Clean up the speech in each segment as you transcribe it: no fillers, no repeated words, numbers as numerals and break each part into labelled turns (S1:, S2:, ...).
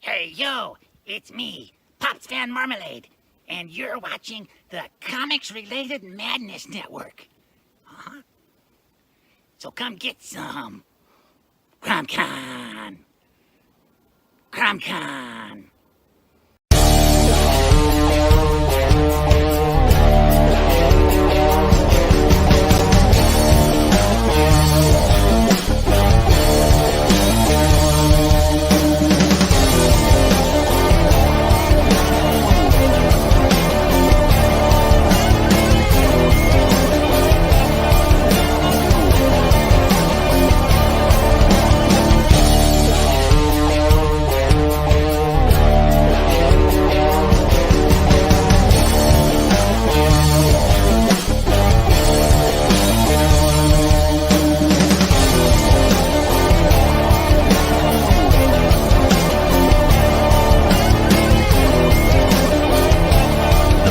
S1: Hey, yo, it's me, Pops Van Marmalade, and you're watching the Comics-Related Madness Network. Huh? So come get some. CromCon. CromCon.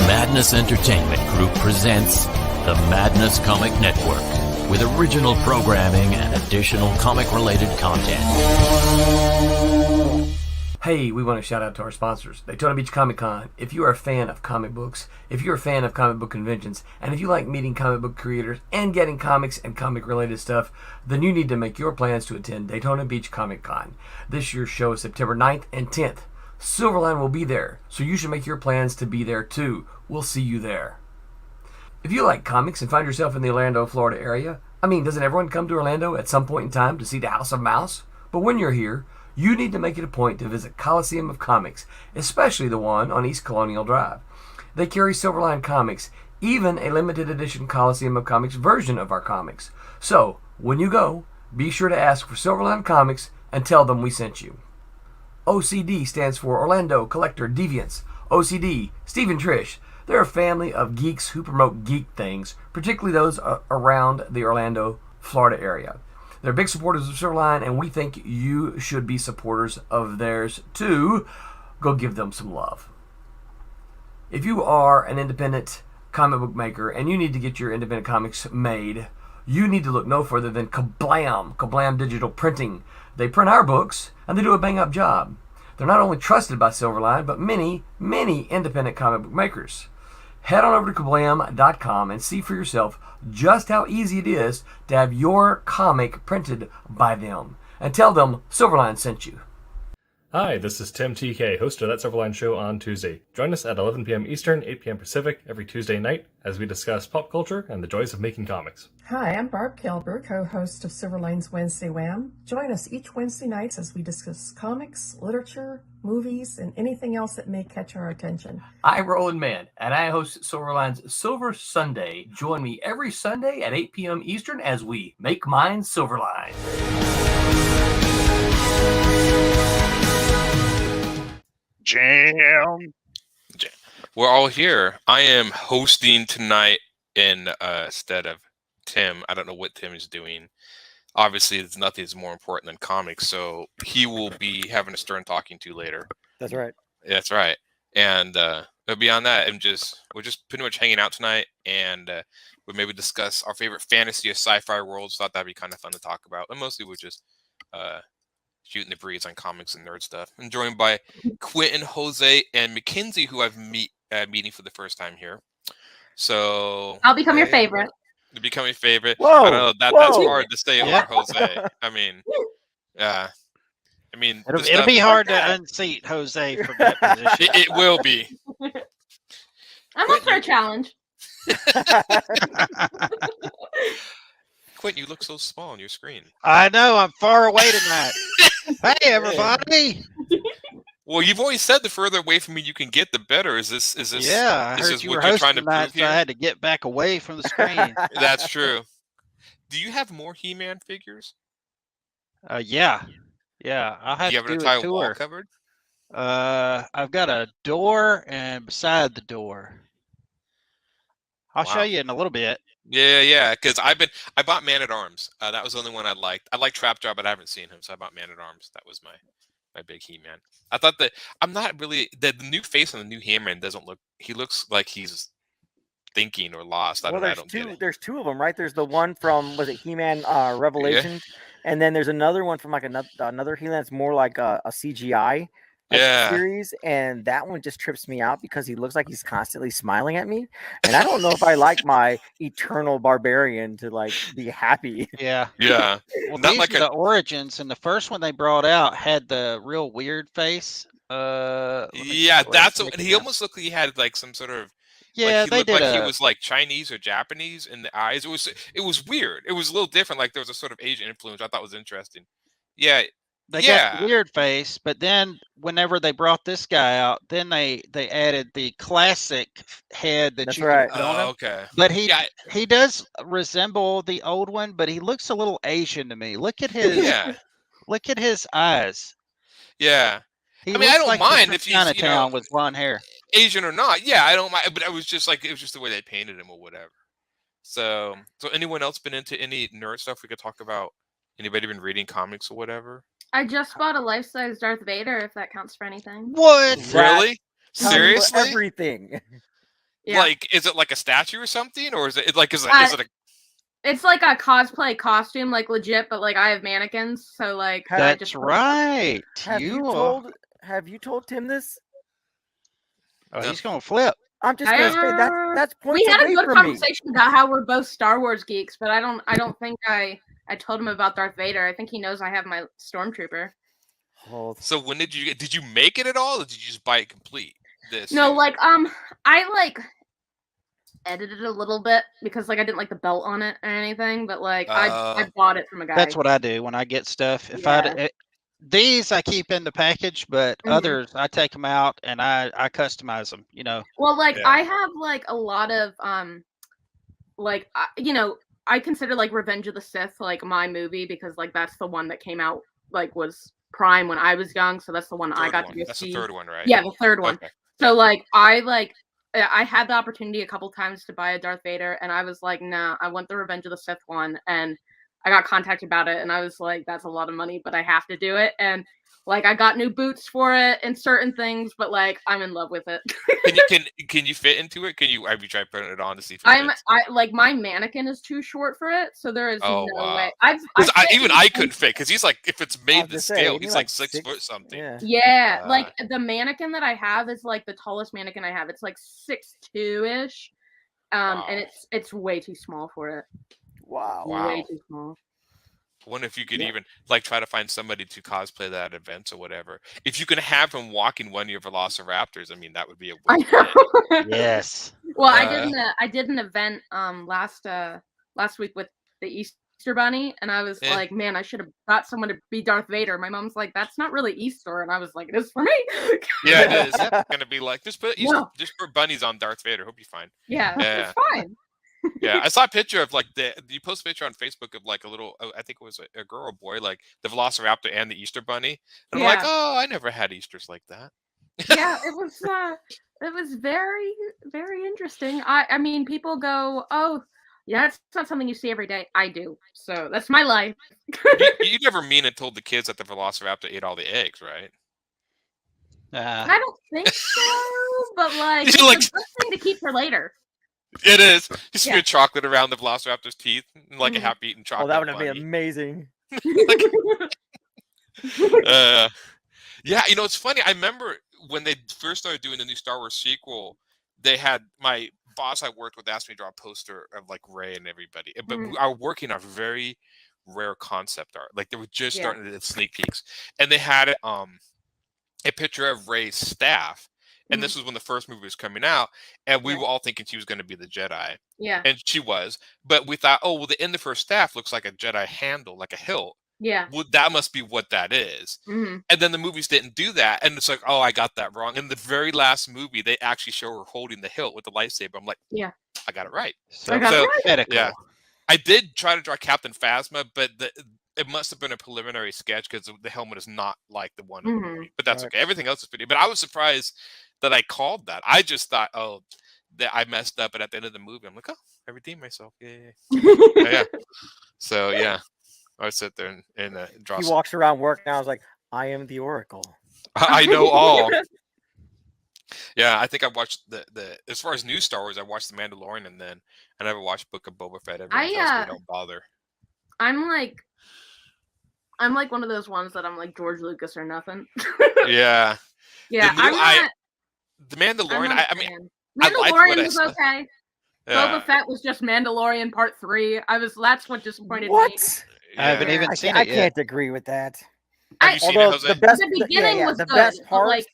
S2: Madness Entertainment Group presents the Madness Comic Network with original programming and additional comic-related content.
S3: Hey, we want to shout out to our sponsors, Daytona Beach Comic Con. If you are a fan of comic books, if you're a fan of comic book conventions, and if you like meeting comic book creators and getting comics and comic-related stuff, then you need to make your plans to attend Daytona Beach Comic Con. This year's show is September 9th and 10th. Silverline will be there, so you should make your plans to be there too. We'll see you there. If you like comics and find yourself in the Orlando, Florida area, doesn't everyone come to Orlando at some point in time to see the House of Mouse? But when you're here, you need to make it a point to visit Coliseum of Comics, especially the one on East Colonial Drive. They carry Silverline comics, even a limited edition Coliseum of Comics version of our comics. So, when you go, be sure to ask for Silverline Comics and tell them we sent you. OCD stands for Orlando Collector Deviants. OCD, Steve and Trish, they're a family of geeks who promote geek things, particularly those around the Orlando, Florida area. They're big supporters of Silverline, and we think you should be supporters of theirs too. Go give them some love. If you are an independent comic book maker and you need to get your independent comics made, you need to look no further than Kablam Digital Printing. They print our books, and they do a bang-up job. They're not only trusted by Silverline, but many, many independent comic book makers. Head on over to kablam.com and see for yourself just how easy it is to have your comic printed by them. And tell them Silverline sent you.
S4: Hi, this is Tim TK, host of That Silverline Show on Tuesday. Join us at 11 p.m. Eastern, 8 p.m. Pacific every Tuesday night as we discuss pop culture and the joys of making comics.
S5: Hi, I'm Barb Kilber, co-host of Silverline's Wednesday Wham. Join us each Wednesday nights as we discuss comics, literature, movies, and anything else that may catch our attention.
S3: I'm Roland Mann, and I host Silverline's Silver Sunday. Join me every Sunday at 8 p.m. Eastern as we make mine Silverline.
S6: Jam.
S7: We're all here. I am hosting tonight instead of Tim. I don't know what Tim is doing. Obviously, nothing is more important than comics, so he will be having a stern talking to later.
S6: That's right.
S7: That's right. And but beyond that, we're just pretty much hanging out tonight, and we'll maybe discuss our favorite fantasy or sci-fi worlds. Thought that'd be kind of fun to talk about. And mostly we're just shooting the breeze on comics and nerd stuff. I'm joined by Quentin, Jose, and Mackenzie, who I've meeting for the first time here. So
S8: I'll become your favorite.
S7: To become your favorite.
S6: Whoa,
S7: I don't know, that's hard to say over Jose.
S9: It'll be hard to unseat Jose from that position.
S7: It will be.
S8: I'm up for a challenge.
S7: Quentin, you look so small on your screen.
S9: I know, I'm far away tonight. Hey, everybody.
S7: Well, you've always said the further away from me you can get, the better. Is this?
S9: Yeah, I heard you were hosting tonight, so I had to get back away from the screen.
S7: That's true. Do you have more He-Man figures?
S9: Yeah. I'll have
S7: do you
S9: to
S7: have
S9: do
S7: an
S9: a
S7: entire
S9: tour.
S7: wall covered?
S9: I've got a door and beside the door. I'll show you in a little bit.
S7: Yeah. Because I bought Man at Arms. That was the only one I liked. I like Trapjaw, but I haven't seen him, so I bought Man at Arms. That was my big He-Man. I thought that I'm not really the new face on the new He-Man doesn't look. He looks like he's thinking or lost.
S6: There's two of them, right? There's the one from He-Man Revelation, and then there's another one from like another He-Man that's more like a CGI.
S7: Yeah.
S6: series, and that one just trips me out because he looks like he's constantly smiling at me, and I don't know if I like my eternal barbarian to like be happy.
S9: Yeah.
S7: Yeah.
S9: Well,
S7: Not
S9: these
S7: like
S9: are the origins, and the first one they brought out had the real weird face. Let me
S7: Yeah,
S9: see what
S7: that's
S9: it's
S7: what
S9: making
S7: he
S9: now.
S7: almost looked like he had like some sort of
S9: Yeah,
S7: he
S9: they
S7: looked
S9: did
S7: like he
S9: a.
S7: was like Chinese or Japanese in the eyes. It was weird. It was a little different. Like there was a sort of Asian influence I thought was interesting. Yeah,
S9: They got the
S7: yeah.
S9: weird face, but then whenever they brought this guy out, then they added the classic head that
S6: That's
S9: you can
S6: right.
S9: put on him.
S7: Okay.
S9: But
S7: Yeah,
S9: he does resemble the old one, but he looks a little Asian to me. Look at his
S7: yeah,
S9: eyes.
S7: yeah.
S9: He
S7: I mean, I
S9: looks
S7: don't
S9: like he's
S7: mind
S9: from
S7: if he's
S9: Chinatown with blonde hair.
S7: Asian or not. Yeah, I don't mind. But I was just like it was just the way they painted him or whatever. So anyone else been into any nerd stuff we could talk about? Anybody been reading comics or whatever?
S8: I just bought a life-size Darth Vader, if that counts for anything.
S9: What?
S7: Really?
S6: Counts for
S7: Seriously?
S6: everything.
S8: Yeah.
S7: Like, is it like a statue or something, or is it like is it a
S8: It's like a cosplay costume, like legit, but like I have mannequins, so like I
S9: That's
S8: just
S9: right.
S6: Have you told Tim this?
S9: Oh,
S7: No.
S9: he's gonna flip.
S6: I'm just gonna say that's points
S8: we had a
S6: away
S8: good
S6: from me.
S8: conversation about how we're both Star Wars geeks, but I don't think I told him about Darth Vader. I think he knows I have my Stormtrooper.
S7: So when did you make it at all, or did you just buy it complete?
S8: No, like I like edited it a little bit because like I didn't like the belt on it or anything, but like I bought it from a guy.
S9: That's what I do when I get stuff. If these I keep in the package, but others I take them out and I customize them. You know.
S8: Well, like I have like a lot of like I consider like Revenge of the Sith like my movie because like that's the one that came out like was prime when I was young, so that's the one I got to go see.
S7: That's the third one, right?
S8: Yeah, the third one.
S7: Okay.
S8: So like I had the opportunity a couple times to buy a Darth Vader, and I was like, nah, I want the Revenge of the Sith one, and I got contacted about it, and I was like, that's a lot of money, but I have to do it, and like I got new boots for it and certain things, but like I'm in love with it.
S7: Can you fit into it? Have you tried putting it on to see if it
S8: I
S7: fits?
S8: like my mannequin is too short for it, so there is no way.
S7: Even I couldn't fit because he's like if it's made to scale, he's like 6 foot something.
S8: Yeah, like the mannequin that I have is like the tallest mannequin I have. It's like 6'2" ish, and it's way too small for it.
S6: Wow.
S8: Way too small.
S7: I wonder if you could even like try to find somebody to cosplay that at events or whatever. If you can have him walking one of your Velociraptors, I mean that would be a win.
S9: Yes.
S8: Well, I did an event last week with the Easter Bunny, and I was like, man, I should have got someone to be Darth Vader. My mom's like, that's not really Easter, and I was like, it is for me.
S7: Yeah, it is. It's gonna be like just put bunnies on Darth Vader. Hope you find.
S8: Yeah, it's fine.
S7: Yeah, I saw a picture of like you post a picture on Facebook of like a little, I think it was a girl or boy, like the Velociraptor and the Easter Bunny. And I'm like, oh, I never had Easters like that.
S8: Yeah, it was very, very interesting. I mean, people go, oh, yeah, it's not something you see every day. I do, so that's my life.
S7: you never mean it told the kids that the Velociraptor ate all the eggs, right?
S8: I don't think so, but like,
S7: You're
S8: it's
S7: like-
S8: a good thing to keep for later.
S7: It is. You smear chocolate around the Velociraptor's teeth, like a half-eaten chocolate.
S6: Oh, that would
S7: bunny.
S6: be amazing.
S7: Yeah, it's funny. I remember when they first started doing the new Star Wars sequel, they had my boss I worked with asked me to draw a poster of like Rey and everybody, but we are working on very rare concept art. Like they were just starting to do sneak peeks, and they had a picture of Rey's staff. And this was when the first movie was coming out, and we were all thinking she was going to be the Jedi.
S8: Yeah.
S7: And she was, but we thought, oh, well, the end of her staff looks like a Jedi handle, like a hilt.
S8: Yeah.
S7: Well, that must be what that is. And then the movies didn't do that, and it's like, oh, I got that wrong. In the very last movie, they actually show her holding the hilt with the lightsaber. I'm like,
S8: yeah,
S7: I got it right.
S9: So yeah,
S7: I did try to draw Captain Phasma, but it must have been a preliminary sketch because the helmet is not like the one in the movie. But that's okay. Everything else is pretty. But I was surprised that I called that. I just thought, oh, that I messed up. And at the end of the movie, I'm like, oh, I redeemed myself. Yeah. So yeah, I would sit there and draw.
S6: He walks around work now. I was like, I am the Oracle.
S7: I know all. Yeah, I think I watched the as far as new Star Wars, I watched The Mandalorian, and then I never watched Book of Boba Fett. Everyone tells me don't bother.
S8: I'm like one of those ones that I'm like George Lucas or nothing.
S7: Yeah.
S8: Yeah,
S7: new,
S8: I'm not.
S7: the
S8: I'm
S7: Mandalorian.
S8: not
S7: I
S8: a
S7: mean,
S8: fan.
S7: I liked what
S8: Mandalorian
S7: I
S8: was
S7: saw.
S8: okay.
S7: Yeah.
S8: Boba Fett was just Mandalorian Part 3. That's what disappointed me.
S6: What?
S9: I haven't
S7: Yeah.
S9: even seen
S6: I
S9: it yet.
S6: can't agree with that.
S7: Have you seen it,
S6: Although
S7: Jose?
S6: the best,
S8: The beginning was
S6: the
S8: good,
S6: best
S8: but,
S6: parts,
S8: like,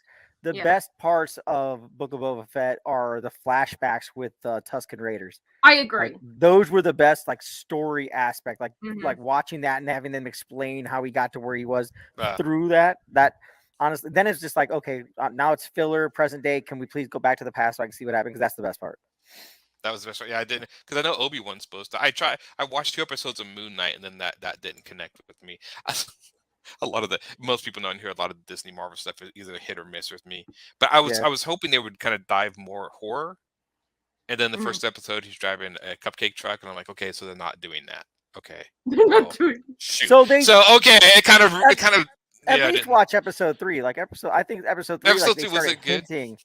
S6: the
S8: yeah.
S6: best parts of Book of Boba Fett are the flashbacks with Tusken Raiders.
S8: I agree.
S6: Like, those were the best, like, story aspect, like
S8: Mhm.
S6: like watching that and having them explain how he got to where he was
S7: Uh,
S6: through that. That honestly, then it's just like, okay, now it's filler, present day. Can we please go back to the past so I can see what happened? Because that's the best part.
S7: That was the best part. Yeah, I didn't, because I know Obi-Wan's supposed to. I watched 2 episodes of Moon Knight, and then that didn't connect with me. A lot of most people know in here, a lot of the Disney Marvel stuff is either hit or miss with me. But I was hoping they would kind of dive more horror. And then the first episode, he's driving a cupcake truck, and I'm like, okay, so they're not doing that. Okay. Well, shoot.
S6: So
S7: okay, it kind of
S6: at
S7: yeah,
S6: least watch episode 3. Like I think episode 3,
S7: Episode
S6: like, they
S7: 2 was
S6: started
S7: it good?
S6: hinting.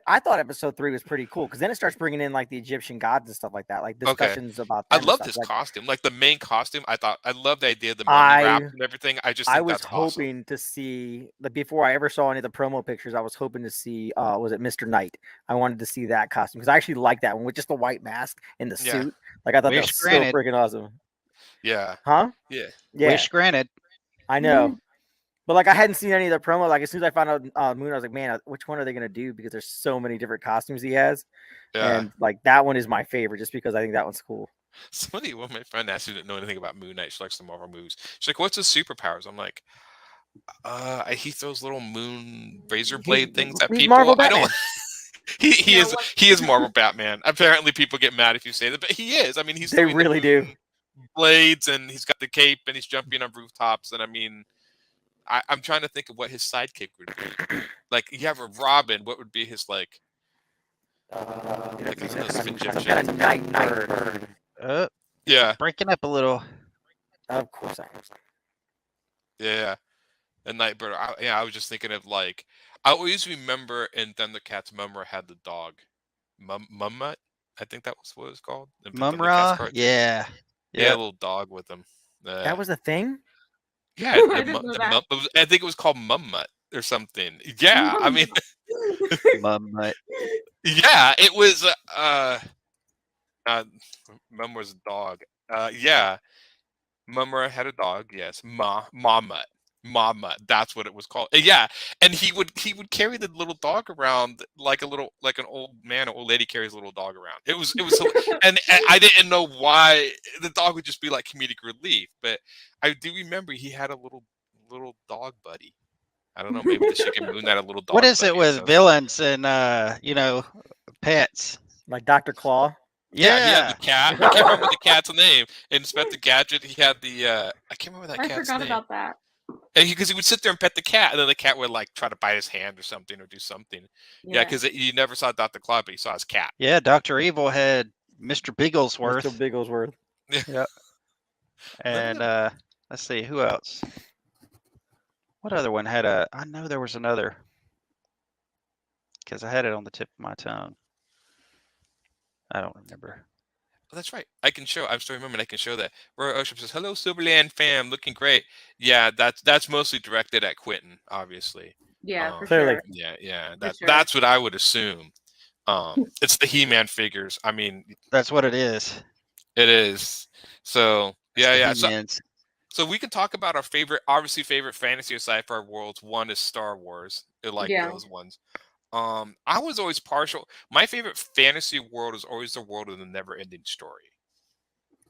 S6: I thought episode 3 was pretty cool because then it starts bringing in like the Egyptian gods and stuff like that, like discussions about.
S7: I
S6: them and
S7: loved
S6: stuff.
S7: his
S6: Like,
S7: costume, like the main costume. I loved the idea of the mummy wraps and everything. I just think
S6: was
S7: that's awesome.
S6: hoping to see, like, before I ever saw any of the promo pictures, I was hoping to see was it Mr. Knight? I wanted to see that costume because I actually like that one with just the white mask and the suit. Like, I thought that was so freaking awesome.
S7: Yeah.
S6: Huh?
S7: Yeah.
S9: Wish granted.
S6: I know. But, like, I hadn't seen any of the promo. Like, as soon as I found out Moon, I was like, man, which one are they going to do? Because there's so many different costumes he has.
S7: Yeah.
S6: And, like, that one is my favorite just because I think that one's cool.
S7: One of my friends actually didn't know anything about Moon Knight. She likes the Marvel movies. She's like, what's his superpowers? I'm like, he throws little moon razor blade things at people.
S6: Marvel
S7: I
S6: Batman.
S7: don't. He is Marvel Batman. Apparently, people get mad if you say that, but he is. I mean,
S6: They really do.
S7: Blades, and he's got the cape, and he's jumping on rooftops, and I mean, I'm trying to think of what his sidekick would be. Like, you have a Robin. What would be his, like
S6: Got a night bird.
S7: Yeah.
S9: Breaking up a little.
S6: Of course I am.
S7: Yeah. And Nightbird. I was just thinking of, like, I always remember in Thundercats, Mumra had the dog. Mummut? I think that was what it was called.
S9: Mumra? Yeah.
S7: Yeah, a little dog with him.
S6: That was a thing?
S7: Yeah. I think it was called Mummut or something. Yeah. I mean.
S9: Mummut.
S7: Yeah, it was. Mum was a dog. Yeah. Mumra had a dog. Yes. Mama. That's what it was called. Yeah, and he would carry the little dog around like an old man or old lady carries a little dog around. It was and I didn't know why the dog would just be like comedic relief, but I do remember he had a little dog buddy. I don't know, maybe the Chicken Moon had a little dog.
S9: What is it with villains and pets?
S6: Like Dr. Claw?
S7: Yeah, he had the cat. I can't remember the cat's name. Inspector Gadget, he had the I can't remember that cat's name.
S8: I forgot about that.
S7: Because he would sit there and pet the cat, and then the cat would, like, try to bite his hand or something or do something. Yeah, because you never saw Dr. Claw, but you saw his cat.
S9: Yeah, Dr. Evil had Mr. Bigglesworth.
S6: Mr. Bigglesworth.
S9: Yeah. And let's see, who else? What other one had I know there was another. Because I had it on the tip of my tongue. I don't remember.
S7: Oh, that's right. I can show. I'm still remembering. I can show that. Roy Osham says, "Hello, Silverland fam, looking great." Yeah, that's mostly directed at Quentin, obviously.
S8: Yeah, for
S6: clearly.
S8: sure.
S7: Yeah. That's what I would assume. It's the He-Man figures. I mean,
S9: that's what it is.
S7: It is. So yeah. So we can talk about our favorite fantasy or sci-fi worlds. One is Star Wars. Those ones. I was always partial. My favorite fantasy world is always the world of the never-ending story.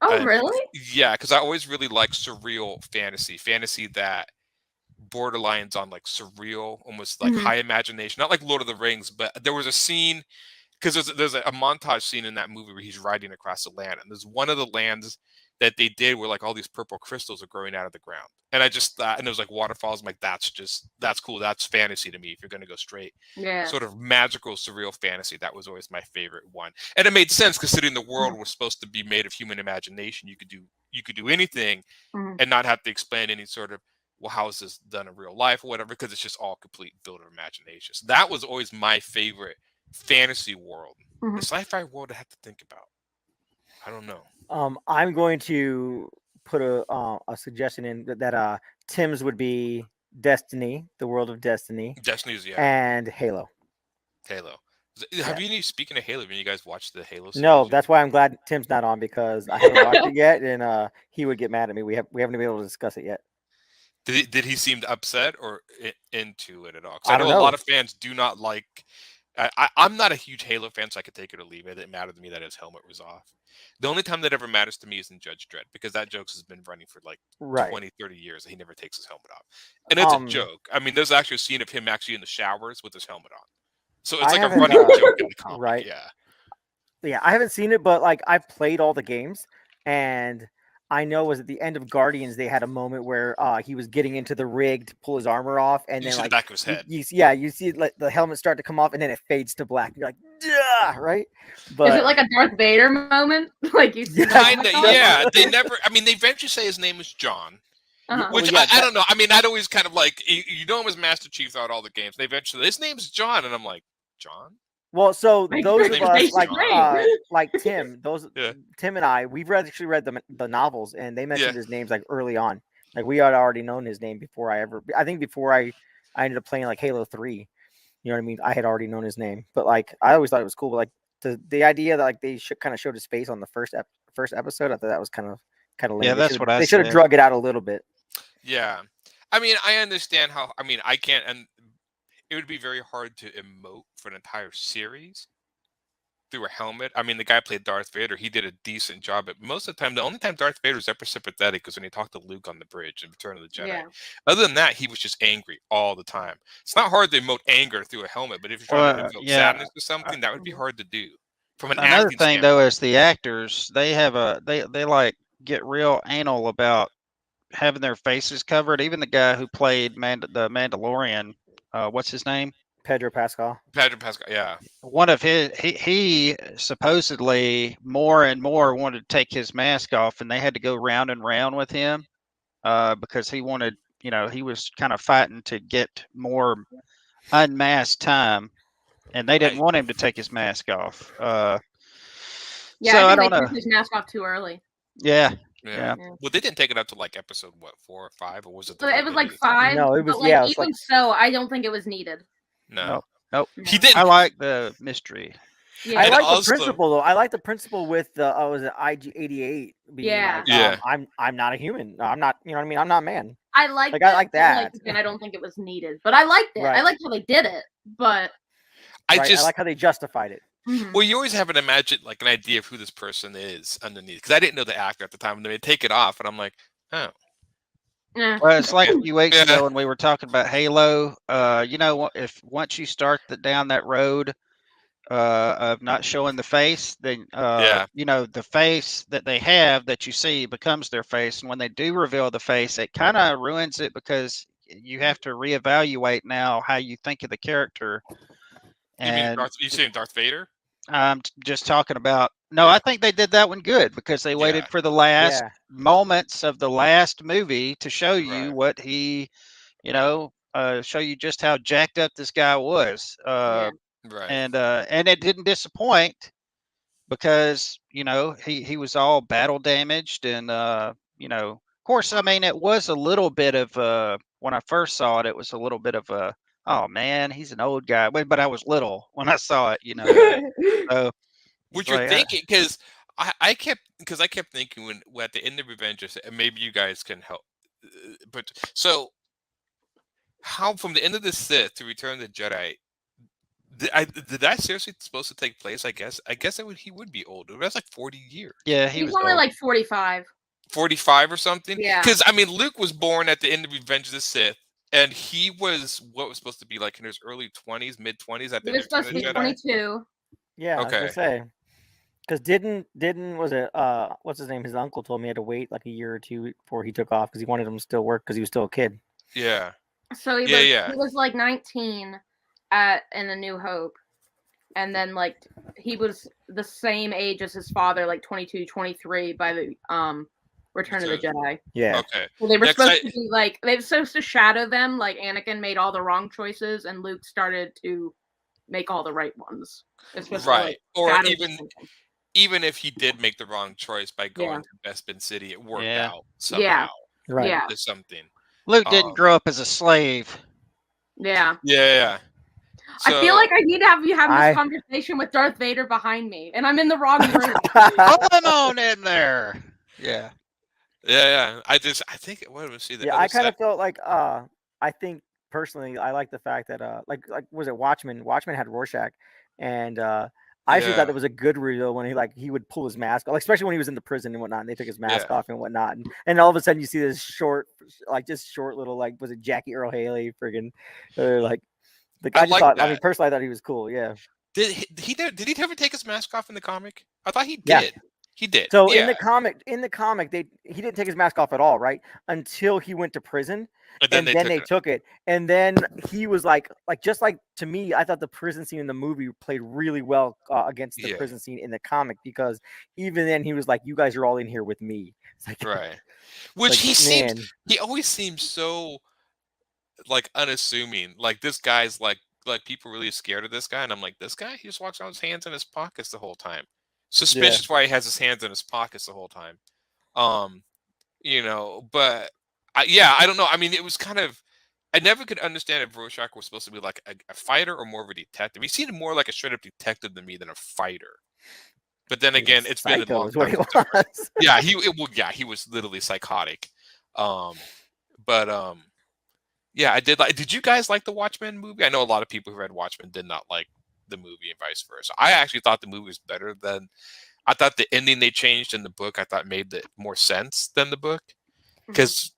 S8: Oh, really?
S7: Yeah, because I always really like surreal fantasy that borderlines on like surreal, almost like high imagination. Not like Lord of the Rings, but there was a scene because there's a montage scene in that movie where he's riding across the land, and there's one of the lands that they did where like all these purple crystals are growing out of the ground. And I just thought, and it was like waterfalls. I'm like, that's cool. That's fantasy to me. If you're going to go straight, sort of magical, surreal fantasy. That was always my favorite one. And it made sense considering the world was supposed to be made of human imagination. You could do anything and not have to explain any sort of, well, how is this done in real life or whatever, because it's just all complete build of imagination. So that was always my favorite fantasy world. The sci-fi world I have to think about. I don't know.
S6: I'm going to put a suggestion in that Tim's would be Destiny, the World of Destiny,
S7: Destiny's,
S6: and Halo.
S7: Halo. Have you, speaking of Halo, have you guys watched the Halo series?
S6: No, that's why I'm glad Tim's not on, because I haven't watched it yet, and he would get mad at me. We haven't been able to discuss it yet.
S7: Did he seem upset or into it at all? Because
S6: I
S7: I
S6: don't
S7: know a
S6: know.
S7: lot of fans do not like. I'm not a huge Halo fan, so I could take it or leave it. It didn't matter to me that his helmet was off. The only time that ever matters to me is in Judge Dredd, because that joke has been running for like 20, 30 years, and he never takes his helmet off. And it's a joke. I mean, there's actually a scene of him actually in the showers with his helmet on. So it's like a running joke in the comic.
S6: Right.
S7: Yeah.
S6: Yeah, I haven't seen it, but like I've played all the games, and I know was at the end of Guardians they had a moment where he was getting into the rig to pull his armor off, and
S7: You
S6: then
S7: see
S6: like
S7: the back of his head.
S6: you see like the helmet start to come off, and then it fades to black. You're like, yeah, right? But
S8: is it like a Darth Vader moment? Like you see
S7: Kinda, yeah. They never. I mean, they eventually say his name is John. Which I don't know. I mean, I'd always kind of like, you know him as Master Chief throughout all the games. They eventually, his name's John, and I'm like, John?
S6: Well, so those of us
S7: John.
S6: like Tim, Tim and I, we've actually read the novels, and they mentioned his names like early on. Like we had already known his name before before I ended up playing like Halo 3. You know what I mean? I had already known his name, but like I always thought it was cool. But like the idea that like they kind of showed his face on the first episode, I thought that was kind of lame.
S9: Yeah, that's what I said.
S6: They should have drug it out a little bit.
S7: Yeah. I mean, I understand how, I mean, I can't, and it would be very hard to emote for an entire series through a helmet. I mean, the guy played Darth Vader. He did a decent job, but most of the time, the only time Darth Vader was ever sympathetic was when he talked to Luke on the bridge in Return of the Jedi. Other than that, he was just angry all the time. It's not hard to emote anger through a helmet, but if you're trying to emote sadness or something, that would be hard to do. From an
S9: Another
S7: acting
S9: thing though is the actors, they have they like get real anal about having their faces covered. Even the guy who played the Mandalorian, what's his name?
S6: Pedro Pascal.
S7: Yeah.
S9: One of he supposedly more and more wanted to take his mask off, and they had to go round and round with him because he wanted, he was kind of fighting to get more unmasked time, and they didn't want him to take his mask off.
S8: Yeah,
S9: so
S8: I think
S9: don't
S8: they
S9: know.
S8: took his mask off too early.
S9: Yeah.
S7: Well, they didn't take it up to like episode 4 or 5, or was it?
S8: So it was like 5.
S6: No, it was
S8: but, like,
S6: it was
S8: even so, I don't think it was needed.
S7: No.
S9: Nope.
S7: He didn't.
S9: I like the mystery.
S8: Yeah.
S6: I like the principle though. I like the principle with the was it IG-88?
S8: Yeah.
S6: I'm not a human. I'm not. You know what I mean? I'm not man.
S8: I like
S6: I like that.
S8: And I don't think it was needed, but I liked it.
S6: Right.
S8: I liked how they did it, but
S6: I like how they justified it.
S7: Well, you always have an an idea of who this person is underneath. Because I didn't know the actor at the time, and they take it off, and I'm like, oh.
S8: Yeah.
S9: Well, it's like a few weeks ago when we were talking about Halo. If once you start down that road of not showing the face, then the face that they have that you see becomes their face, and when they do reveal the face, it kind of ruins it because you have to reevaluate now how you think of the character. And
S7: you saying Darth Vader?
S9: I'm just talking about. No, I think they did that one good because they waited for the last moments of the last movie to show you what he, show you just how jacked up this guy was. And it didn't disappoint because he was all battle damaged, and of course, I mean, it was a little bit of when I first saw it, it was a little bit of a, oh man, he's an old guy. But I was little when I saw it, so.
S7: What you're thinking, because I kept thinking when at the end of Revenge, and maybe you guys can help. But so, how from the end of the Sith to Return of the Jedi, did that seriously supposed to take place? I guess he would be older. That's like 40 years.
S9: Yeah,
S8: he was only like 45.
S7: 45 or something.
S8: Yeah.
S7: Because I mean, Luke was born at the end of Revenge of the Sith, and he was what was supposed to be like in his early 20s, mid 20s. At the
S8: he was supposed to be 22.
S6: Yeah.
S7: Okay.
S6: I was gonna say. Because didn't was it what's his name? His uncle told me he had to wait like a year or two before he took off because he wanted him to still work because he was still a kid.
S7: Yeah.
S8: So he was like 19 in A New Hope, and then like he was the same age as his father, like 22, 23 by the Return of the Jedi.
S6: Yeah.
S7: Okay.
S8: Well, they were supposed to be like they were supposed to shadow them. Like Anakin made all the wrong choices, and Luke started to make all the right ones.
S7: Right. Or even if he did make the wrong choice by going to Bespin City, it worked out somehow.
S8: Right. Yeah.
S7: To something.
S9: Luke didn't grow up as a slave.
S8: Yeah.
S7: Yeah.
S8: I feel like I need to have you have this conversation with Darth Vader behind me, and I'm in the wrong room.
S9: Pull him on in there. Yeah.
S7: Yeah. I think what was see the
S6: I kind of felt like I think personally I like the fact that like was it Watchmen? Watchmen had Rorschach, and I actually thought that was a good reveal when he would pull his mask off, like, especially when he was in the prison and whatnot, and they took his mask off and whatnot, and all of a sudden you see this short little, like, was it Jackie Earl Haley friggin' like the guy. I mean, personally I thought he was cool. Yeah.
S7: Did he ever take his mask off in the comic? I thought he did.
S6: Yeah.
S7: He did.
S6: So in the comic, he didn't take his mask off at all, right? Until he went to prison, and then they took it, and then he was like just like, to me, I thought the prison scene in the movie played really well against the prison scene in the comic, because even then he was like, "You guys are all in here with me." It's like,
S7: right. Which he always seems so like unassuming. Like, this guy's like people really scared of this guy, and I'm like, this guy, he just walks around with his hands in his pockets the whole time. Suspicious why he has his hands in his pockets the whole time. But I don't know. I mean, it was kind of, I never could understand if Rorschach was supposed to be like a fighter or more of a detective. He seemed more like a straight up detective to me than a fider. But then again, it's been a long time. He was literally psychotic. I did like. Did you guys like the Watchmen movie? I know a lot of people who read Watchmen did not like the movie and vice versa. I actually thought the movie was better than. I thought the ending they changed in the book, I thought made more sense than the book, because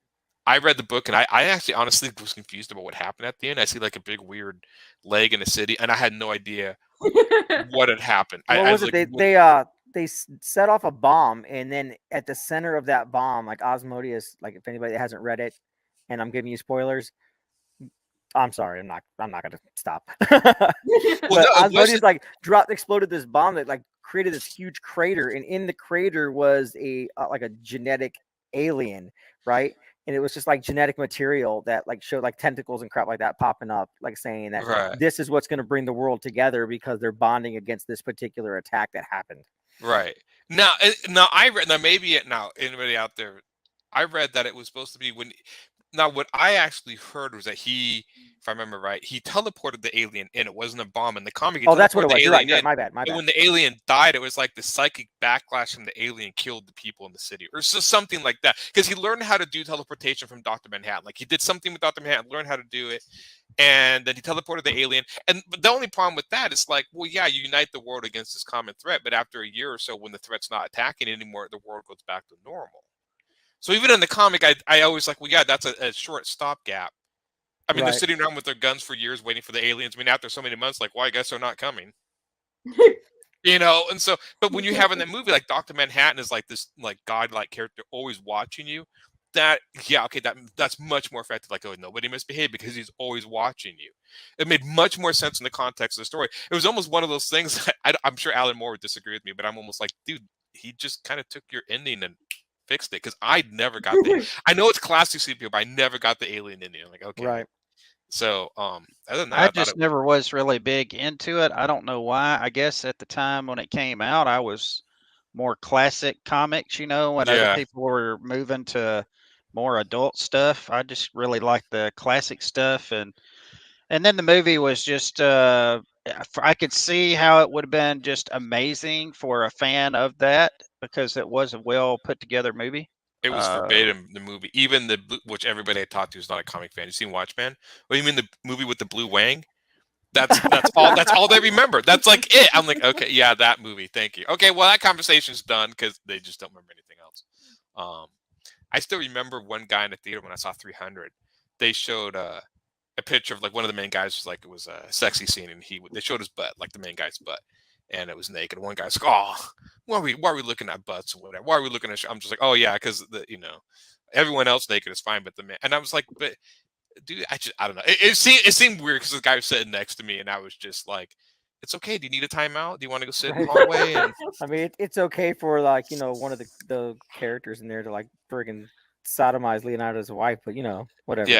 S7: I read the book and I actually honestly was confused about what happened at the end. I see like a big weird leg in a city, and I had no idea what had happened.
S6: They set off a bomb, and then at the center of that bomb, like Osmodeus, like, if anybody that hasn't read it, and I'm giving you spoilers, I'm sorry, I'm not gonna stop. Osmodeus exploded this bomb that like created this huge crater, and in the crater was like a genetic alien, right? And it was just like genetic material that like showed like tentacles and crap like that popping up, like saying that this is what's going to bring the world together, because they're bonding against this particular attack that happened.
S7: Right. Now I read, anybody out there, I read that it was supposed to be now what I actually heard was that he, if I remember right, he teleported the alien in. It wasn't a bomb in the comic.
S6: That's what it was. You're right. My bad.
S7: And when the alien died, it was like the psychic backlash from the alien killed the people in the city, or something like that. Because he learned how to do teleportation from Dr. Manhattan. Like, he did something with Dr. Manhattan, learned how to do it, and then he teleported the alien. But the only problem with that is like, well, yeah, you unite the world against this common threat, but after a year or so, when the threat's not attacking anymore, the world goes back to normal. So even in the comic, I always like, well, yeah, that's a short stopgap. I mean, they're sitting around with their guns for years waiting for the aliens. I mean, after so many months, like, well, I guess they're not coming. And so, but when you have in that movie, like, Dr. Manhattan is like this like godlike character always watching you, that's much more effective. Like, oh, nobody misbehaved because he's always watching you. It made much more sense in the context of the story. It was almost one of those things that I'm sure Alan Moore would disagree with me, but I'm almost like, dude, he just kind of took your ending and fixed it, because I never got I know it's classic CPO, but I never got the alien ending. I'm like, okay,
S6: right.
S7: So other than that,
S9: I just never was really big into it. I don't know why. I guess at the time when it came out, I was more classic comics, when other people were moving to more adult stuff. I just really liked the classic stuff, and then the movie was just I could see how it would have been just amazing for a fan of that, because it was a well put together movie.
S7: It was verbatim, the movie. Even which everybody I talked to is not a comic fan. You seen Watchmen? Oh, you mean the movie with the blue wang? That's all. That's all they remember. That's like it. I'm like, okay, yeah, that movie. Thank you. Okay, well, that conversation's done, because they just don't remember anything else. I still remember one guy in the theater when I saw 300. They showed a picture of like one of the main guys was like, it was a sexy scene, and they showed his butt, like the main guy's butt, and it was naked. One guy's like, oh, why are we looking at butts or whatever? Why are we looking at? I'm just like, oh yeah, because everyone else naked is fine, but the man. And I was like, but dude, I don't know. It seemed weird, because the guy was sitting next to me, and I was just like, it's okay. Do you need a timeout? Do you want to go sit in the hallway? And
S6: I mean, it's okay for like one of the characters in there to like friggin' sodomize Leonardo's wife, but whatever.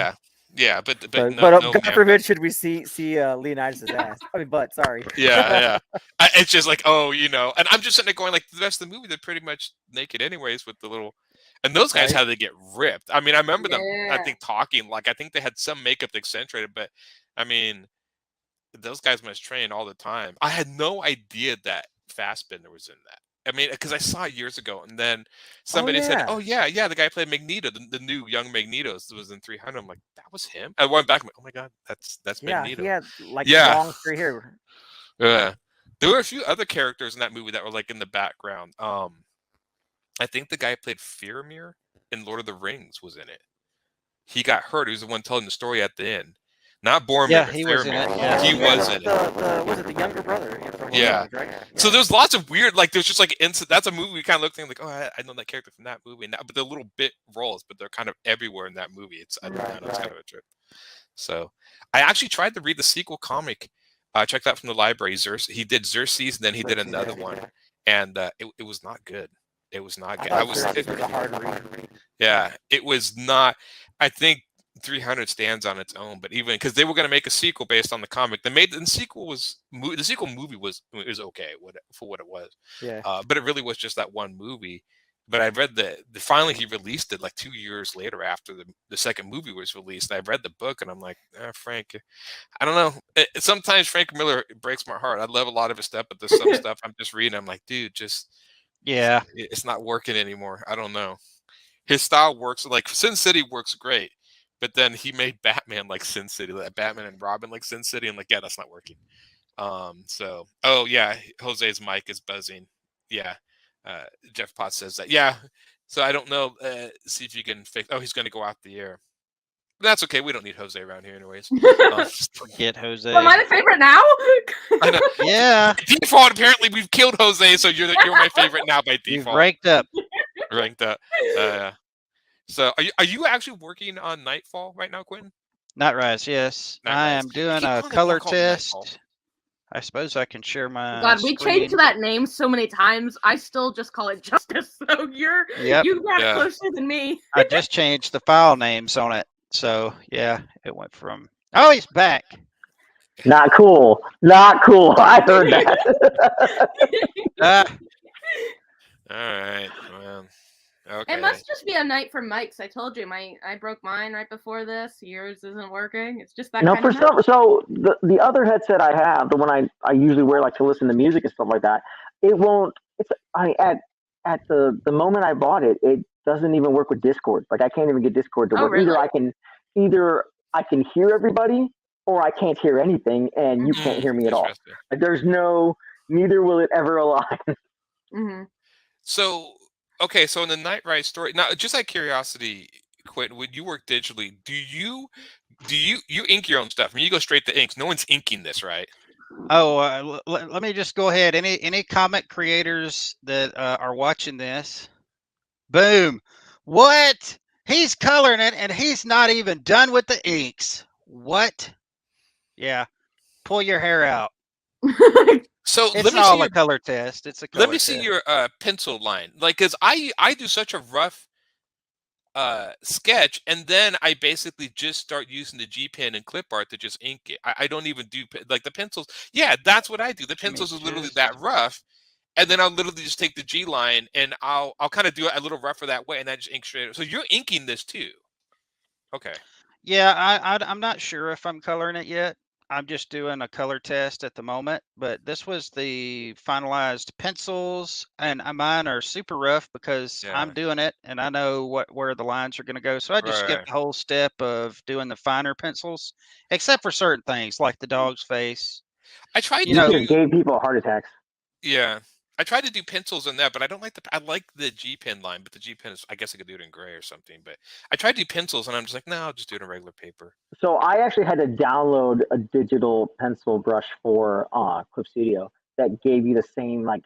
S7: Yeah, but
S6: God forbid should we see Leonidas' ass. I mean, butt. Sorry.
S7: Yeah. It's just like, and I'm just sitting there going, like, the rest of the movie, they're pretty much naked anyways, with the little. And those guys
S6: Right.
S7: had to get ripped. I mean, I remember them, I
S8: Yeah.
S7: think, talking, like, I think they had some makeup that accentuated, but I mean, those guys must train all the time. I had no idea that Fassbender was in that. I mean, because I saw it years ago, and then somebody said,
S6: yeah.
S7: "Oh yeah, the guy played Magneto, the new young Magneto was in 300." I'm like, "That was him." I went back, I'm like, "Oh my god, that's
S6: Yeah, he
S7: Magneto."
S6: had like
S7: Yeah,
S6: long straight hair.
S7: yeah. There were a few other characters in that movie that were like in the background. I think the guy who played Faramir in Lord of the Rings was in it. He got hurt. He was the one telling the story at the end. Not Boromir,
S9: Yeah,
S7: but
S9: he was in it.
S7: Faramir.
S9: Yeah.
S7: He was in it.
S6: Was it the younger brother? From
S7: Yeah.
S6: Lord of the Rings, right?
S7: So there's lots of weird, like, there's just like that's a movie we kind of looked at like, oh, I know that character from that movie, but they're little bit roles, but they're kind of everywhere in that movie. I don't know, it's kind of a trip. So I actually tried to read the sequel comic. I checked that from the library. He did Xerxes, and then he did another one, and it was not good. It was not good. Yeah, it was not. I think 300 stands on its own, but even because they were going to make a sequel based on the comic, the sequel movie was okay for what it was.
S6: Yeah.
S7: But it really was just that one movie. But I read finally he released it like 2 years later after the second movie was released. And I read the book, and I'm like, Frank, I don't know. Sometimes Frank Miller breaks my heart. I love a lot of his stuff, but there's some stuff I'm just reading. I'm like, dude,
S9: Yeah.
S7: it's not working anymore. I don't know. His style works, like Sin City works great, but then he made Batman like Sin City, like Batman and Robin like Sin City, and like, yeah, that's not working. So, oh yeah, Jose's mic is buzzing. Yeah, Jeff Potts says that. Yeah, so I don't know. See if you can fix. Oh, he's going to go out the air. That's okay. We don't need Jose around here, anyways.
S9: Forget Jose.
S8: Am I the favorite now?
S7: I know.
S9: Yeah.
S7: Default. Apparently, we've killed Jose, so you're my favorite now by
S9: You've
S7: default.
S9: ranked up.
S7: Ranked up. So, are you actually working on Nightfall right now, Quentin?
S9: Nightrise, yes. I am doing a color test. I suppose I can share my
S8: God, we
S9: screen.
S8: changed that name so many times. I still just call it Justice. So you got closer than me.
S9: I just changed the file names on it. So yeah, it went from. Oh, he's back.
S6: Not cool. Not cool. I heard that.
S7: All right. Well, okay.
S8: It must just be a night for mics. I told you, I broke mine right before this. Yours isn't working. It's just that.
S6: No,
S8: kind
S6: for
S8: of
S6: some. So the other headset I have, the one I usually wear like to listen to music and stuff like that, it won't. At the moment I bought it, it doesn't even work with Discord. Like I can't even get Discord to work.
S8: Really?
S6: Either I can hear everybody or I can't hear anything, and you can't hear me at all. Like there's neither will it ever align.
S8: Mm-hmm.
S7: So, okay, so in the Night Ride story, now just out of curiosity, Quentin, when you work digitally, do you ink your own stuff? I mean, you go straight to inks. No one's inking this, right?
S9: Oh, let me just go ahead. Any comic creators that are watching this, boom! What? He's coloring it, and he's not even done with the inks. What? Yeah, pull your hair out.
S7: So
S9: it's not all a color test. It's a color
S7: let me see your pencil line, like, because I do such a rough sketch, and then I basically just start using the G pen and clip art to just ink it. I don't even do like the pencils. Yeah, that's what I do. The pencils are literally that rough, and then I'll literally just take the G line and I'll kind of do it a little rougher that way, and I just ink straight. So you're inking this too? Okay.
S9: Yeah, I'm not sure if I'm coloring it yet. I'm just doing a color test at the moment, but this was the finalized pencils, and mine are super rough because I'm doing it and I know where the lines are going to go. So I just skipped the whole step of doing the finer pencils, except for certain things like the dog's face.
S7: I tried
S6: to gave people heart attacks.
S7: Yeah. I tried to do pencils in that, but I don't like I like the G pen line, but the G pen is, I guess I could do it in gray or something. But I tried to do pencils, and I'm just like, no, I'll just do it in regular paper.
S6: So I actually had to download a digital pencil brush for Clip Studio that gave you the same like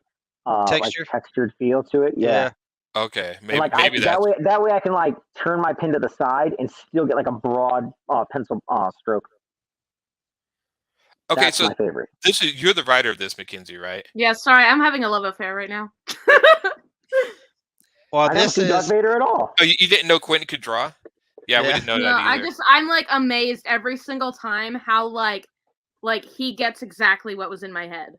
S6: textured feel to it. Yeah.
S7: Okay.
S6: Maybe that way I can like turn my pen to the side and still get like a broad pencil stroke.
S7: Okay,
S6: that's
S7: so
S6: my favorite.
S7: You're the writer of this, Mackenzie, right?
S8: Yeah, sorry, I'm having a love affair right now.
S9: Well,
S6: I don't see Darth Vader at all.
S7: Oh, you didn't know Quentin could draw? Yeah, we didn't know that either.
S8: I'm like amazed every single time how like he gets exactly what was in my head.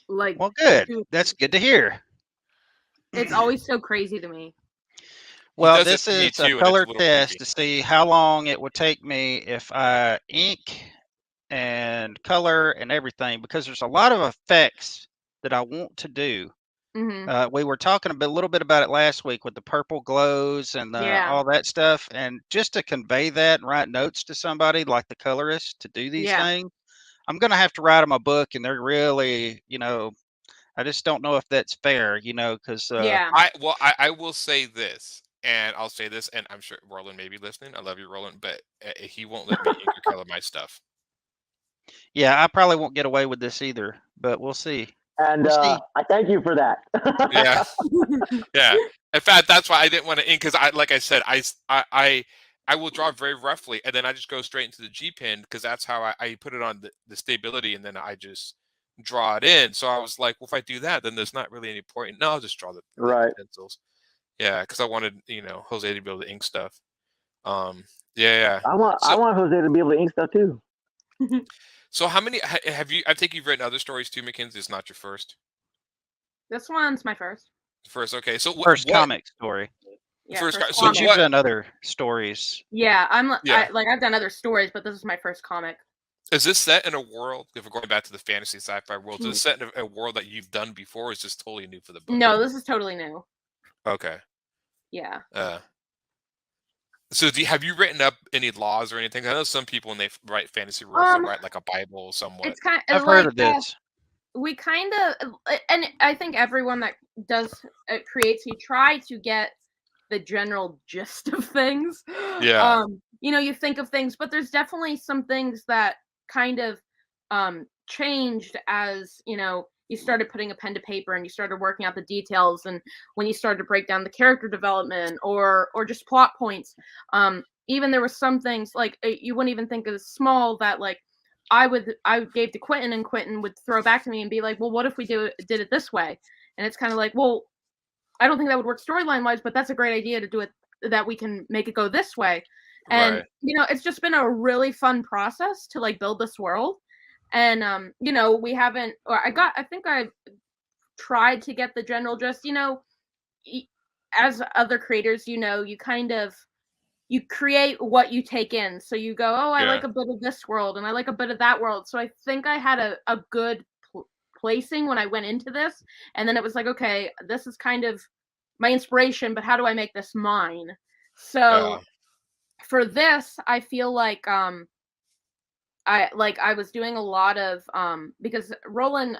S8: Like,
S9: well, good. That's good to hear.
S8: It's always so crazy to me.
S9: Well,
S7: does it
S9: this
S7: to me
S9: is a
S7: too, and it's
S9: color
S7: a little
S9: test
S7: creepy.
S9: to see how long it would take me if I ink and color and everything, because there's a lot of effects that I want to do. We were talking a little bit about it last week with the purple glows and all that stuff. And just to convey that and write notes to somebody like the colorist to do these things, I'm going to have to write them a book. And they're really, I just don't know if that's fair, because
S7: I will say this, and I'll say this, and I'm sure Roland may be listening. I love you, Roland, but he won't let me ink or color my stuff.
S9: Yeah, I probably won't get away with this either, but we'll see.
S10: And I thank you for that.
S7: Yeah, yeah. In fact, that's why I didn't want to ink, because like I said, I will draw very roughly, and then I just go straight into the G pen, because that's how I put it on the stability, and then I just draw it in. So I was like, well, if I do that, then there's not really any point. No, I'll just draw the pencils. Yeah, because I wanted Jose to be able to ink stuff. Yeah.
S10: I want Jose to be able to ink stuff too.
S7: So how many have you? I think you've written other stories too, Mackenzie. It's not your first.
S8: This one's my first.
S7: First, okay. So
S9: first comic story.
S8: Yeah,
S7: first
S9: so you've done other stories.
S8: Yeah, I've done other stories, but this is my first comic.
S7: Is this set in a world? If we're going back to the fantasy sci-fi world, is this set in a world that you've done before? Or is this totally new for the book?
S8: No, this is totally new.
S7: Okay.
S8: Yeah.
S7: So have you written up any laws or anything? I know some people when they write fantasy worlds, they write like a Bible somewhat.
S8: It's kind of
S9: I've heard of this.
S8: We kind of, and I think everyone that does creates, you try to get the general gist of things.
S7: Yeah.
S8: You think of things, but there's definitely some things that kind of changed as you started putting a pen to paper and you started working out the details, and when you started to break down the character development or just plot points. Even there was some things like you wouldn't even think as small that like I gave to Quentin, and Quentin would throw back to me and be like, well, what if we did it this way? And it's kind of like, well, I don't think that would work storyline wise, but that's a great idea to do it, that we can make it go this way. And it's just been a really fun process to like build this world. And we haven't, or I think I've tried to get the general gist. As other creators, you kind of you create what you take in. So you go, oh, I like a bit of this world and I like a bit of that world. So I think I had a good placing when I went into this. And then it was like, okay, this is kind of my inspiration, but how do I make this mine? So for this, I feel like I was doing a lot of because Roland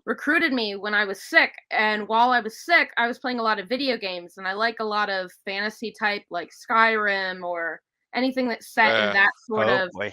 S8: recruited me when I was sick, and while I was sick, I was playing a lot of video games, and I like a lot of fantasy type like Skyrim or anything that's set in that sort of.
S9: Boy.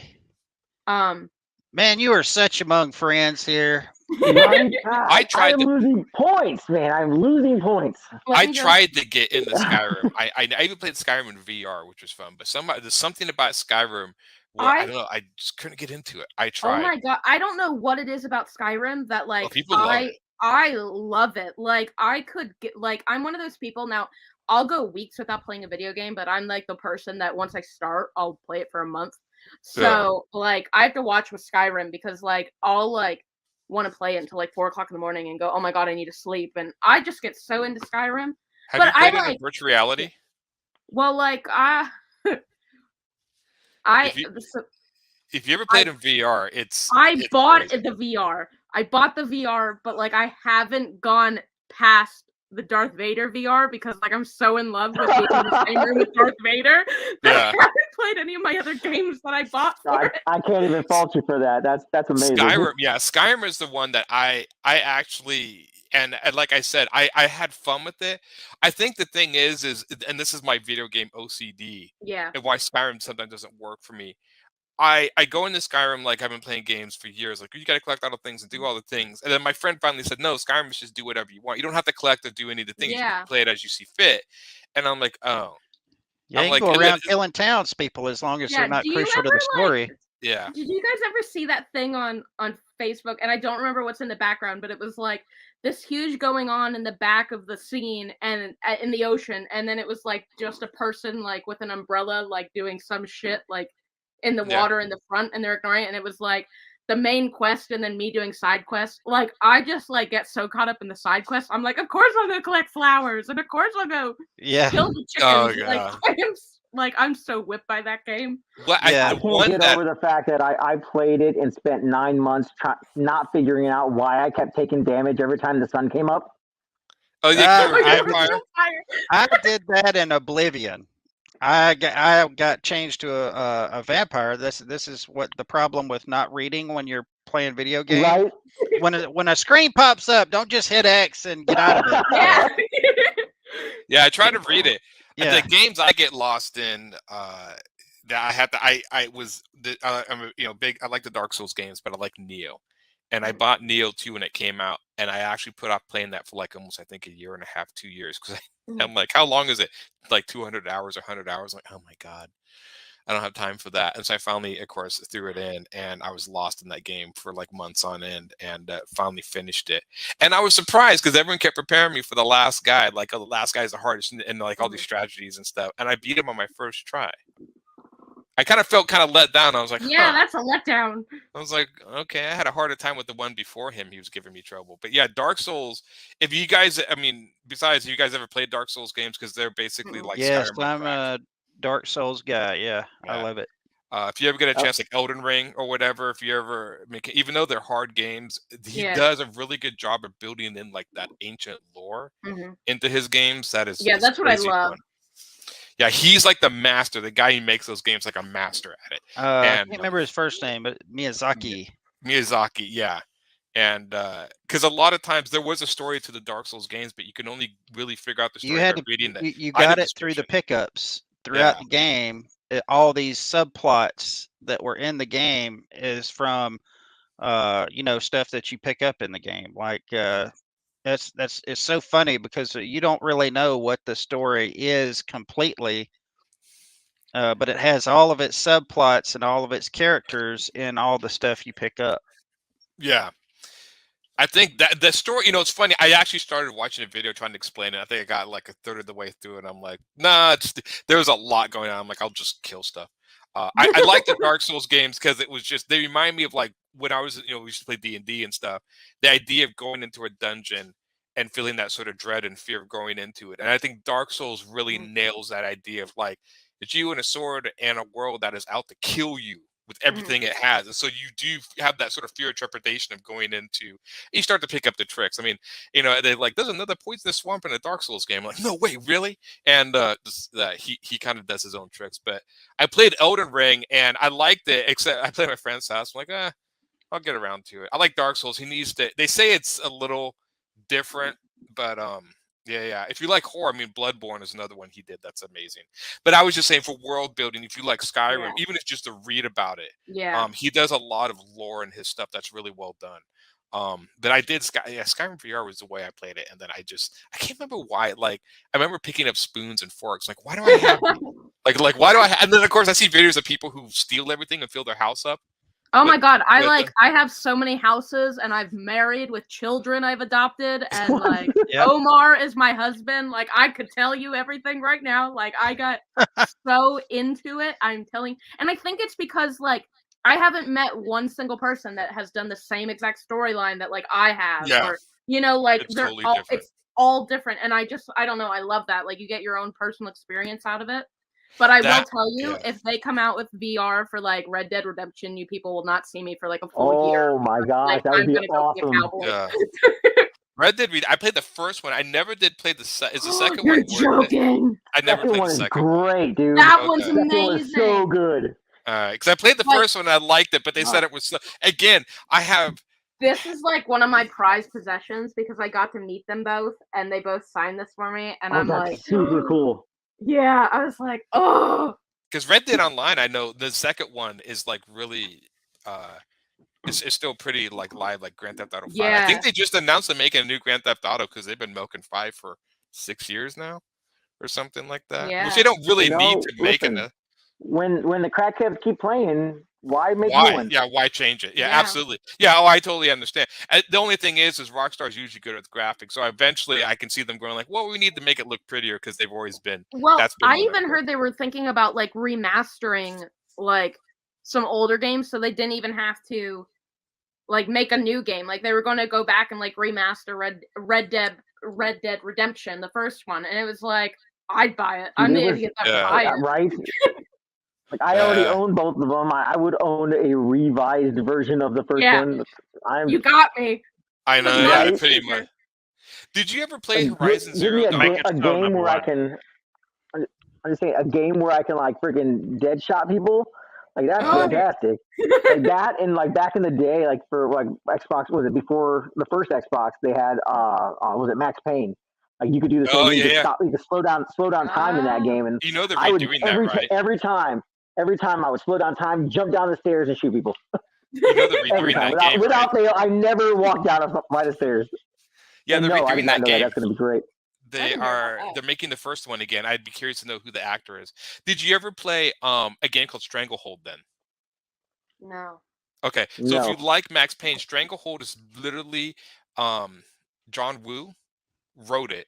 S9: Man, you are such among friends here.
S7: I tried.
S10: I'm losing points, man. I'm losing points.
S7: I tried to get into Skyrim. I even played Skyrim in VR, which was fun. But there's something about Skyrim where I don't know. I just couldn't get into it. I tried.
S8: Oh my god! I don't know what it is about Skyrim that like
S7: people love it.
S8: I love it. Like I could get I'm one of those people now. I'll go weeks without playing a video game, but I'm like the person that once I start, I'll play it for a month. So like I have to watch with Skyrim because like I'll like want to play it until like 4 o'clock in the morning and go, oh my god, I need to sleep, and I just get so into Skyrim.
S7: Have you played it in virtual reality?
S8: Well, like
S7: if you ever played in VR, it's
S8: bought
S7: crazy.
S8: the VR. I bought the VR, but like I haven't gone past the Darth Vader VR because like I'm so in love with being in the same room with Darth Vader that I haven't played any of my other games that I bought for it.
S10: I can't even fault you for that. That's amazing.
S7: Skyrim is the one that I actually, and like I said, I had fun with it. I think the thing is, and this is my video game OCD.
S8: Yeah.
S7: And why Skyrim sometimes doesn't work for me. I go into Skyrim like I've been playing games for years. Like, you got to collect all the things and do all the things. And then my friend finally said, no, Skyrim is just do whatever you want. You don't have to collect or do any of the things. You can play it as you see fit. And I'm like, oh.
S9: Yeah, you can go around killing townspeople as long as they're not crucial to the story.
S7: Yeah.
S8: Did you guys ever see that thing on Facebook? And I don't remember what's in the background, but it was like this huge going on in the back of the scene and in the ocean. And then it was like just a person like with an umbrella, like doing some shit like in the water in the front, and they're ignoring it. And it was like the main quest and then me doing side quests, like I just like get so caught up in the side quests. I'm like, of course I'll go collect flowers, and of course I'll go kill the chickens.
S7: Oh, yeah.
S8: I'm so whipped by that game.
S7: Well,
S10: I can't get over the fact that I played it and spent 9 months not figuring out why I kept taking damage every time the sun came up.
S7: Oh,
S9: I did that in Oblivion. I got changed to a vampire. This is what the problem with not reading when you're playing video games.
S10: Right.
S9: When a screen pops up, don't just hit X and get out of it.
S7: Yeah, I try to read it.
S9: Yeah.
S7: The games I get lost in, that I had to. I'm big. I like the Dark Souls games, but I like Neo, and I bought Neo 2 when it came out, and I actually put off playing that for like almost, I think, a year and a half, 2 years, because I'm like, how long is it? Like 200 hours or 100 hours? Like, oh my god, I don't have time for that. And so I finally, of course, threw it in, and I was lost in that game for like months on end, and finally finished it. And I was surprised because everyone kept preparing me for the last guy. Like, oh, the last guy is the hardest, and like all these strategies and stuff. And I beat him on my first try. I kind of felt kind of let down. I was like,
S8: yeah, that's a letdown.
S7: I was like, okay, I had a harder time with the one before him. He was giving me trouble. But yeah, Dark Souls, if you guys, I mean, besides, have you guys ever played Dark Souls games? Because they're basically like
S9: yes,
S7: Skyrim.
S9: I'm a Dark Souls guy. Yeah, I love it.
S7: If you ever get a chance, like Elden Ring or whatever, if you ever, even though they're hard games, he does a really good job of building in like that ancient lore into his games. That is,
S8: that's what I love.
S7: Fun. Yeah, he's like the master. The guy who makes those games like a master at it.
S9: I can't remember his first name, but Miyazaki.
S7: Miyazaki, yeah. And because a lot of times there was a story to the Dark Souls games, but you can only really figure out the story by reading that.
S9: You got it through the pickups throughout the game. All these subplots that were in the game is from, stuff that you pick up in the game. Like it's so funny because you don't really know what the story is completely, but it has all of its subplots and all of its characters in all the stuff you pick up.
S7: Yeah. I think that the story, it's funny. I actually started watching a video trying to explain it. I think I got like a third of the way through it. And I'm like, nah, there's a lot going on. I'm like, I'll just kill stuff. I like the Dark Souls games because it was just, they remind me of like when I was, we used to play D&D and stuff. The idea of going into a dungeon and feeling that sort of dread and fear of going into it. And I think Dark Souls really nails that idea of like, it's you and a sword and a world that is out to kill you with everything it has. And so you do have that sort of fear and trepidation of going into, you start to pick up the tricks. I mean, they're like, there's another poisonous swamp in a Dark Souls game. I'm like, no way, really? And he kind of does his own tricks. But I played Elden Ring and I liked it, except I played at my friend's house. I'm like, I'll get around to it. I like Dark Souls. He needs to, they say it's a little different, but yeah. If you like horror, Bloodborne is another one he did that's amazing. But I was just saying, for world building, if you like Skyrim, even if it's just to read about it, he does a lot of lore in his stuff that's really well done. But I did Skyrim VR was the way I played it, and then I can't remember why. Like, I remember picking up spoons and forks. Like, why do I have like why do I? And then of course I see videos of people who steal everything and fill their house up.
S8: Oh my god, I have so many houses, and I've married with children I've adopted, and like Omar is my husband. Like, I could tell you everything right now. Like, I got so into it. I'm telling, and I think it's because like I haven't met one single person that has done the same exact storyline that like I have.
S7: Yeah.
S8: Or like
S7: it's
S8: they're
S7: totally
S8: all
S7: different.
S8: It's all different, and I don't know. I love that. Like, you get your own personal experience out of it. But I will tell you, if they come out with VR for like Red Dead Redemption, you people will not see me for like a full year.
S10: Oh my gosh, that would be awesome.
S7: Yeah. Red Dead. I played the first one. I never did play the second. Is the second
S8: You're
S7: one?
S8: joking.
S7: I never played the second one.
S10: Great, dude.
S8: That one's amazing.
S10: That one was so good.
S7: Because I played the first one and I liked it, but they said it was again.
S8: This is like one of my prized possessions because I got to meet them both, and they both signed this for me, and I'm
S10: that's
S8: like,
S10: super cool.
S8: Yeah, I was like, oh.
S7: Because Red Dead Online, I know the second one is like really, it's still pretty like live, like Grand Theft Auto 5.
S8: Yeah.
S7: I think they just announced they're making a new Grand Theft Auto because they've been milking 5 for 6 years now, or something like that.
S8: Yeah.
S7: Which they don't really need to make
S10: listen, when the crackheads keep playing, why make new ones?
S7: Yeah, why change it? Yeah, absolutely. Yeah, I totally understand. The only thing is Rockstar's usually good at the graphics, so eventually I can see them going like, well, we need to make it look prettier because they've always been.
S8: Well, I even heard they were thinking about like remastering like some older games, so they didn't even have to like make a new game. Like they were going to go back and like remaster Red Dead Redemption, the first one, and it was like, I'd buy it. I'm the idiot that would buy it.
S10: Right? Like I already own both of them. I would own a revised version of the first one.
S8: You got me.
S7: I know,
S10: Right?
S7: yeah, pretty much. Did you ever play Horizon
S10: Give
S7: Zero
S10: me
S7: Dawn?
S10: a game where I can. I'm just saying, a game where I can like freaking dead shot people. Like that's fantastic. Like that, and like back in the day, like for like Xbox, was it before the first Xbox? They had was it Max Payne? Like you could do the same. You could stop. You could slow down time in that game, and
S7: you know they're redoing that, right?
S10: Every time I would slow down time, jump down the stairs, and shoot people.
S7: You know they're redoing that game,
S10: without fail. I never walked down a flight of stairs.
S7: Yeah, they're redoing that game.
S10: That's going to be great.
S7: They're making the first one again. I'd be curious to know who the actor is. Did you ever play a game called Stranglehold then?
S8: No.
S7: Okay. So if you like Max Payne, Stranglehold is literally John Woo wrote it.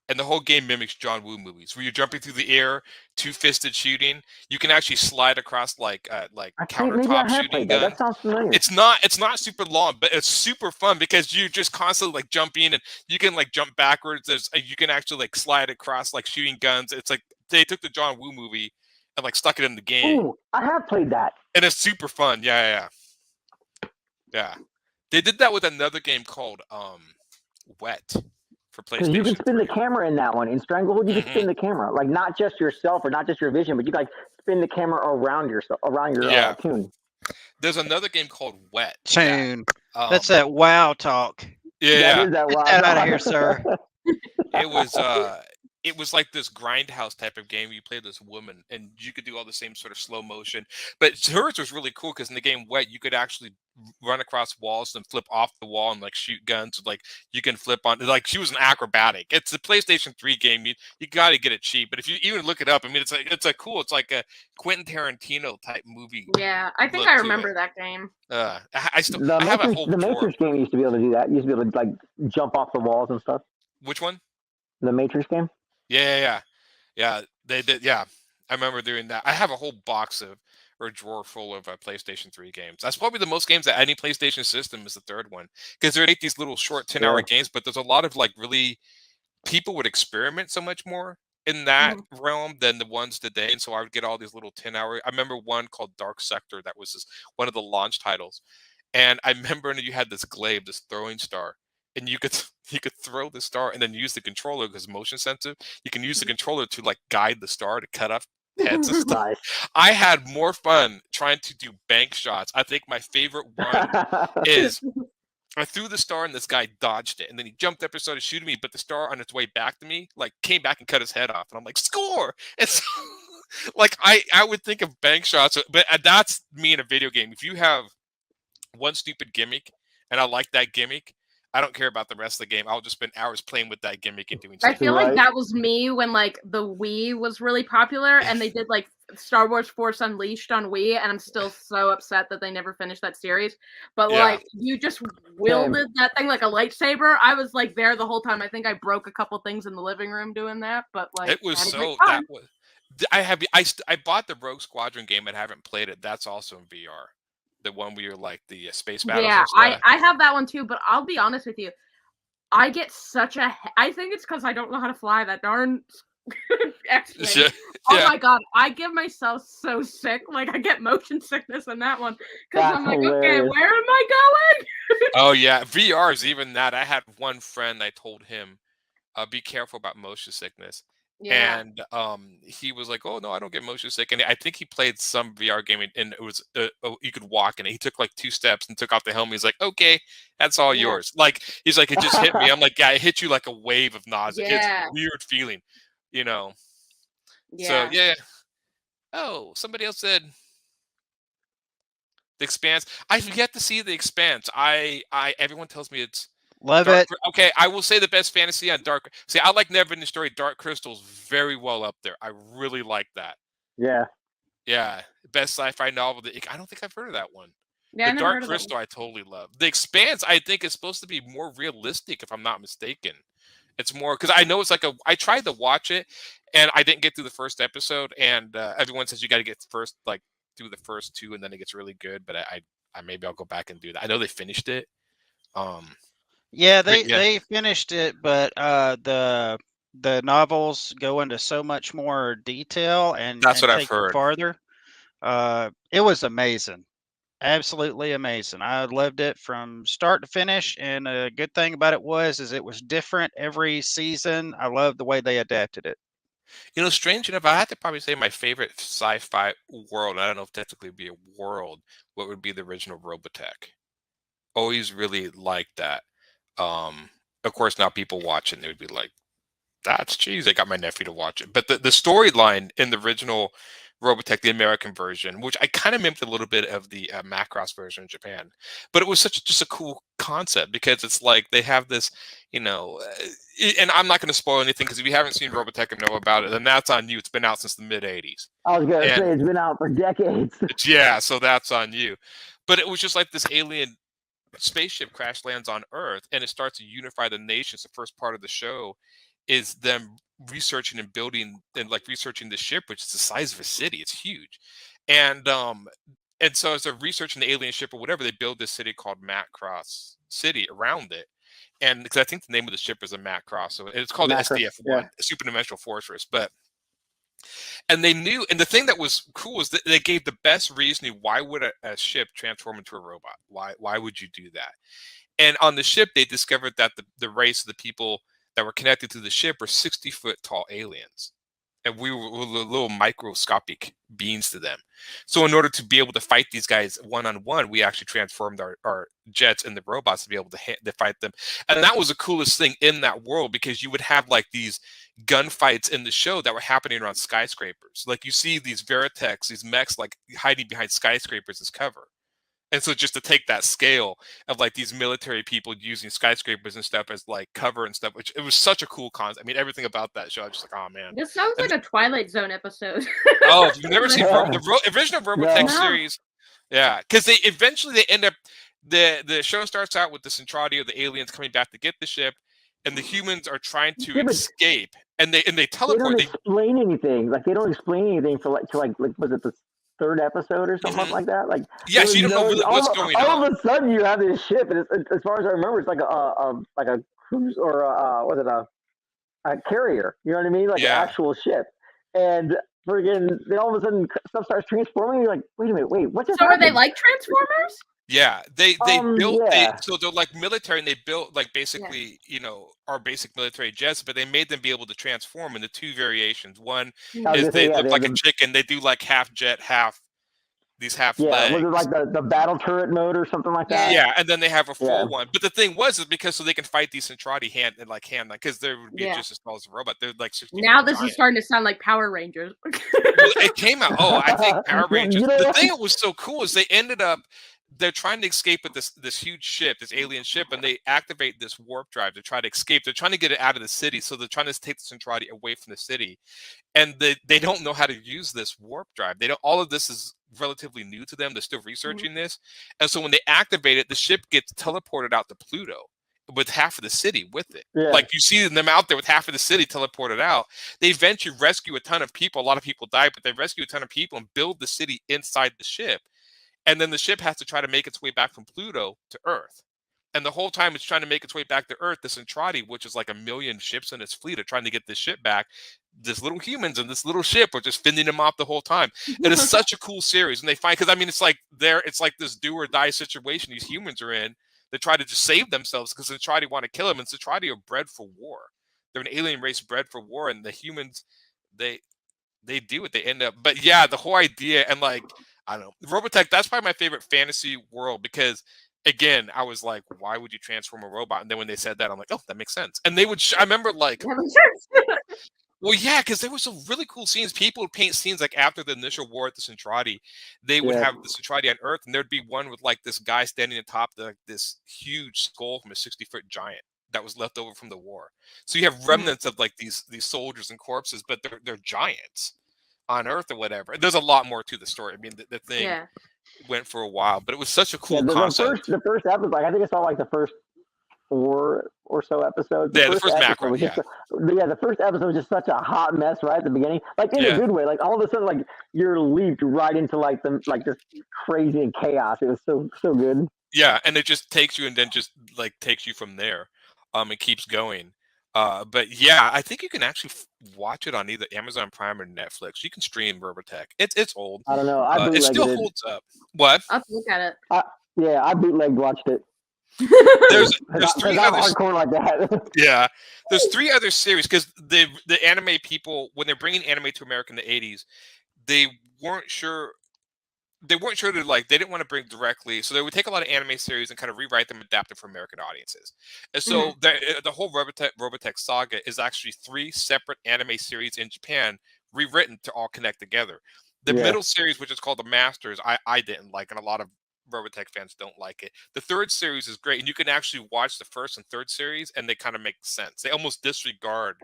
S7: And the whole game mimics John Woo movies, where you're jumping through the air, two-fisted shooting. You can actually slide across like countertop shooting guns.
S10: That sounds familiar.
S7: It's not super long, but it's super fun because you just constantly like jumping, and you can like jump backwards. You can actually like slide across like shooting guns. It's like they took the John Woo movie and like stuck it in the game.
S10: Ooh, I have played that,
S7: and it's super fun. Yeah. They did that with another game called Wet. For PlayStation.
S10: You can spin the camera in that one. In Stranglehold, you can spin the camera, like not just yourself or not just your vision, but you like spin the camera around yourself, around your tune.
S7: There's another game called Wet.
S9: Tune. That's that WoW talk.
S7: Yeah.
S10: That is that WoW.
S9: Get out of here, sir.
S7: It was like this grindhouse type of game. You play this woman, and you could do all the same sort of slow motion. But hers was really cool because in the game Wet, you could actually run across walls and flip off the wall and like shoot guns. Like you can flip on. Like she was an acrobatic. It's a PlayStation 3 game. You got to get it cheap. But if you even look it up, I mean, it's like a Quentin Tarantino type movie.
S8: Yeah, I think I remember that game.
S7: I have a whole.
S10: The Matrix game used to be able to do that. You used to be able to like jump off the walls and stuff.
S7: Which one?
S10: The Matrix game.
S7: Yeah. They did. Yeah, I remember doing that. I have a whole box or a drawer full of PlayStation 3 games. That's probably the most games that any PlayStation system is the third one, because they make these little short 10-hour games. But there's a lot of like really people would experiment so much more in that realm than the ones today. And so I would get all these little 10-hour. I remember one called Dark Sector that was one of the launch titles, and I remember you had this glaive, this throwing star. And you could throw the star and then use the controller because motion sensitive. You can use the controller to like guide the star to cut off heads and stuff.
S10: Nice.
S7: I had more fun trying to do bank shots. I think my favorite one is I threw the star and this guy dodged it, and then he jumped up and started shooting me. But the star on its way back to me like came back and cut his head off, and I'm like, score! And so, like I would think of bank shots, but that's me in a video game. If you have one stupid gimmick and I like that gimmick, I don't care about the rest of the game. I'll just spend hours playing with that gimmick and doing stuff.
S8: I feel like that was me when like the Wii was really popular and they did like Star Wars Force Unleashed on Wii, and I'm still so upset that they never finished that series. But like you just wielded that thing like a lightsaber. I was like there the whole time. I think I broke a couple things in the living room doing that, but like
S7: it was so that was. I bought the Rogue Squadron game and haven't played it. That's also in VR. The one where you're like the space battles.
S8: Yeah, I have that one too, but I'll be honest with you. I get such a... I think it's because I don't know how to fly that darn X-Wing. Oh my god, I give myself so sick. Like, I get motion sickness in that one. Because I'm like, okay, where am I going?
S7: Oh yeah, VR is even that. I had one friend, I told him, be careful about motion sickness. Yeah. And he was like, "Oh no, I don't get motion sick." And I think he played some VR game, and it was you could walk, and he took like 2 steps and took off the helmet. He's like, "Okay, that's all yours." Like he's like, "It just hit me." I'm like, "Yeah, it hit you like a wave of nausea. It's a weird feeling, you know." Yeah. So yeah. Oh, somebody else said The Expanse. I've yet to see The Expanse. Everyone tells me it's.
S9: Love it.
S7: Okay, I will say the best fantasy on Dark. See, I like Neverending Story. Dark Crystal's very well up there. I really like that. Yeah. Best sci-fi novel. I don't think I've heard of that one.
S8: Yeah,
S7: the Dark Crystal, I totally love. The Expanse, I think, is supposed to be more realistic, if I'm not mistaken. It's more because I know it's like I tried to watch it, and I didn't get through the first episode. And everyone says you got to get through the first 2, and then it gets really good. But maybe I'll go back and do that. I know they finished it.
S9: Yeah, they finished it, but the novels go into so much more detail and
S7: That's what I've
S9: take it
S7: heard.
S9: farther. It was amazing. Absolutely amazing. I loved it from start to finish, and a good thing about it was it was different every season. I loved the way they adapted it.
S7: You know, strange enough, I had to probably say my favorite sci-fi world. I don't know if technically it'd be a world. What would be the original Robotech? Always really liked that. Of course, now people watching, they would be like, "That's cheese." I got my nephew to watch it, but the storyline in the original Robotech, the American version, which I kind of mimicked a little bit of the Macross version in Japan, but it was just a cool concept because it's like they have this, you know, and I'm not going to spoil anything because if you haven't seen Robotech and know about it, then that's on you. It's been out since the mid '80s.
S10: I was gonna say it's been out for decades.
S7: Yeah, so that's on you. But it was just like this alien spaceship crash lands on Earth, and it starts to unify the nations. The first part of the show is them researching and building and like researching the ship, which is the size of a city. It's huge. And so as they're researching the alien ship or whatever, they build this city called Macross City around it. And because I think the name of the ship is a Macross, so it's called the SDF-1, Super Dimensional Fortress. And they knew, and the thing that was cool is that they gave the best reasoning. Why would a ship transform into a robot? Why would you do that? And on the ship, they discovered that the race of the people that were connected to the ship were 60-foot tall aliens. And we were little microscopic beings to them. So in order to be able to fight these guys one-on-one, we actually transformed our jets and the robots to be able to fight them. And that was the coolest thing in that world, because you would have like these gunfights in the show that were happening around skyscrapers. Like you see these Veritechs, these mechs like hiding behind skyscrapers as cover. And so just to take that scale of like these military people using skyscrapers and stuff as like cover and stuff, which it was such a cool concept. I mean, everything about that show, I was just like, oh man.
S8: This sounds like a Twilight Zone episode.
S7: Oh, if you've never seen the original Robotech series, yeah, because they eventually end up the show starts out with the Centrati of the aliens coming back to get the ship, and the humans are trying to escape, and they teleport.
S10: They don't explain anything. Like they don't explain anything for like was it the third episode or something like that? Like
S7: yes, you don't know really what's going on.
S10: All of a sudden, you have this ship, and as far as I remember, it's like a cruise or was it a carrier? You know what I mean? Like an actual ship, and friggin' then all of a sudden stuff starts transforming. You're like, wait a minute, what just?
S8: So
S10: happened?
S8: are they like Transformers?
S7: Yeah, they built so they're like military, and they built like basically our basic military jets, but they made them be able to transform into two variations. One is they look like a chicken. They do like half jet, half legs.
S10: Was it like the battle turret mode or something like that?
S7: Yeah, and then they have a full one. But the thing is because so they can fight these Centrati hand because they would be just as tall as a robot. They're like 60
S8: now this is starting to sound like Power Rangers.
S7: It came out. Oh, I think Power Rangers. The thing that was so cool is they ended up. They're trying to escape with this huge ship, this alien ship, and they activate this warp drive to try to escape. They're trying to get it out of the city, so they're trying to take the Centrati away from the city, and they don't know how to use this warp drive. They don't. All of this is relatively new to them. They're still researching this, and so when they activate it, the ship gets teleported out to Pluto with half of the city with it.
S10: Yeah.
S7: Like you see them out there with half of the city teleported out. They eventually rescue a ton of people. A lot of people die, but they rescue a ton of people and build the city inside the ship. And then the ship has to try to make its way back from Pluto to Earth. And the whole time it's trying to make its way back to Earth, the Centrati, which is like 1 million ships in its fleet, are trying to get this ship back. This little humans and this little ship are just fending them off the whole time. It is such a cool series. And they find, because I mean, it's like this do or die situation these humans are in. They try to just save themselves because the Centrati want to kill them. And Centrati are bred for war. They're an alien race bred for war. And the humans, they do what they end up. But yeah, the whole idea and like, I don't know. Robotech, that's probably my favorite fantasy world because, again, I was like, why would you transform a robot? And then when they said that, I'm like, oh, that makes sense. And they would, I remember like, well, yeah, because there were some really cool scenes. People would paint scenes like after the initial war at the Centrati, they would have the Centrati on Earth, and there'd be one with like this guy standing atop this huge skull from a 60-foot giant that was left over from the war. So you have remnants of like these soldiers and corpses, but they're giants on Earth or whatever. There's a lot more to the story. I mean, the thing went for a while, but it was such a cool concept.
S10: The first episode, like I think I saw like the first 4 or so episodes.
S7: The first
S10: episode
S7: Macron,
S10: was just the first episode was just such a hot mess right at the beginning, like in a good way. Like all of a sudden, like you're leaped right into like this crazy chaos. It was so good.
S7: Yeah, and it just takes you and then just like takes you from there. It keeps going. But yeah, I think you can actually watch it on either Amazon Prime or Netflix. You can stream Robotech. It's old.
S10: I don't know.
S7: It still holds up. What?
S8: I'll look at it.
S10: I bootlegged watched it.
S7: There's three
S10: I'm
S7: other
S10: hardcore like that.
S7: yeah. There's 3 other series because the anime people, when they're bringing anime to America in the 80s, they weren't sure. They didn't want to bring directly, so they would take a lot of anime series and kind of rewrite them, adapt them for American audiences. And so the whole Robotech saga is actually 3 separate anime series in Japan, rewritten to all connect together. The middle series, which is called The Masters, I didn't like, and a lot of Robotech fans don't like it. The 3rd series is great, and you can actually watch the 1st and 3rd series, and they kind of make sense. They almost disregard.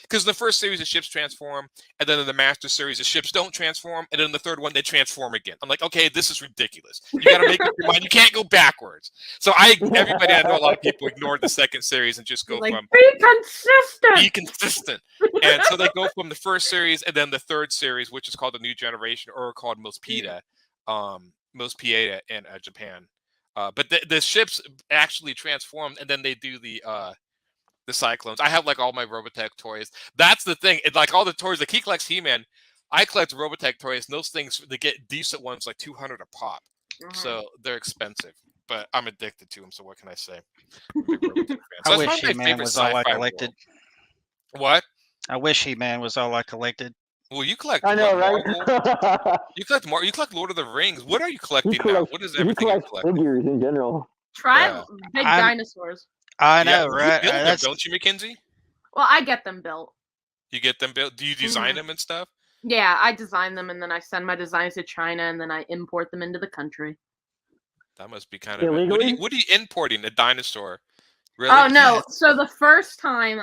S7: Because in the 1st series, the ships transform, and then in the Master series, the ships don't transform, and then in the 3rd one, they transform again. I'm like, okay, this is ridiculous. You got to make up your mind. You can't go backwards. So everybody, I know a lot of people ignored the 2nd series and just go
S8: like,
S7: from
S8: be
S7: consistent. And so they go from the 1st series and then the 3rd series, which is called the New Generation, or called Mospita in Japan. But the ships actually transformed, and then they do the Cyclones. I have like all my Robotech toys. That's the thing. It, like all the toys, like he collects He-Man. I collect Robotech toys, and those things, they get decent ones, like $200 a pop. So they're expensive, but I'm addicted to them. So what can I say?
S9: I wish He-Man was all I collected.
S7: What?
S9: I wish He-Man was all I collected.
S7: Well, you collect.
S10: I know, right?
S7: You collect more. You collect Lord of the Rings. What are you collecting now? What is everything you collect?
S10: Figures in general.
S8: Try big dinosaurs.
S9: I know, right?
S7: You build them, don't you, Mackenzie?
S8: Well, I get them built.
S7: You get them built? Do you design them and stuff?
S8: Yeah, I design them, and then I send my designs to China, and then I import them into the country.
S7: That must be kind of... What are you importing? A dinosaur? Really?
S8: Oh, no. So the first time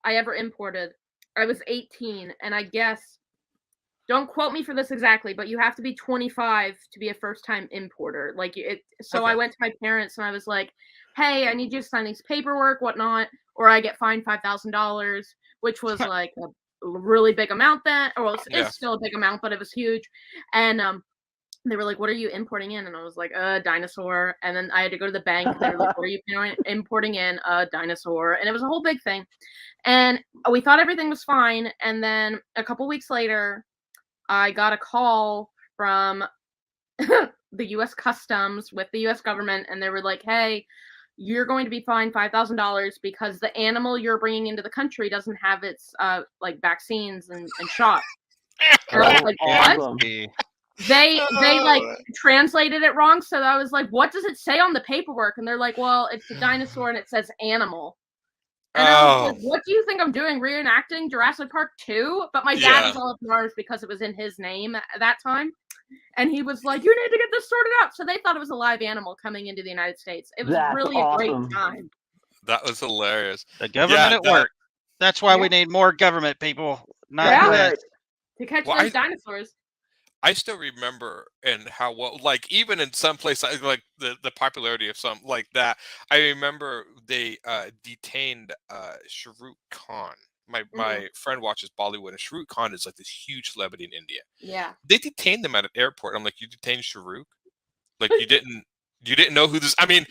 S8: I ever imported, I was 18, and I guess... Don't quote me for this exactly, but you have to be 25 to be a first-time importer. Like it. So I went to my parents and I was like, "Hey, I need you to sign these paperwork, whatnot, or I get fined $5,000," which was like a really big amount then. Or it's still a big amount, but it was huge. And they were like, "What are you importing in?" And I was like, "A dinosaur." And then I had to go to the bank. They were like, "What are you importing in?" "A dinosaur." And it was a whole big thing. And we thought everything was fine. And then a couple weeks later, I got a call from the U.S. Customs with the U.S. government, and they were like, "Hey, you're going to be fined $5,000 because the animal you're bringing into the country doesn't have its like vaccines and shots." And I was like, "What?" They like translated it wrong, so I was like, "What does it say on the paperwork?" And they're like, "Well, it's a dinosaur and it says animal." And I was like, "What do you think I'm doing? Reenacting Jurassic Park 2? But my dad was all up in arms because it was in his name at that time. And he was like, "You need to get this sorted out." So they thought it was a live animal coming into the United States. It was really a great time.
S7: That was hilarious.
S9: The government at work. That's why we need more government people. Not
S8: to catch those dinosaurs.
S7: I still remember and how well, like even in some places, like the popularity of some like that. I remember they detained Shahrukh Khan. My friend watches Bollywood, and Shahrukh Khan is like this huge celebrity in India.
S8: Yeah,
S7: they detained them at an airport. I'm like, you detained Shahrukh? Like you didn't know who this? I mean,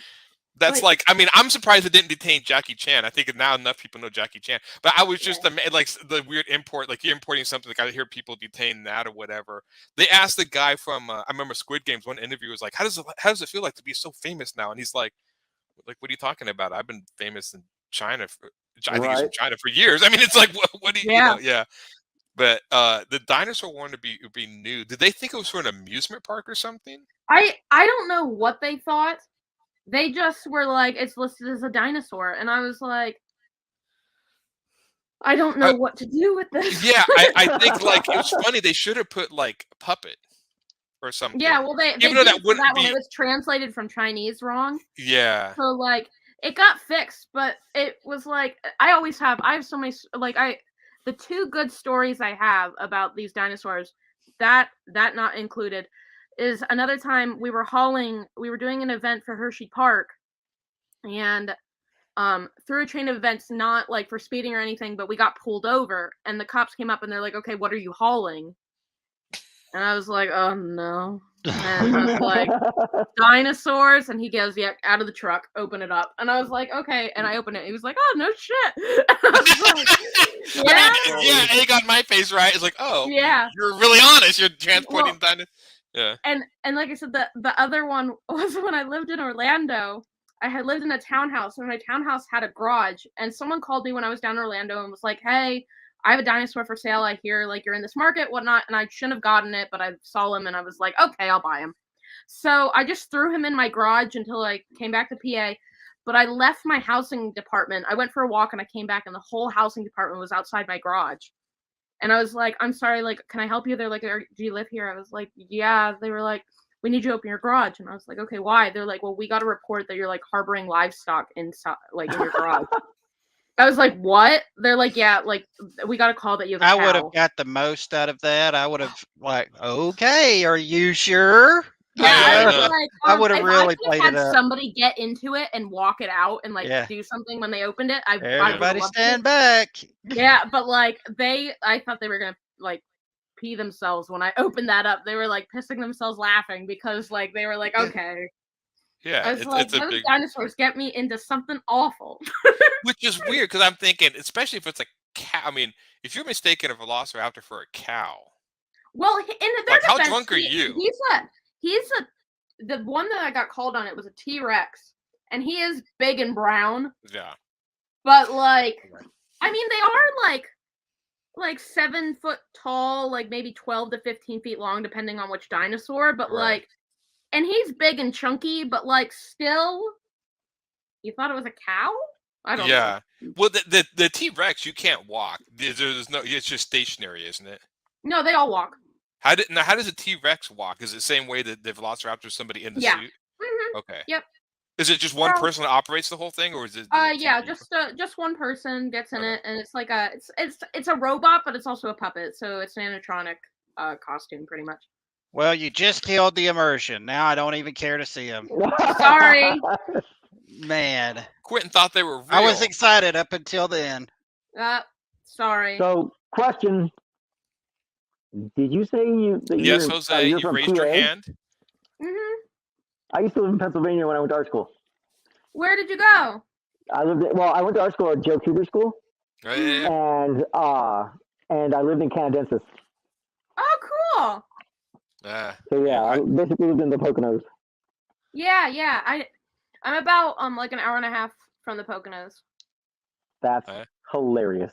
S7: that's like, I mean, I'm surprised it didn't detain Jackie Chan. I think now enough people know Jackie Chan. But I was just like the weird import, like you're importing something. Like I hear people detain that or whatever. They asked the guy from I remember Squid Games. One interview was like, "How does it feel like to be so famous now?" And he's like, "What are you talking about? I've been famous in China I think he's from China for years." I mean, it's like, what do you know? Yeah. But the dinosaur one would be new. Did they think it was for an amusement park or something?
S8: I don't know what they thought. They just were like, "It's listed as a dinosaur," and I was like, "I don't know what to do with this."
S7: Yeah, I think like it was funny. They should have put like puppet or something.
S8: Yeah, well, they
S7: even though that wouldn't
S8: be. It was translated from Chinese wrong.
S7: Yeah.
S8: So like it got fixed, but it was like I have so many like the 2 good stories I have about these dinosaurs that not included. Is another time we were doing an event for Hershey Park, and through a chain of events, not like for speeding or anything, but we got pulled over, and the cops came up and they're like, "Okay, what are you hauling?" And I was like, "Oh no!" And I was like, "Dinosaurs," and he goes, "Yeah, out of the truck, open it up." And I was like, "Okay," and I opened it. He was like, "Oh no shit!" And I was like,
S7: yeah, yeah. He got my face right. It's like, oh,
S8: yeah,
S7: you're really honest. You're transporting dinosaurs. Yeah.
S8: And like I said, the other one was when I lived in Orlando. I had lived in a townhouse, and my townhouse had a garage, and someone called me when I was down in Orlando and was like, "Hey, I have a dinosaur for sale. I hear like you're in this market, whatnot." And I shouldn't have gotten it, but I saw him and I was like, "Okay, I'll buy him." So I just threw him in my garage until I came back to PA. But I left my housing department. I went for a walk and I came back, and the whole housing department was outside my garage. And I was like, "I'm sorry, like, can I help you?" They're like, "Do you live here?" I was like, "Yeah." They were like, "We need you to open your garage." And I was like, "Okay, why?" They're like, "Well, we got a report that you're like harboring livestock inside, like in your garage." I was like, "What?" They're like, "Yeah, like we got a call that you have a cow."
S9: I would have got the most out of that. I would have like, "Okay, are you sure?"
S8: Yeah,
S9: I would have really
S8: if I
S9: played
S8: had
S9: it up.
S8: somebody get into it and walk it out and like
S9: Yeah.
S8: do something when they opened it.
S9: Everybody stand back.
S8: Yeah, but like I thought they were gonna like pee themselves when I opened that up. They were like pissing themselves laughing because like they were like, "Okay."
S7: Yeah,
S8: I was like,
S7: it's a
S8: "Those
S7: big,
S8: dinosaurs get me into something awful."
S7: which is weird because I'm thinking, especially if it's a cow. I mean, if you're mistaking a velociraptor for a cow,
S8: Well, in their
S7: like how
S8: defense,
S7: drunk are you?
S8: The one that I got called on it was a T-Rex, and he is big and brown.
S7: Yeah.
S8: But like, I mean, they are like 7 foot tall, like maybe 12 to 15 feet long, depending on which dinosaur. But like, and he's big and chunky, but like, still, you thought it was a cow? I don't know.
S7: Yeah. Well, the T-Rex you can't walk. There's no. It's just stationary, isn't it?
S8: No, they all walk.
S7: How does a T-Rex walk? Is it the same way that the velociraptor is somebody in the suit?
S8: Mm-hmm.
S7: Okay.
S8: Yep.
S7: Is it just one person that operates the whole thing, or is it?
S8: Yeah, just one person gets in it, and it's like it's a robot, but it's also a puppet, so it's an animatronic costume, pretty much.
S9: Well, you just killed the immersion. Now I don't even care to see him.
S8: Sorry.
S9: Man.
S7: Quentin thought they were real.
S9: I was excited up until then.
S8: Sorry.
S10: So, question. Did you say you?
S7: Yes, Jose, you raised your hand.
S8: Mm-hmm.
S10: I used to live in Pennsylvania when I went to art school.
S8: Where did you go?
S10: I went to art school at Joe Cougar School. And I lived in Canadensis.
S8: Oh, cool.
S10: So yeah, I basically lived in the Poconos.
S8: Yeah. I'm about like an hour and a half from the Poconos.
S10: That's hilarious.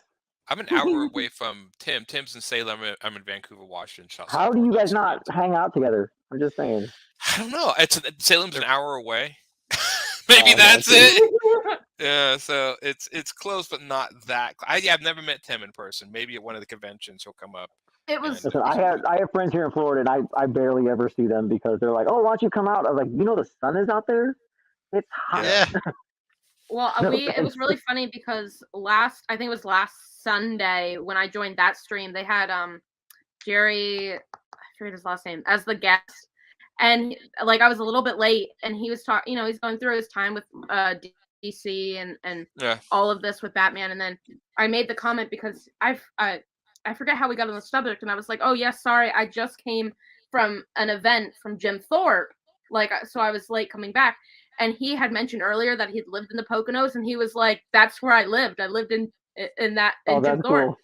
S7: I'm an hour away from Tim. Tim's in Salem. I'm in Vancouver, Washington.
S10: How do you guys not hang out together? I'm just saying.
S7: I don't know. Salem's an hour away. Maybe that's it. Yeah, so it's close, but not that. I've never met Tim in person. Maybe at one of the conventions he'll come up.
S8: It was.
S10: Listen, I have friends here in Florida, and I barely ever see them because they're like, "Oh, why don't you come out?" I was like, the sun is out there. It's hot.
S9: Yeah.
S8: Well, it was really funny because I think it was last Sunday when I joined that stream, they had Jerry, I forget his last name, as the guest, and like I was a little bit late, and he was talking, he's going through his time with DC and all of this with Batman, and then I made the comment because I forget how we got on the subject, and I was like, "Oh yes, sorry, I just came from an event from Jim Thorpe, so I was late coming back." And he had mentioned earlier that he'd lived in the Poconos, and he was like, "That's where I lived. I lived in Jim Thorpe,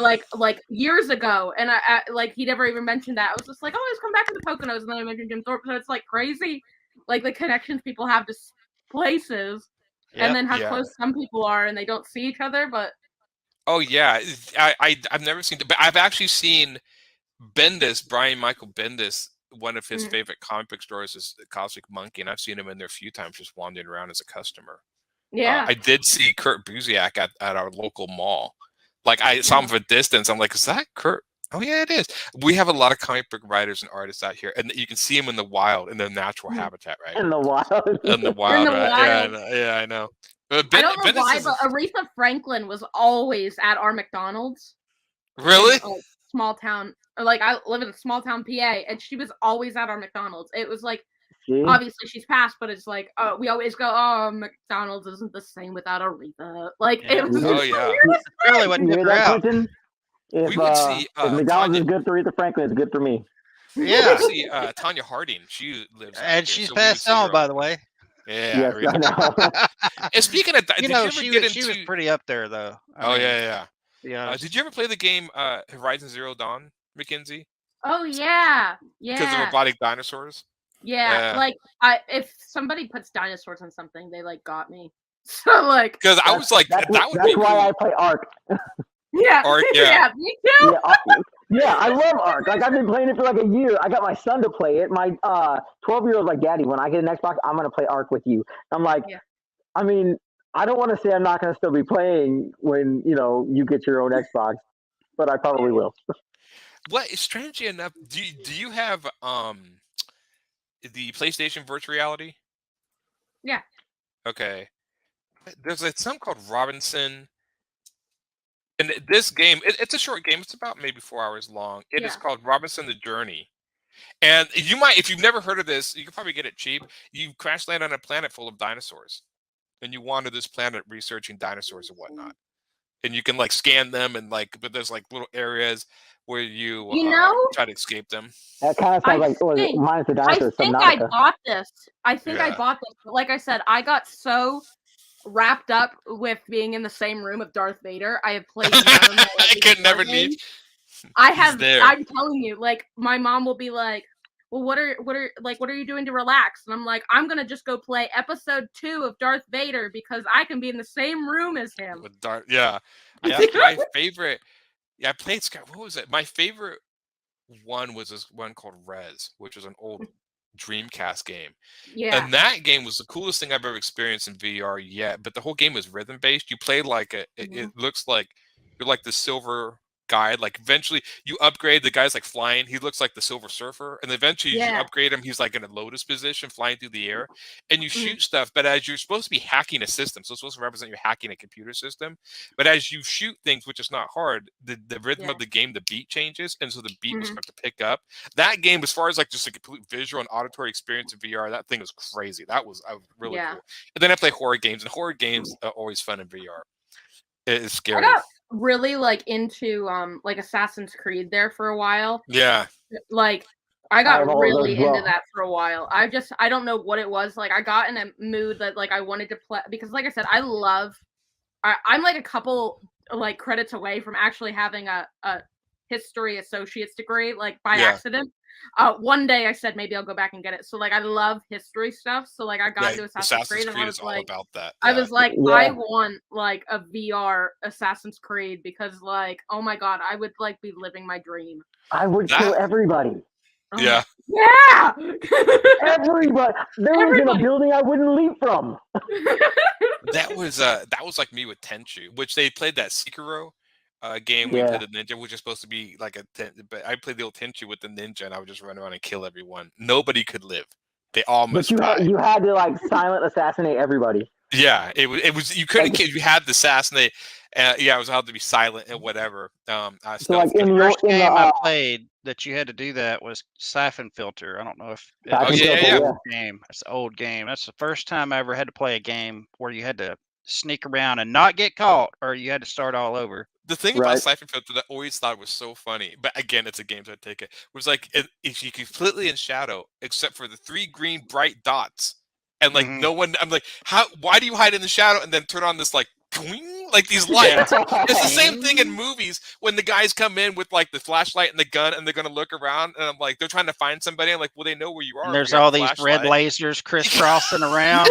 S8: like years ago." And I like he never even mentioned that. I was just like, "Oh, I just come back to the Poconos," and then I mentioned Jim Thorpe. So it's like crazy, like the connections people have to places, and then how close some people are, and they don't see each other. But
S7: oh yeah, I've never seen, but I've actually seen Bendis, Brian Michael Bendis. One of his favorite comic book stores is the Cosmic Monkey, and I've seen him in there a few times just wandering around as a customer.
S8: Yeah.
S7: I did see Kurt Busiek at our local mall. Like I saw him from a distance. I'm like, is that Kurt? Oh yeah, it is. We have a lot of comic book writers and artists out here, and you can see them in the wild, in their natural habitat, right?
S10: In the wild.
S7: In the wild, right? Yeah, I know.
S8: I don't know why, but Aretha Franklin was always at our McDonald's.
S7: Really?
S8: Small town. Like I live in a small town PA, and she was always at our McDonald's. It was like obviously she's passed, but it's like, we always go, oh, McDonald's isn't the same without Aretha. Like, it was
S7: Oh yeah.
S9: Really wouldn't
S10: You
S9: took
S10: hear
S9: her
S10: that,
S9: out.
S10: Clinton? If,
S7: We would see
S10: if McDonald's
S7: Tanya.
S10: is good for Aretha Franklin, it's good for me.
S9: Yeah.
S7: We see Tanya Harding. She lives out
S9: And
S7: here,
S9: she's
S7: so we would
S9: passed
S7: see her
S9: on,
S7: all
S9: by
S7: the
S9: the
S7: time.
S9: way.
S7: Yeah.
S10: Yes, I know.
S7: And speaking of, did you ever
S9: she
S7: get
S9: was,
S7: into?
S9: she was pretty up there, though. I mean,
S7: yeah. Did you ever play the game Horizon Zero Dawn, Mackenzie?
S8: Oh yeah,
S7: Because of
S8: yeah,
S7: robotic dinosaurs.
S8: yeah.
S7: Yeah.
S8: Like, if somebody puts dinosaurs on something, they like got me. So like,
S7: Because I was like, that would be
S10: That's why
S7: cool.
S10: I play Ark.
S8: yeah,
S7: Ark, yeah.
S8: me too.
S10: Yeah, I love Ark. Like, I've been playing it for like a year. I got my son to play it. My 12-year-old's like, Daddy, when I get an Xbox, I'm gonna play Ark with you. I'm like, I mean, I don't want to say I'm not gonna still be playing when you get your own Xbox, but I probably will.
S7: What? Strangely enough, do you have the PlayStation Virtual Reality?
S8: Yeah.
S7: Okay. There's something called Robinson. And this game, it's a short game. It's about maybe 4 hours long. It is called Robinson the Journey. And you might, if you've never heard of this, you can probably get it cheap. You crash land on a planet full of dinosaurs. And you wander this planet researching dinosaurs and whatnot. And you can like scan them and but there's like little areas where you try to escape them.
S10: That kind of sounds like Minus the Dinosaurs.
S8: I think I bought this. I bought this. But like I said, I got so wrapped up with being in the same room with Darth Vader. I have played none of my
S7: I could never leave.
S8: I'm telling you, like, my mom will be like, well, what are you doing to relax? And I'm like, I'm gonna just go play episode 2 of Darth Vader because I can be in the same room as him.
S7: With Darth, I think my favorite. Yeah, I played Sky. What was it? My favorite one was this one called Rez, which was an old Dreamcast game.
S8: Yeah.
S7: And that game was the coolest thing I've ever experienced in VR yet. But the whole game was rhythm based. You play like it looks like you're like the silver guide. Like eventually you upgrade, the guy's like flying. He looks like the Silver Surfer. And eventually you upgrade him, he's like in a lotus position flying through the air. And you shoot stuff, but as you're supposed to be hacking a system, so it's supposed to represent you hacking a computer system. But as you shoot things, which is not hard, the rhythm of the game, the beat changes, and so the beat will start to pick up. That game, as far as like just a complete visual and auditory experience in VR, that thing was crazy. That was really cool. And then I play horror games, and horror games are always fun in VR. It is scary.
S8: I got really like into like Assassin's Creed there for a while.
S7: Yeah.
S8: Like I got really into that for a while. I don't know what it was. Like I got in a mood that like I wanted to play because like I said, I'm like a couple like credits away from actually having a history associate's degree, like by accident. One day I said maybe I'll go back and get it. So like I love history stuff. So like I got into Assassin's Creed and I was like,
S7: all about that.
S8: I was like, I want like a VR Assassin's Creed because like, oh my god, I would like be living my dream.
S10: I would kill everybody.
S7: Yeah.
S8: Yeah.
S10: Everybody. There was in a building I wouldn't leap from.
S7: That was like me with Tenchu, which they played that Sekiro game. We played the ninja, which is supposed to be like but I played the old Tenchu with the ninja, and I would just run around and kill everyone. Nobody could live. They all must die.
S10: You had to like silent assassinate everybody.
S7: Yeah, it was you couldn't kill. You had to assassinate. It was allowed to be silent and whatever.
S10: So like
S9: the first game I played that you had to do that was Siphon Filter. I don't know if game. It's an old game. That's the first time I ever had to play a game where you had to sneak around and not get caught, or you had to start all over.
S7: The thing about Siphon Filter that I always thought was so funny, but again, it's a game, so I take it, was like if you completely in shadow, except for the 3 green bright dots, and like no one. I'm like, why do you hide in the shadow and then turn on this like these lights? It's the same thing in movies when the guys come in with like the flashlight and the gun and they're gonna look around and I'm like, they're trying to find somebody. I'm like, well, they know where you are.
S9: And there's all these red lasers crisscrossing around.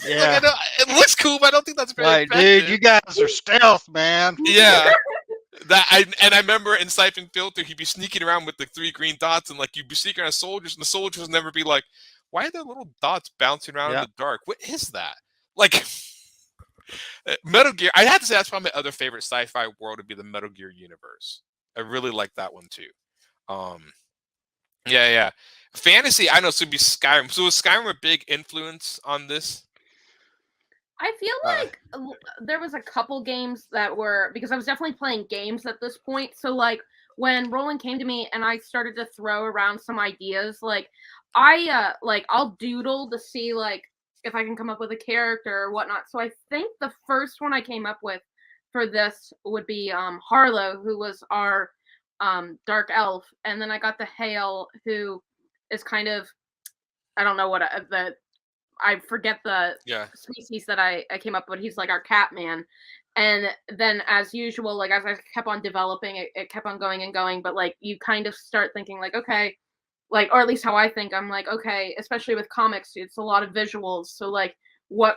S7: Yeah, like, it looks cool, but I don't think that's very effective.
S9: Dude, you guys are stealth, man.
S7: Yeah. I remember in Siphon Filter, he'd be sneaking around with the 3 green dots and like you'd be sneaking around soldiers, and the soldiers would never be like, why are there little dots bouncing around in the dark? What is that? Like Metal Gear, I have to say that's probably my other favorite sci-fi world would be the Metal Gear universe. I really like that one too. Fantasy, I know, so it'd be Skyrim. So was Skyrim a big influence on this?
S8: I feel like there was a couple games that were, because I was definitely playing games at this point. So like when Roland came to me and I started to throw around some ideas, like I'll doodle to see like if I can come up with a character or whatnot. So I think the first one I came up with for this would be Harlow, who was our dark elf, and then I got the Hale, who is kind of, I don't know what I forget the species that I came up with. He's like our cat man. And then as usual, like as I kept on developing, it kept on going and going. But like you kind of start thinking like, okay, like, or at least how I think, I'm like, okay, especially with comics, it's a lot of visuals. So like what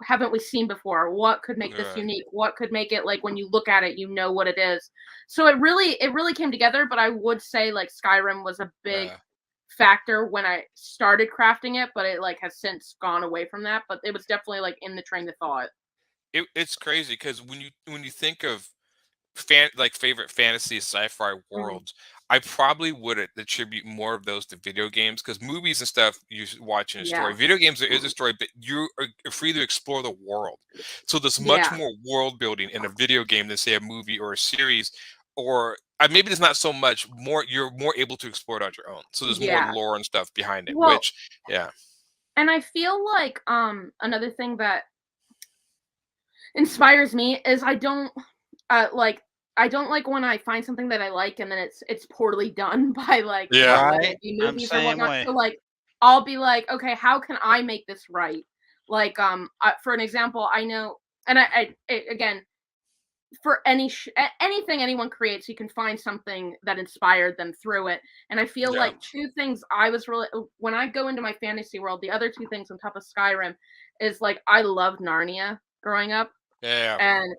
S8: haven't we seen before? What could make this unique? What could make it like when you look at it, you know what it is. So it really came together. But I would say like Skyrim was a big factor when I started crafting it, but it like has since gone away from that. But it was definitely like in the train of thought.
S7: It's crazy because when you think of favorite fantasy sci-fi worlds, I probably would attribute more of those to video games, because movies and stuff you watch in a story. Video games, there is a story, but you are free to explore the world. So there's much more world building in a video game than say a movie or a series, or maybe there's not so much more. You're more able to explore it on your own. So there's more lore and stuff behind it.
S8: Well,
S7: and
S8: I feel like another thing that inspires me is I don't like when I find something that I like and then it's poorly done by like movies or whatnot. So like I'll be like, okay, how can I make this right? Like for an example, I know, and I again, for anything anyone creates, you can find something that inspired them through it. And I feel like two things I was really, when I go into my fantasy world, the other two things on top of Skyrim is like I loved Narnia growing up. And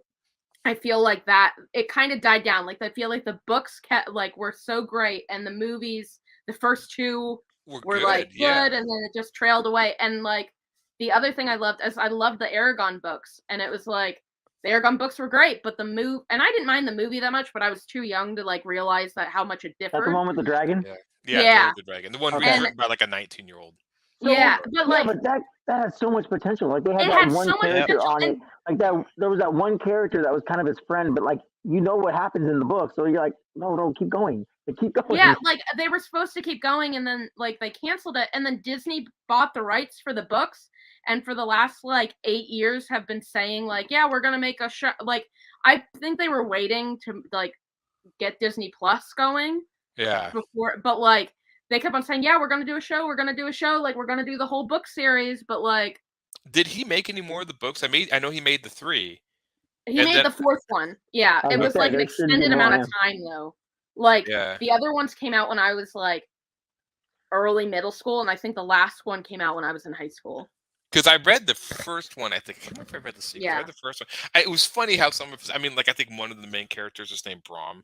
S8: I feel like that it kind of died down. Like I feel like the books were so great, and the movies, the first two were good, like good, and then it just trailed away. And like the other thing I loved is I loved the Aragon books, and it was like the Aragon books were great, but and I didn't mind the movie that much, but I was too young to like realize that how much it differed.
S10: That's the one with the dragon.
S7: The dragon, the one written by like a 19-year-old.
S10: So, but that had so much potential. Like they had that one character on it. Like that, there was that one character that was kind of his friend, but like you know what happens in the book, so you're like, no, keep going, keep going.
S8: Yeah, like they were supposed to keep going, and then like they canceled it, and then Disney bought the rights for the books, and for the last like 8 years have been saying like, yeah, we're gonna make a show. Like I think they were waiting to like get Disney Plus going. Before, but like. They kept on saying, yeah, we're going to do a show. We're going to do a show. Like, we're going to do the whole book series. But, like...
S7: Did he make any more of the books? I know he made the 3.
S8: He made the 4th one. Yeah. It was, like, an extended amount of time, though. Like, the other ones came out when I was, like, early middle school. And I think the last one came out when I was in high school.
S7: Because I read the first one, I think. I don't know if I read the sequel. I read the first one. it was funny how some of... I mean, like, I think one of the main characters is named Brom.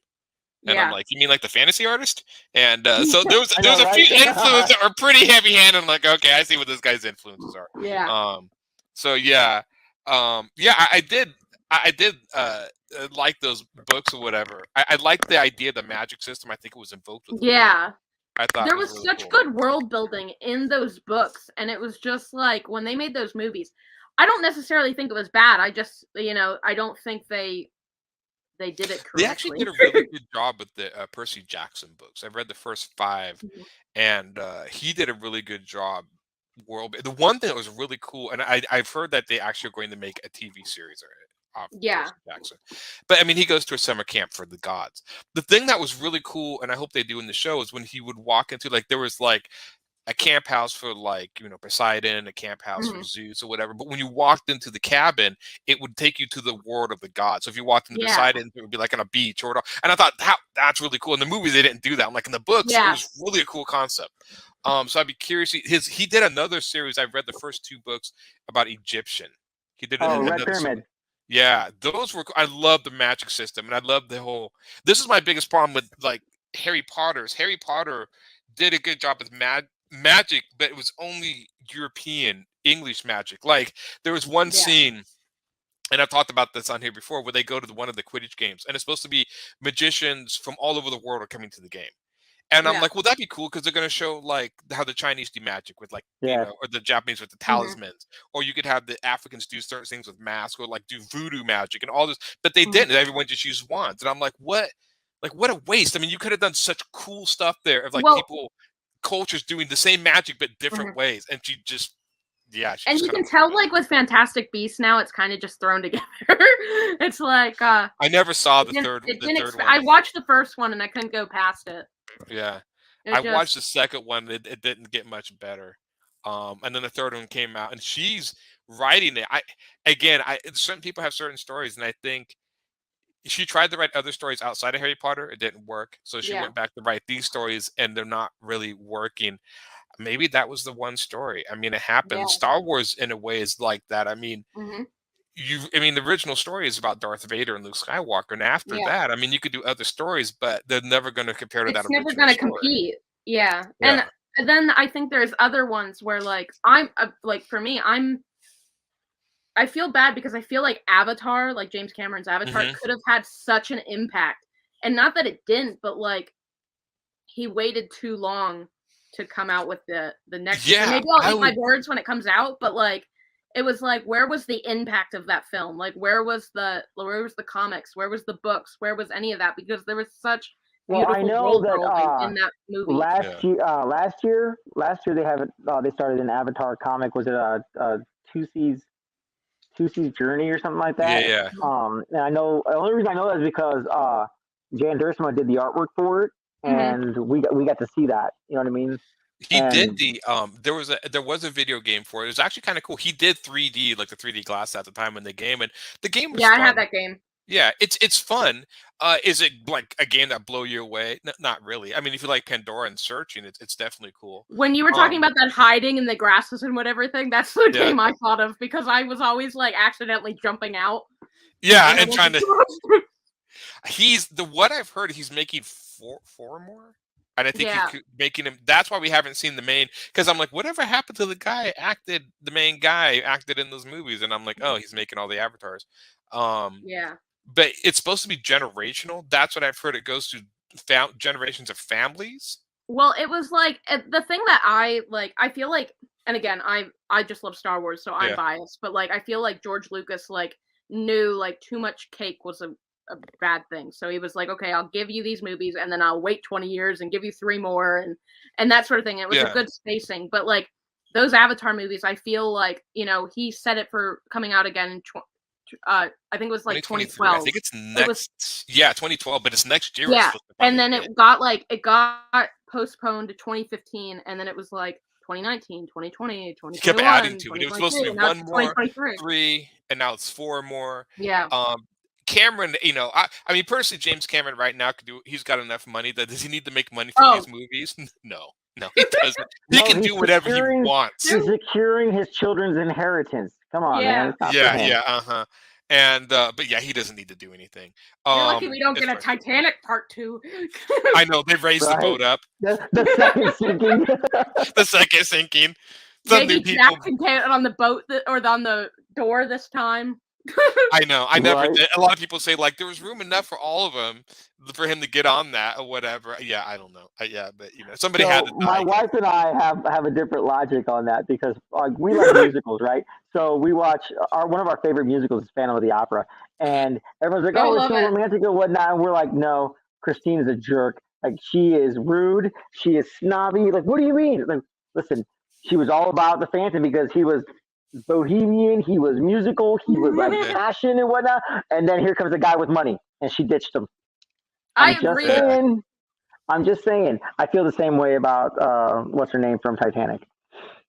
S7: And I'm like, you mean like the fantasy artist? And so there was a few influences that are pretty heavy-handed. I'm like, okay, I see what this guy's influences are. I did like those books or whatever. I liked the idea of the magic system. I think it was invoked with I thought
S8: there was
S7: really
S8: such
S7: cool.
S8: good world building in those books, and it was just like when they made those movies. I don't necessarily think it was bad. I just, I don't think they did it correctly.
S7: They actually did a really good job with the Percy Jackson books. I've read the first 5, and he did a really good job. The one thing that was really cool, and I've heard that they actually are going to make a TV series of Percy Jackson. But I mean, he goes to a summer camp for the gods. The thing that was really cool, and I hope they do in the show, is when he would walk into, like, there was like a camp house for like, Poseidon, a camp house for Zeus or whatever. But when you walked into the cabin, it would take you to the world of the gods. So if you walked into Poseidon, it would be like on a beach or whatever. And I thought that's really cool. In the movies, they didn't do that. Like in the books, it was really a cool concept. So I'd be curious. He did another series. I've read the first 2 books about Egyptian. He did
S10: Red Pyramid.
S7: Yeah, those were. I love the magic system, and I love the whole. This is my biggest problem with like Harry Potter's. Harry Potter did a good job with magic, but it was only European English magic. Like there was one scene, and I've talked about this on here before, where they go to one of the Quidditch games, and it's supposed to be magicians from all over the world are coming to the game. And I'm like, well, that'd be cool because they're going to show like how the Chinese do magic with like, or the Japanese with the talismans, or you could have the Africans do certain things with masks or like do voodoo magic and all this, but they didn't. Everyone just used wands. And I'm like, what? Like, what a waste. I mean, you could have done such cool stuff there of like people cultures doing the same magic but different ways, and she just
S8: and you can tell like with Fantastic Beasts now it's kind of just thrown together. It's like
S7: I never saw the third one.
S8: I watched the first one and I couldn't go past it.
S7: Yeah, I watched the second one. It didn't get much better. And then the third one came out, and she's writing it. Certain people have certain stories, and I think she tried to write other stories outside of Harry Potter. It didn't work, so she went back to write these stories, and they're not really working. Maybe that was the one story. I mean, it happened. Yeah. Star Wars, in a way, is like that. I mean, the original story is about Darth Vader and Luke Skywalker, and after that, I mean, you could do other stories, but they're never going to compare to that.
S8: It's never going to compete. Yeah. And then I think there's other ones where, like, for me, I feel bad because I feel like Avatar, like James Cameron's Avatar, could have had such an impact, and not that it didn't, but like he waited too long to come out with the next. Yeah, maybe I'll eat my words when it comes out, but like it was like, where was the impact of that film? Like where was the comics? Where was the books? Where was any of that? Because there was such beautiful world building in that movie.
S10: Last year they have it. They started an Avatar comic. Was it a Two Seas Journey or something like that?
S7: Yeah.
S10: And I know the only reason I know that is because Jan Duursema did the artwork for it. And we got to see that. You know what I mean?
S7: He did the there was a video game for it. It was actually kind of cool. He did 3D, like the 3D glass at the time in the game, and the game was fun.
S8: I had that game.
S7: Yeah, it's fun. Is it like a game that blow you away? Not really. I mean, if you like Pandora and searching, it's definitely cool.
S8: When you were talking about that hiding in the grasses and whatever thing, that's the game I thought of, because I was always like accidentally jumping out.
S7: Yeah, and trying to. What I've heard, he's making four more, and I think he's making him. That's why we haven't seen the main. Because I'm like, whatever happened to the main guy acted in those movies, and I'm like, oh, he's making all the avatars. But it's supposed to be generational. That's what I've heard. It goes to generations of families.
S8: Well, it was like the thing that I feel like, and again, I just love Star Wars, so I'm biased, but like I feel like George Lucas like knew like too much cake was a bad thing. So he was like, okay, I'll give you these movies and then I'll wait 20 years and give you 3 more and that sort of thing. It was a good spacing, but like those Avatar movies, I feel like, he set it for coming out again in I think it was like 2012.
S7: I think it's next. 2012, but it's next year.
S8: Yeah, and then it got postponed to 2015, and then it was like 2019, 2020, 2021.
S7: He kept adding to it. It was supposed to be 1 more, 3, and now it's 4 more.
S8: Yeah.
S7: Cameron, I mean, personally, James Cameron right now he's got enough money. Does he need to make money from these movies? No, he doesn't. He can do whatever he wants.
S10: He's securing his children's inheritance. Come on, man.
S7: And but he doesn't need to do anything.
S8: You're lucky we don't get a Titanic part 2.
S7: I know, they've raised the boat up.
S10: The second sinking.
S7: The second sinking.
S8: Maybe Jack can get on the boat or on the door this time.
S7: I know. I never did. A lot of people say like there was room enough for all of them for him to get on that or whatever. Yeah, I don't know. But somebody had to die.
S10: My wife and I have a different logic on that because we like musicals, right? So we watch one of our favorite musicals is Phantom of the Opera, and everyone's like, "Oh, it's so romantic and whatnot," and we're like, "No, Christine is a jerk. Like she is rude. She is snobby. Like, what do you mean? Like, listen, she was all about the Phantom because he was bohemian, he was musical, he was like passion and whatnot, and then here comes a guy with money and she ditched him. I'm just saying I feel the same way about what's her name from Titanic.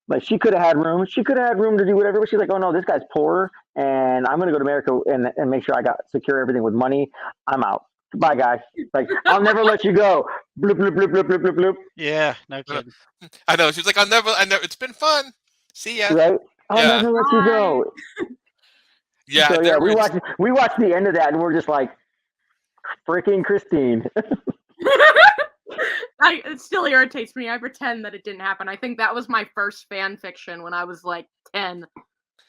S10: Like she could have had room to do whatever, but she's like, oh no, this guy's poor and I'm gonna go to America and make sure I got secure everything with money. I'm out. Bye, guy. Like, I'll never let you go. Bloop, bloop, bloop, bloop, bloop, bloop, bloop.
S9: Yeah, no kidding.
S7: I know. She's like, I never. It's been fun. See ya.
S10: Right? I'll never let you go.
S7: Yeah.
S10: So, we watched the end of that and we're just like, freaking Christine.
S8: It still irritates me. I pretend that it didn't happen. I think that was my first fan fiction when I was like 10.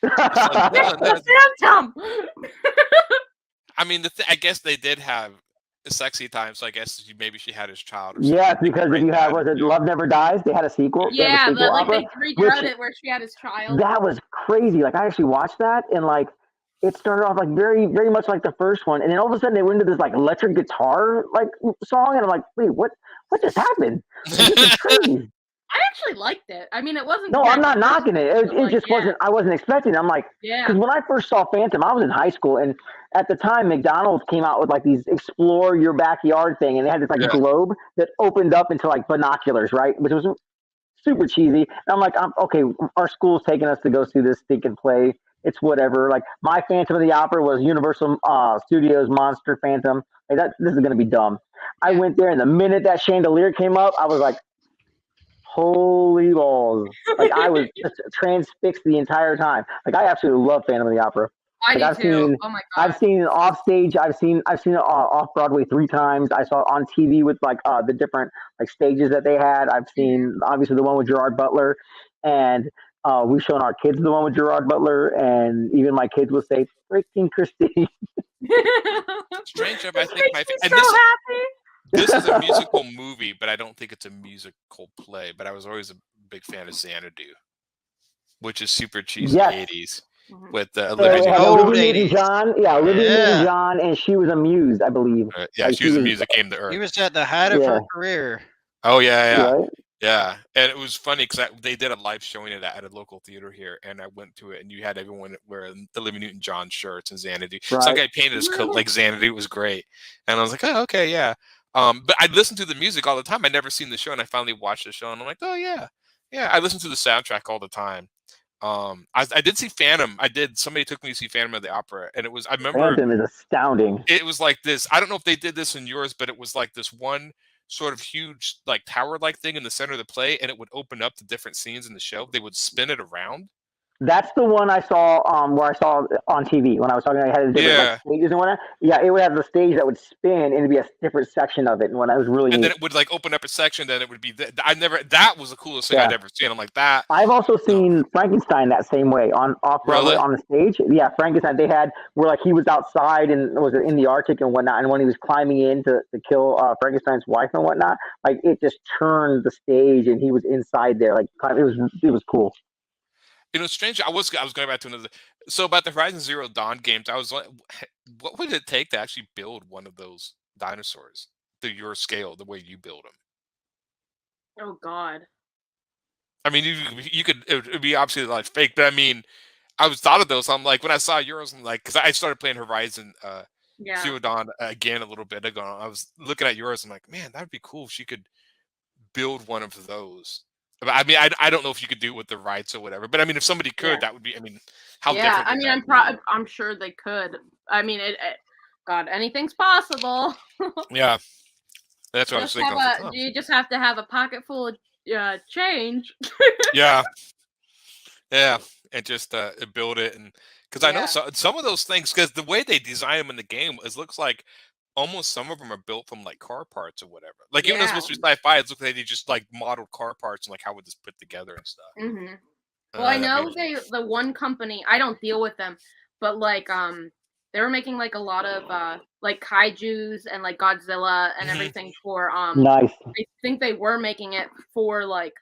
S8: Phantom.
S7: I mean, I guess they did have a sexy time, so I guess maybe she had his child. Or
S10: yeah, because if you have Love Never Dies, they had a sequel.
S8: Yeah, but like they rewrote it where she had his child.
S10: That was crazy. Like I actually watched that, and like it started off like very, very much like the first one, and then all of a sudden they went into this like electric guitar like song, and I'm like, wait, what just happened? Like, this is crazy.
S8: I actually liked it. I mean, it wasn't.
S10: No, I'm not knocking it. It
S8: like,
S10: just wasn't. I wasn't expecting it. I'm like, because when I first saw Phantom, I was in high school, and at the time, McDonald's came out with like these explore your backyard thing, and they had this like globe that opened up into like binoculars, right? Which was super cheesy. And I'm like, okay, our school's taking us to go see this stinking play. It's whatever. Like my Phantom of the Opera was Universal Studios Monster Phantom. Like this is gonna be dumb. I went there, and the minute that chandelier came up, I was like, holy balls. Like I was just transfixed the entire time. Like I absolutely love Phantom of the Opera. Like
S8: I've seen,
S10: oh my God. I've seen it off stage. I've seen it off Broadway 3 times. I saw it on TV with like the different like stages that they had. I've seen obviously the one with Gerard Butler, and we've shown our kids the one with Gerard Butler, and even my kids will say, "Freaking Christine."
S7: Strange enough, I think my
S8: and so happy.
S7: This is a musical movie, but I don't think it's a musical play. But I was always a big fan of Xanadu, which is super cheesy 80s with Olivia
S10: Newton-John. Yeah, Olivia Newton-John, and she was a muse, I believe.
S7: Yeah, she was a muse that came to Earth.
S9: He was at the height of her career.
S7: Oh yeah.
S10: Right?
S7: Yeah, and it was funny because they did a live showing of that at a local theater here, and I went to it, and you had everyone wearing Olivia Newton-John shirts and Xanadu.
S10: Right.
S7: Some guy painted his coat like Xanadu. It was great, and I was like, oh, okay, yeah. But I listened to the music all the time. I'd never seen the show, and I finally watched the show, and I'm like, oh yeah. I listened to the soundtrack all the time. I did see Phantom. Somebody took me to see Phantom of the Opera, and I remember
S10: Phantom is astounding.
S7: It was like this. I don't know if they did this in yours, but it was like this one sort of huge like tower-like thing in the center of the play, and it would open up the different scenes in the show. They would spin it around.
S10: That's the one I saw where I saw on TV when I was talking. I had different like, stages and whatnot. Yeah, it would have the stage that would spin and it'd be a different section of it. And when I was really
S7: then it would like open up a section. Then it would be that was the coolest thing I'd ever seen. I'm like that.
S10: I've also seen Frankenstein that same way on Broadway on the stage. Yeah, Frankenstein they had where like he was outside and was in the Arctic and whatnot. And when he was climbing in to kill Frankenstein's wife and whatnot, like it just turned the stage and he was inside there. Like it was cool.
S7: You know, strange. I was going back to another. So about the Horizon Zero Dawn games, I was like, what would it take to actually build one of those dinosaurs to your scale, the way you build them?
S8: Oh God.
S7: I mean, you could. It would be obviously like fake, but I mean, I was thought of those. I'm like, when I saw yours, I'm like, because I started playing Horizon Zero Dawn again a little bit ago. I was looking at yours. I'm like, man, that would be cool if she could build one of those. I mean, I don't know if you could do it with the rights or whatever, but I mean, if somebody could, that would be. I mean, how different?
S8: I mean, I'm sure they could. I mean, God, anything's possible.
S7: Yeah, that's what I was thinking.
S8: You just have to have a pocket full of change.
S7: Yeah, and just build it, and because I know some of those things, because the way they design them in the game, it looks like almost some of them are built from like car parts or whatever. Like even though it's supposed to be sci-fi, it looks like they just like modeled car parts and like how would this put together and stuff.
S8: Mm-hmm. Well, I know the one company, I don't deal with them, but like they were making like a lot of like kaijus and like Godzilla and everything for
S10: nice.
S8: I think they were making it for like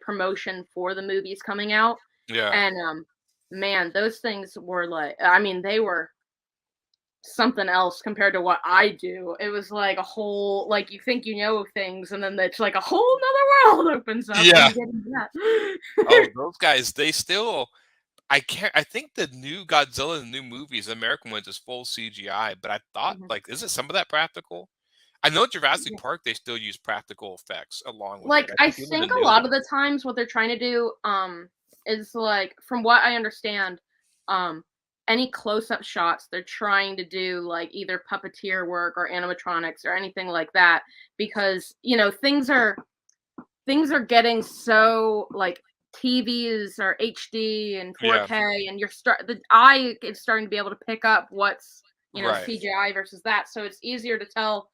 S8: promotion for the movies coming out.
S7: Yeah.
S8: And man, those things were like, I mean, they were something else compared to what I do. It was like a whole, like you think you know things, and then it's like a whole nother world opens up.
S7: Yeah. Oh, those guys, they still. I think the new Godzilla, the new movies, the American ones, is full CGI. But I thought, like, isn't some of that practical? I know Jurassic Park, they still use practical effects along with.
S8: Like, I think a lot of the times what they're trying to do, is like, from what I understand, any close-up shots they're trying to do like either puppeteer work or animatronics or anything like that, because you know things are getting so like TVs are HD and 4K and the eye is starting to be able to pick up what's CGI versus that, so it's easier to tell